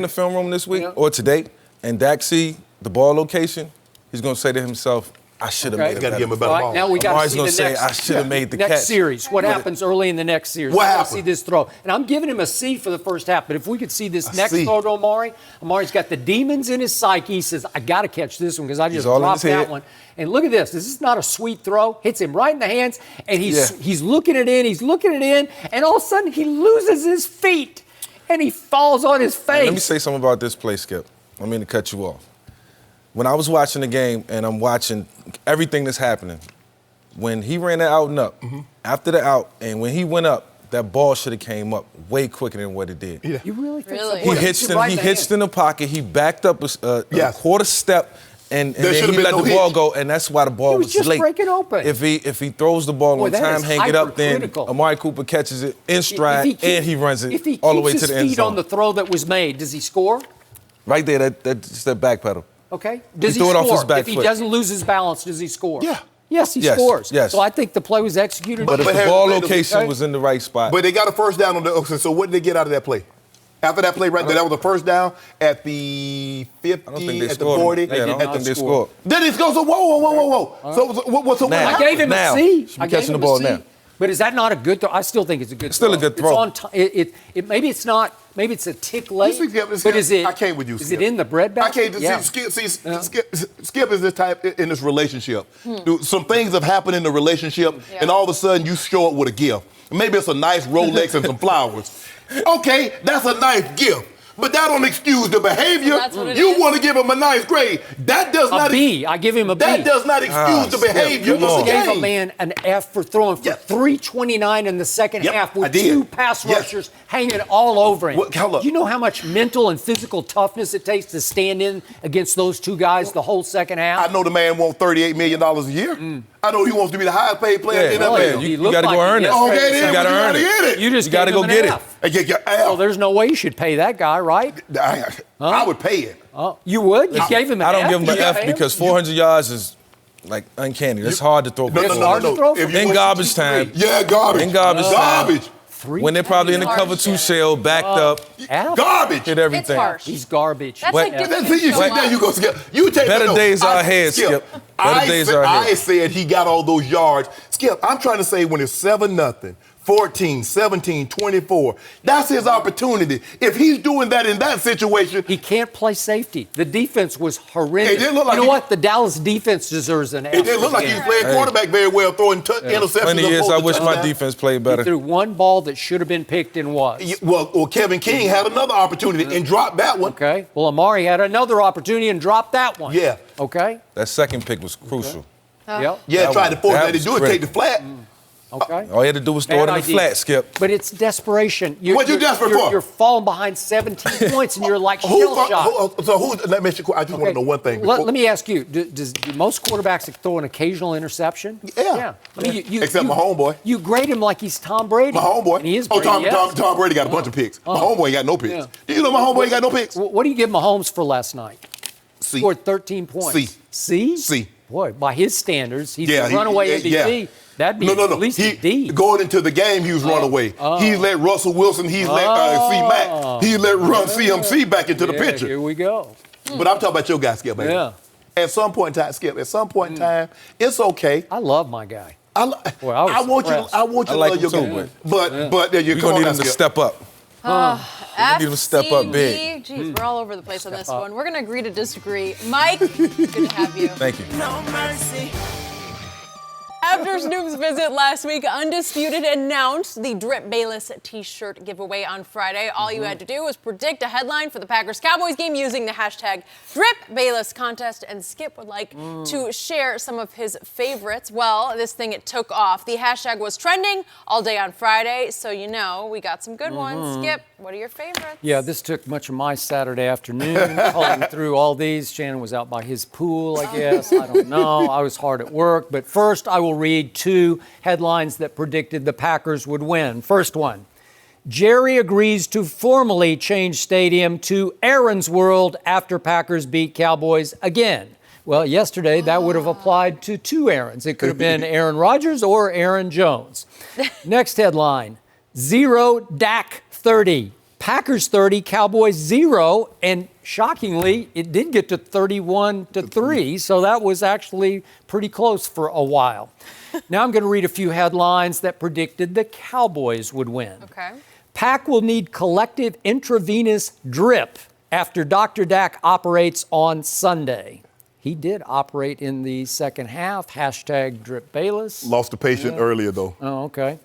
the film room this week or today, and Dak see the ball location, he's going to say to himself, I should have made it. Got to give him a better ball. Now we got to see the next. I should have made the next catch. series. What happens early in the next series? What I happened? see this throw, and I'm giving him a C for the first half. But if we could see this next throw to Amari, Amari's got the demons in his psyche. He says, "I got to catch this one because I just dropped that one." And look at this. This is not a sweet throw. Hits him right in the hands, and he's looking it in. He's looking it in, and all of a sudden he loses his feet, and he falls on his face. Let me say something about this play, Skip. I mean to cut you off. When I was watching the game and I'm watching everything that's happening, when he ran that out and up, after the out, and when he went up, that ball should have came up way quicker than what it did. Yeah. You really think so? He hitched in the pocket. He backed up a quarter step, and then he let the ball go, and that's why the ball was just late. breaking open. If he throws the ball on time, hang it up, then Amari Cooper catches it in stride, and he runs it all the way to the end zone. If he keeps his feet on the throw that was made, does he score? Right there, that's that back pedal. Okay. Does he threw it score? off his back If he foot. doesn't lose his balance, does he score? Yeah. Yes, he scores. Yes. So I think the play was executed. But if the ball location was in the right spot. But they got a first down on the. So what did they get out of that play? After that play, right there, that was the first down at the 50, I don't think they at scored. the 40. Yeah, I don't think they scored. Then it goes, whoa. So what Now. I gave him a C. Should be catching the ball now. But is that not a good throw? I still think it's a good throw. Still a good throw. It's on maybe it's not. Maybe it's a tick late. But is it? I can't with you, Is Skip. it in the bread basket? I can't. Skip is this type in this relationship. Some things have happened in the relationship, and all of a sudden you show up with a gift. Maybe it's a nice Rolex and some flowers. Okay, that's a nice gift. But that don't excuse the behavior. You want to give him a nice grade. That does not. A B. I give him a B. That does not excuse the behavior of the You gave game. a man an F for throwing for 329 in the second half with 2 pass rushers hanging all over him. Do you know how much mental and physical toughness it takes to stand in against those 2 guys the whole second half? I know the man wants $38 million a year. I know he wants to be the highest paid player in the NFL. You got to go earn it. Okay, you got to earn it. You just got to go get it. So there's no way you should pay that guy, right? I would pay it. You would? You gave him an F? I don't give him an F because 400 yards is like uncanny. It's hard to throw. No. In garbage time. Yeah, garbage. In garbage time. Garbage. When they're probably in the cover 2 shell, backed up. Garbage. Hit everything. It's harsh. He's garbage. That's like giving There you go, Skip. You take Better days are ahead, Skip. Better days are ahead. I said he got all those yards. Skip, I'm trying to say when it's 7-0, 14, 17, 24, that's his opportunity. If he's doing that in that situation. He can't play safety. The defense was horrendous. It didn't look like you know what? The Dallas defense deserves an F. It didn't look like he was playing quarterback very well, throwing interceptions. Plenty of years I wish my defense played better. He threw one ball that should have been picked and was. Well, Kevin King had another opportunity and dropped that one. Okay. Well, Amari had another opportunity and dropped that one. Yeah. Okay. That second pick was crucial. Yep. Yeah, tried to force that to do it, take the flat. Okay. All he had to do was throw it in the flat, Skip. But it's desperation. What you desperate for? You're falling behind 17 points and you're like shell-shocked. Let me ask you, I just want to know one thing. Let me ask you, do most quarterbacks throw an occasional interception? Yeah. I mean, Except my homeboy. You grade him like he's Tom Brady. My homeboy. And he is Brady, Tom Brady got a bunch of picks. My homeboy ain't got no picks. Do you know my homeboy ain't got no picks? What do you give Mahomes for last night? C. Scored 13 points. C. C? C. Boy, by his standards, he's a runaway MVP. That'd be at least a D. Going into the game, he was runaway. He let Russell Wilson, he let C-Mac, he let run CMC back into the picture. Here we go. But I'm talking about your guy, Skip, baby. Yeah. At some point in time, Skip, it's okay. I love my guy. I want you to love your guy. But there you We're go. going to need him to step up. F, need him to step C, up big. D. Jeez, we're all over the place on this one. We're going to agree to disagree. Mike, good to have you. Thank you. No mercy. After Snoop's visit last week, Undisputed announced the Drip Bayless t-shirt giveaway on Friday. All you had to do was predict a headline for the Packers-Cowboys game using the hashtag Drip Bayless contest, and Skip would like to share some of his favorites. Well, this thing, it took off. The hashtag was trending all day on Friday, so you know we got some good ones. Skip, what are your favorites? Yeah, this took much of my Saturday afternoon, calling through all these. Shannon was out by his pool, I guess. I don't know. I was hard at work. But first, I will read 2 headlines that predicted the Packers would win. First one, Jerry agrees to formally change stadium to Aaron's World after Packers beat Cowboys again. Well, yesterday, that would have applied to 2 Aarons. It could have been Aaron Rodgers or Aaron Jones. Next headline, 0 Dak 30. Packers 30, Cowboys 0, and shockingly, it did get to 31-3, so that was actually pretty close for a while. Now I'm going to read a few headlines that predicted the Cowboys would win. Okay. Pack will need collective intravenous drip after Dr. Dak operates on Sunday. He did operate in the second half, hashtag Drip Bayless. Lost a patient earlier, though. Oh, okay.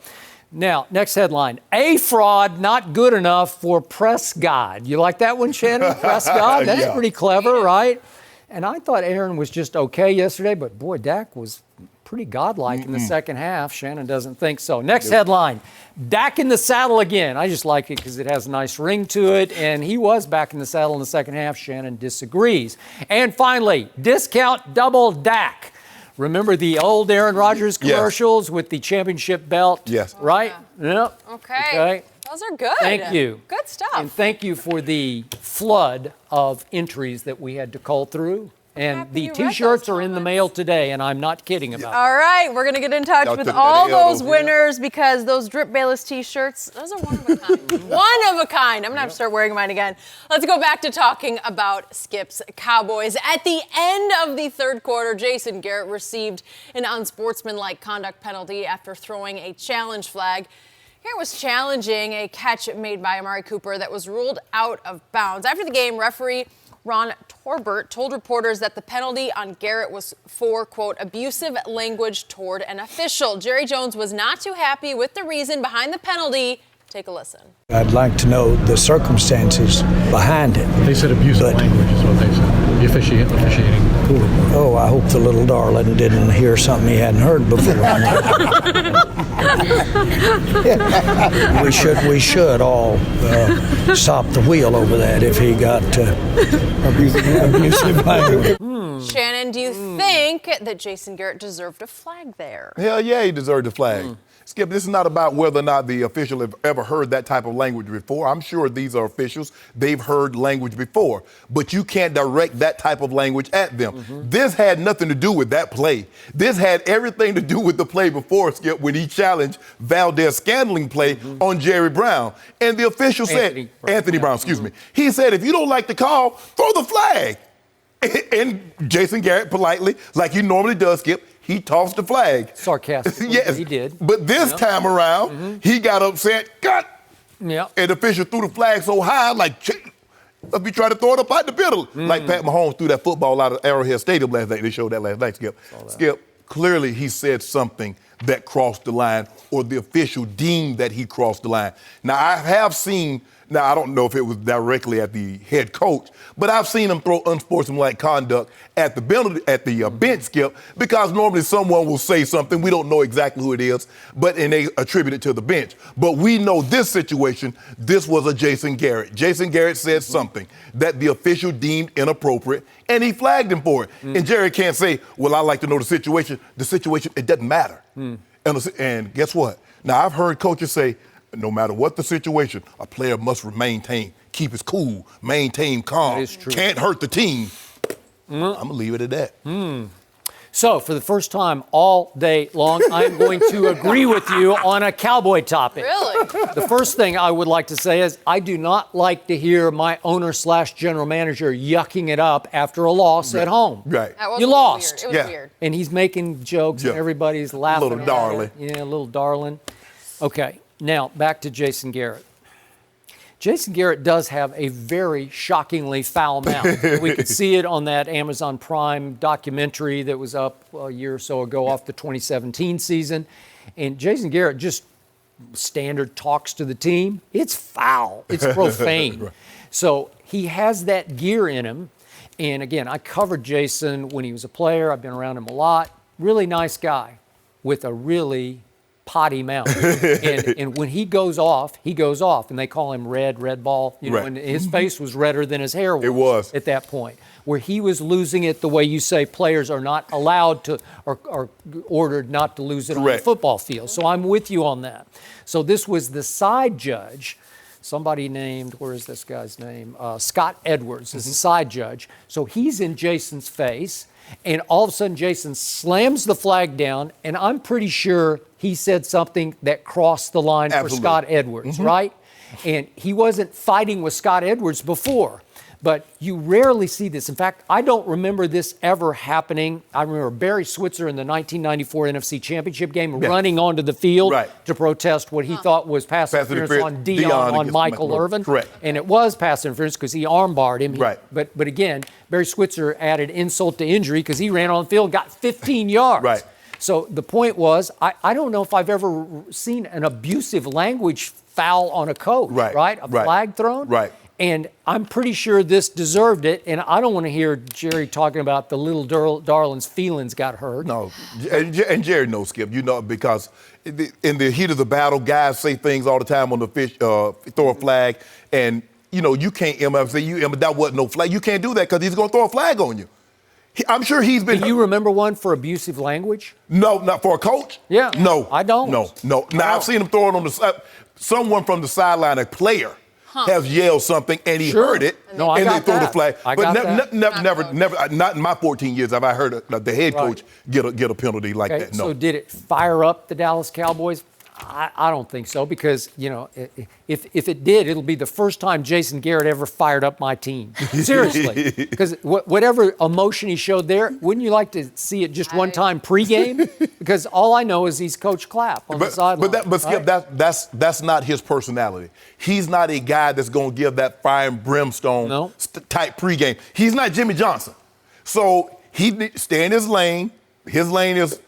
Now, next headline, A fraud not good enough for Prescott. You like that one, Shannon? Prescott? That's pretty clever, right? And I thought Aaron was just okay yesterday, but boy, Dak was pretty godlike in the second half. Shannon doesn't think so. Next headline, Dak in the saddle again. I just like it because it has a nice ring to it, and he was back in the saddle in the second half. Shannon disagrees. And finally, discount double Dak. Remember the old Aaron Rodgers commercials with the championship belt? Yes. Right? Yep. Okay. Those are good. Thank you. Good stuff. And thank you for the flood of entries that we had to cull through. And the T-shirts are in the mail today, and I'm not kidding about that. All right, we're going to get in touch with all those winners because those Drip Bayless T-shirts, those are one of a kind. One of a kind. I'm going to have to start wearing mine again. Let's go back to talking about Skip's Cowboys. At the end of the third quarter, Jason Garrett received an unsportsmanlike conduct penalty after throwing a challenge flag. Garrett was challenging a catch made by Amari Cooper that was ruled out of bounds. After the game, referee Ron Torbert told reporters that the penalty on Garrett was for, quote, abusive language toward an official. Jerry Jones was not too happy with the reason behind the penalty. Take a listen. I'd like to know the circumstances behind it. They said abusive language is what they said. The officiating. Oh, I hope the little darling didn't hear something he hadn't heard before. We should all stop the wheel over that if he got abusive language. Shannon, do you think that Jason Garrett deserved a flag there? Hell yeah, he deserved a flag. Skip, this is not about whether or not the official have ever heard that type of language before. I'm sure these are officials. They've heard language before. But you can't direct that type of language at them. This had nothing to do with that play. This had everything to do with the play before, Skip, when he challenged Valdez-Scantling play on Jerry Brown. And the official said, Anthony Brown, excuse me. He said, if you don't like the call, throw the flag. And Jason Garrett politely, like he normally does, Skip, he tossed the flag. Sarcastic. Yes, he did. But this time around, he got upset, cut. Yeah. And the official threw the flag so high, like, let me try to throw it up out the middle. Like Pat Mahomes threw that football out of Arrowhead Stadium last night. They showed that last night, Skip. Skip, clearly he said something that crossed the line, or the official deemed that he crossed the line. Now, I have seen, now I don't know if it was directly at the head coach, but I've seen him throw unsportsmanlike conduct at the bench, Skip, because normally someone will say something, we don't know exactly who it is, and they attribute it to the bench. But we know this situation, this was a Jason Garrett. Jason Garrett said something that the official deemed inappropriate, and he flagged him for it. And Jerry can't say, well, I like to know the situation. The situation, it doesn't matter. And guess what? Now, I've heard coaches say, no matter what the situation, a player must maintain, keep his cool, maintain calm. That is true. Can't hurt the team. I'm going to leave it at that. So, for the first time all day long, I'm going to agree with you on a Cowboy topic. Really? The first thing I would like to say is I do not like to hear my owner/general manager yucking it up after a loss at home. Right. That was You a little lost. Weird. It was weird. And he's making jokes, and everybody's laughing. Little at darling. him. Yeah, little darling. Okay, now back to Jason Garrett. Jason Garrett does have a very shockingly foul mouth. We could see it on that Amazon Prime documentary that was up a year or so ago off the 2017 season. And Jason Garrett just standard talks to the team. It's foul. It's profane. Right. So he has that gear in him. And again, I covered Jason when he was a player. I've been around him a lot. Really nice guy with a really potty mouth. and when he goes off, and they call him red ball. You know, and his face was redder than his hair was. It was. At that point, where he was losing it the way you say players are not allowed to, or ordered not to lose it on the football field. So I'm with you on that. So this was the side judge, somebody named, where is this guy's name? Scott Edwards is the side judge. So he's in Jason's face. And all of a sudden, Jason slams the flag down, and I'm pretty sure he said something that crossed the line for Scott Edwards, right? And he wasn't fighting with Scott Edwards before, but you rarely see this. In fact, I don't remember this ever happening. I remember Barry Switzer in the 1994 NFC Championship game running onto the field to protest what he thought was pass interference on Dion on Michael Irvin. Correct. And it was pass interference because he armbarred him. But again, Barry Switzer added insult to injury because he ran on the field and got 15 yards. So the point was, I don't know if I've ever seen an abusive language foul on a coach, a flag thrown. And I'm pretty sure this deserved it. And I don't want to hear Jerry talking about the little darling's feelings got hurt. No, and Jerry knows, Skip, you know, because in the heat of the battle, guys say things all the time on the fish, throw a flag, and, you know, you can't say, that wasn't no flag. You can't do that because he's going to throw a flag on you. I'm sure he's been. Do you remember one for abusive language? No, not for a coach. Yeah. No. I don't. No. Now, I've seen him throw it on the side. Someone from the sideline, a player, has yelled something and he heard it, and they throw the flag. But never, not in my 14 years have I heard the head coach get a penalty like that. No. So did it fire up the Dallas Cowboys? I don't think so because, you know, if it did, it'll be the first time Jason Garrett ever fired up my team. Seriously. Because whatever emotion he showed there, wouldn't you like to see it just one time pregame? Because all I know is he's Coach Clapp on the sideline. But Skip, that's not his personality. He's not a guy that's going to give that fire and brimstone type pregame. He's not Jimmy Johnson. So he stay in his lane. His lane is,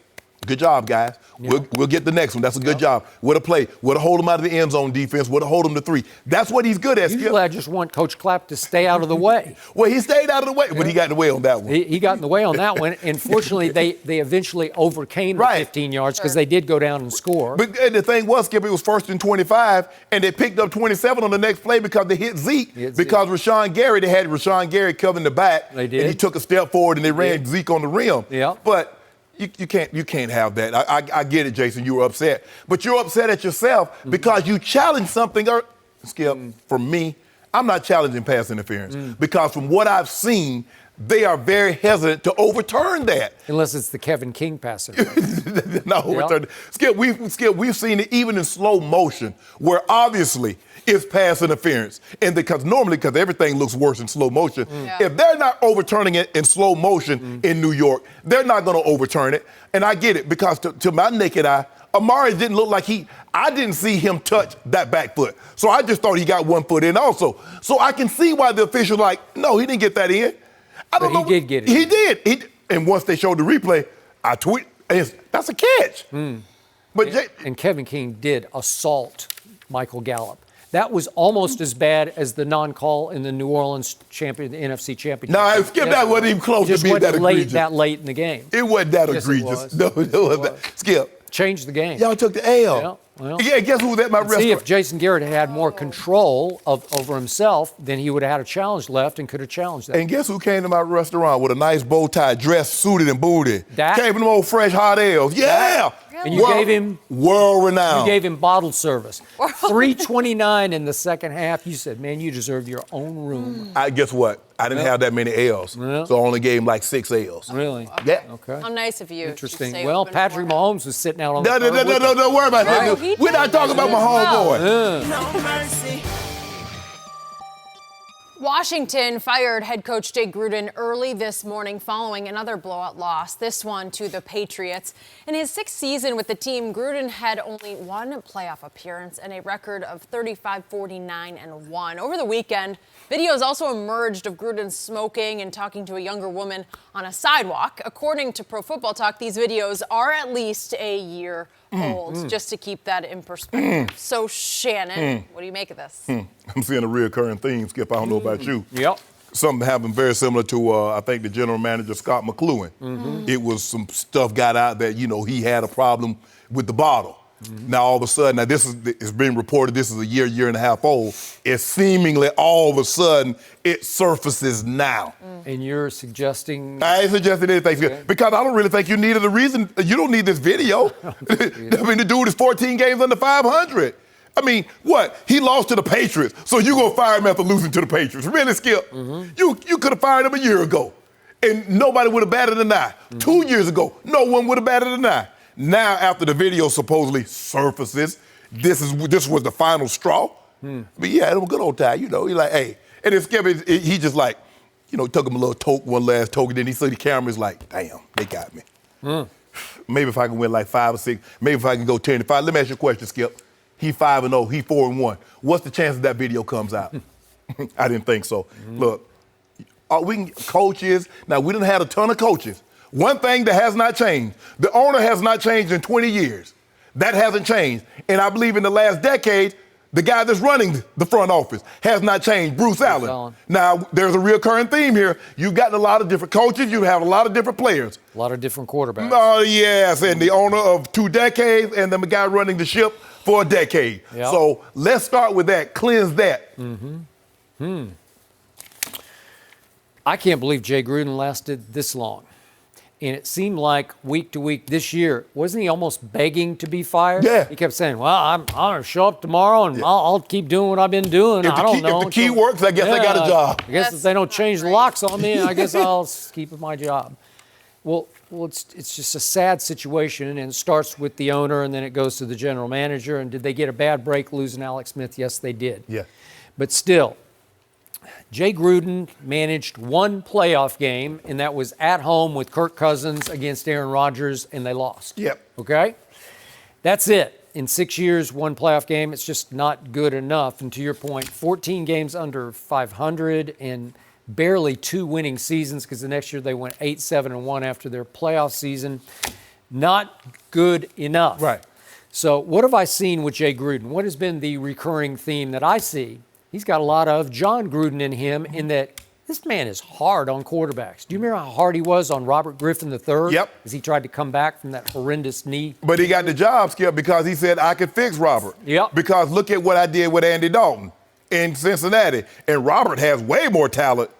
good job, guys. We'll get the next one. That's a good job. What a play. What to hold him out of the end zone defense. What to hold him to 3. That's what he's good at, Skip. Usually I just want Coach Clapp to stay out of the way. Well, he stayed out of the way, but he got in the way on that one. He got in the way on that one, and fortunately they eventually overcame the 15 yards because they did go down and score. But the thing was, Skip, it was 1st and 25, and they picked up 27 on the next play because they hit Zeke. Because Rashawn Gary, they had Rashawn Gary covering the back. They did. And he took a step forward and they ran Zeke on the rim. Yeah. But you can't have that. I get it, Jason. You were upset. But you're upset at yourself because you challenged something. Skip, for me, I'm not challenging pass interference because from what I've seen, they are very hesitant to overturn that. Unless it's the Kevin King pass interference. Overturn. Skip, we've seen it even in slow motion where obviously it's pass interference. And because everything looks worse in slow motion. If they're not overturning it in slow motion in New York, they're not going to overturn it. And I get it because to my naked eye, Amari didn't look like I didn't see him touch that back foot. So I just thought he got one foot in also. So I can see why the official's like, no, he didn't get that in. I don't know. He did get it. He did. And once they showed the replay, I tweeted, that's a catch. But and Kevin King did assault Michael Gallup. That was almost as bad as the non-call in the New Orleans the NFC Championship. No, Skip, that wasn't even close to being that egregious. That late in the game. It wasn't that egregious. No, it wasn't. Skip. Changed the game. Y'all took the L. Guess who was at my restaurant? See, if Jason Garrett had more control over himself, then he would have had a challenge left and could have challenged that. And guess who came to my restaurant with a nice bow tie, dressed, suited, and booted? Dak? Came from them old fresh hot ales. Yeah! And you gave him world-renowned. You gave him bottle service. 3:29 in the second half. You said, man, you deserve your own room. Guess what? I didn't have that many L's, so I only gave him like 6 L's. Really? Yeah. Okay. How nice of you. Interesting. Well, Patrick Mahomes was sitting out on the No, don't worry about that. We're not talking about my homeboy. No mercy. Washington fired head coach Jay Gruden early this morning following another blowout loss, this one to the Patriots. In his 6th season with the team, Gruden had only one playoff appearance and a record of 35-49-1. Over the weekend, videos also emerged of Gruden smoking and talking to a younger woman on a sidewalk. According to Pro Football Talk, these videos are at least a year old, just to keep that in perspective. So, Shannon, what do you make of this? I'm seeing a reoccurring theme, Skip. I don't know about you. Yep. Something happened very similar to, I think, the general manager, Scott McLuhan. It was some stuff got out that, he had a problem with the bottle. Now, all of a sudden, now this is being reported, this is a year and a half old. It's seemingly all of a sudden, it surfaces now. And you're suggesting? I ain't suggesting anything, because I don't really think you needed a reason. You don't need this video. The dude is 14 games under 500. I mean, what? He lost to the Patriots, so you're going to fire him after losing to the Patriots. Really, Skip? You could have fired him a year ago, and nobody would have batted an eye. 2 years ago, no one would have batted an eye. Now, after the video supposedly surfaces, this was the final straw. But yeah, it was a good old time, He's like, hey. And then Skip, he just like, took him a little toke, one last toke, and then he saw the camera, he's like, damn, they got me. Maybe if I can win like 5 or 6, maybe if I can go 10 to 5. Let me ask you a question, Skip. He 5-0, he 4-1. What's the chance that video comes out? I didn't think so. Look, coaches, now we didn't have a ton of coaches. One thing that has not changed, the owner has not changed in 20 years. That hasn't changed. And I believe in the last decade, the guy that's running the front office has not changed, Bruce Allen. Now, there's a recurring theme here. You've gotten a lot of different coaches. You have a lot of different players. A lot of different quarterbacks. Oh, yes, and the owner of 2 decades and the guy running the ship for a decade. Yep. So let's start with that. Cleanse that. I can't believe Jay Gruden lasted this long. And it seemed like week to week this year, wasn't he almost begging to be fired? Yeah. He kept saying, well, I'm going to show up tomorrow and I'll keep doing what I've been doing. I don't know. If the key works, I guess I got a job. I guess if they don't change the locks on me, I guess I'll keep my job. Well, it's just a sad situation, and it starts with the owner, and then it goes to the general manager. And did they get a bad break losing Alex Smith? Yes, they did. Yeah. But still, Jay Gruden managed one playoff game, and that was at home with Kirk Cousins against Aaron Rodgers, and they lost. Yep. Okay? That's it. In 6 years, one playoff game, it's just not good enough. And to your point, 14 games under 500 and barely 2 winning seasons, because the next year they went 8-7-1 after their playoff season. Not good enough. Right. So what have I seen with Jay Gruden? What has been the recurring theme that I see? He's got a lot of John Gruden in him, in that this man is hard on quarterbacks. Do you remember how hard he was on Robert Griffin III? Yep. As he tried to come back from that horrendous knee. But he got the job, Skip, because he said, I could fix Robert. Yep. Because look at what I did with Andy Dalton in Cincinnati. And Robert has way more talent.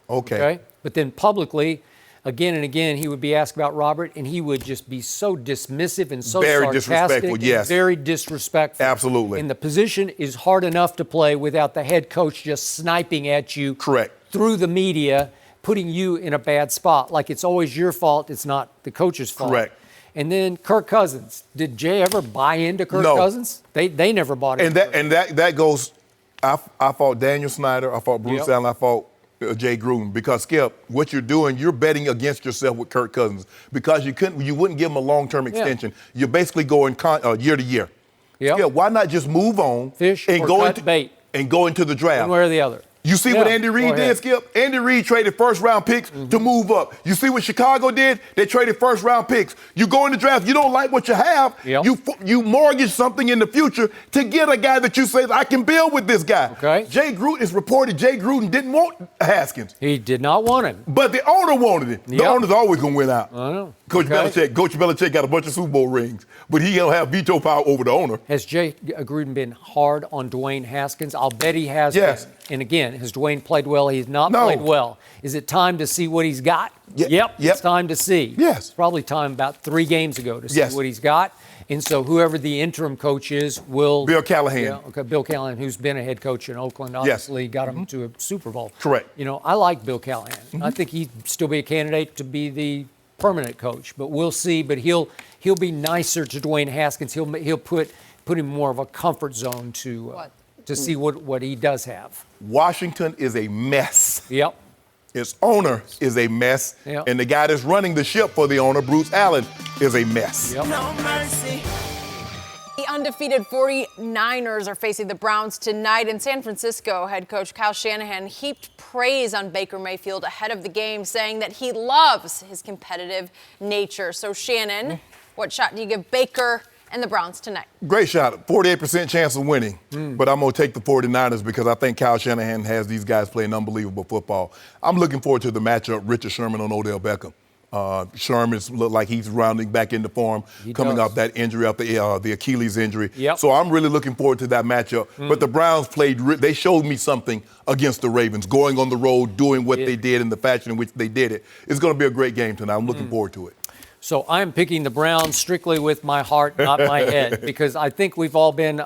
Okay. But then publicly, again and again, he would be asked about Robert, and he would just be so dismissive and so very sarcastic. Disrespectful, yes. Very disrespectful. Absolutely. And the position is hard enough to play without the head coach just sniping at you. Correct. Through the media, putting you in a bad spot. Like it's always your fault, it's not the coach's fault. Correct. And then Kirk Cousins. Did Jay ever buy into Kirk Cousins? They never bought into And that goes, I fought Daniel Snyder, I fought Bruce Allen, I fought Jay Gruden, because Skip, what you're doing, you're betting against yourself with Kirk Cousins, because you wouldn't give him a long-term extension. You're basically going year to year. Skip, why not just move on and go into the draft? One way or the other. You see what Andy Reid did, Skip? Andy Reid traded first-round picks to move up. You see what Chicago did? They traded first-round picks. You go in the draft, you don't like what you have, you mortgage something in the future to get a guy that you say, I can build with this guy. Okay. Jay Gruden is reported Jay Gruden didn't want Haskins. He did not want him. But the owner wanted him. The owner's always going to win out. I know. Coach Belichick got a bunch of Super Bowl rings, but he don't have veto power over the owner. Has Jay Gruden been hard on Dwayne Haskins? I'll bet he has. Yes. And again, has Dwayne played well? He's not played well. Is it time to see what he's got? Yep. It's time to see. Yes. It's probably time about 3 games ago to see what he's got. And so whoever the interim coach is will... Bill Callahan. Bill Callahan, who's been a head coach in Oakland, obviously got him to a Super Bowl. Correct. I like Bill Callahan. I think he'd still be a candidate to be the permanent coach, but we'll see. But he'll be nicer to Dwayne Haskins. He'll put him more of a comfort zone to... to see what he does have. Washington is a mess. Yep. Its owner is a mess. Yep. And the guy that's running the ship for the owner, Bruce Allen, is a mess. Yep. No mercy. The undefeated 49ers are facing the Browns tonight in San Francisco. Head coach Kyle Shanahan heaped praise on Baker Mayfield ahead of the game, saying that he loves his competitive nature. So, Shannon, what shot do you give Baker and the Browns tonight? Great shot. 48% chance of winning. But I'm going to take the 49ers because I think Kyle Shanahan has these guys playing unbelievable football. I'm looking forward to the matchup, Richard Sherman on Odell Beckham. Sherman's look like he's rounding back into form, coming off that injury, off the Achilles injury. Yep. So I'm really looking forward to that matchup. But the Browns they showed me something against the Ravens, going on the road, doing what they did in the fashion in which they did it. It's going to be a great game tonight. I'm looking forward to it. So I'm picking the Browns strictly with my heart, not my head, because I think we've all been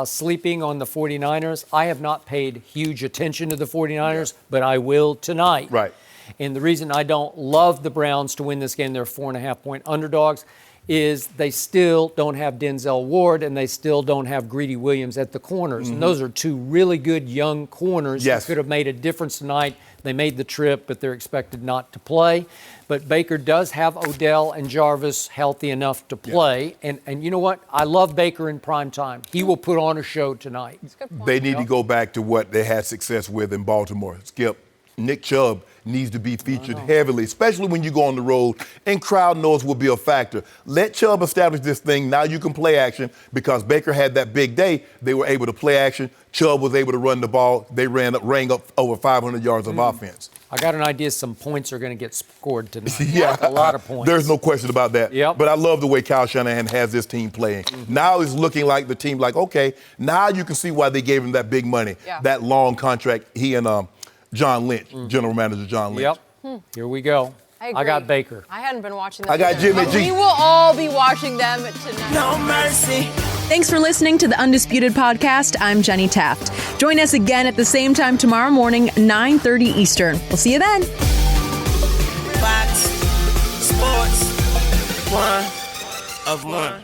sleeping on the 49ers. I have not paid huge attention to the 49ers, but I will tonight. Right. And the reason I don't love the Browns to win this game, they're 4.5-point underdogs, is they still don't have Denzel Ward and they still don't have Greedy Williams at the corners. And those are two really good young corners that could have made a difference tonight. They made the trip, but they're expected not to play. But Baker does have Odell and Jarvis healthy enough to play. And you know what? I love Baker in prime time. He will put on a show tonight. They need to go back to what they had success with in Baltimore. Skip, Nick Chubb needs to be featured heavily, especially when you go on the road, and crowd noise will be a factor. Let Chubb establish this thing. Now you can play action because Baker had that big day. They were able to play action. Chubb was able to run the ball. They rang up over 500 yards of offense. I got an idea some points are going to get scored tonight. Yeah, a lot of points. There's no question about that. Yep. But I love the way Kyle Shanahan has this team playing. Now it's looking like the team, like, okay, now you can see why they gave him that big money, that long contract, he and John Lynch, general manager John Lynch. Yep. Here we go. I got Baker. I hadn't been watching them. I got Jimmy G. We will all be watching them tonight. No mercy. Thanks for listening to the Undisputed Podcast. I'm Jenny Taft. Join us again at the same time tomorrow morning, 9:30 Eastern. We'll see you then. Fox Sports. One of one.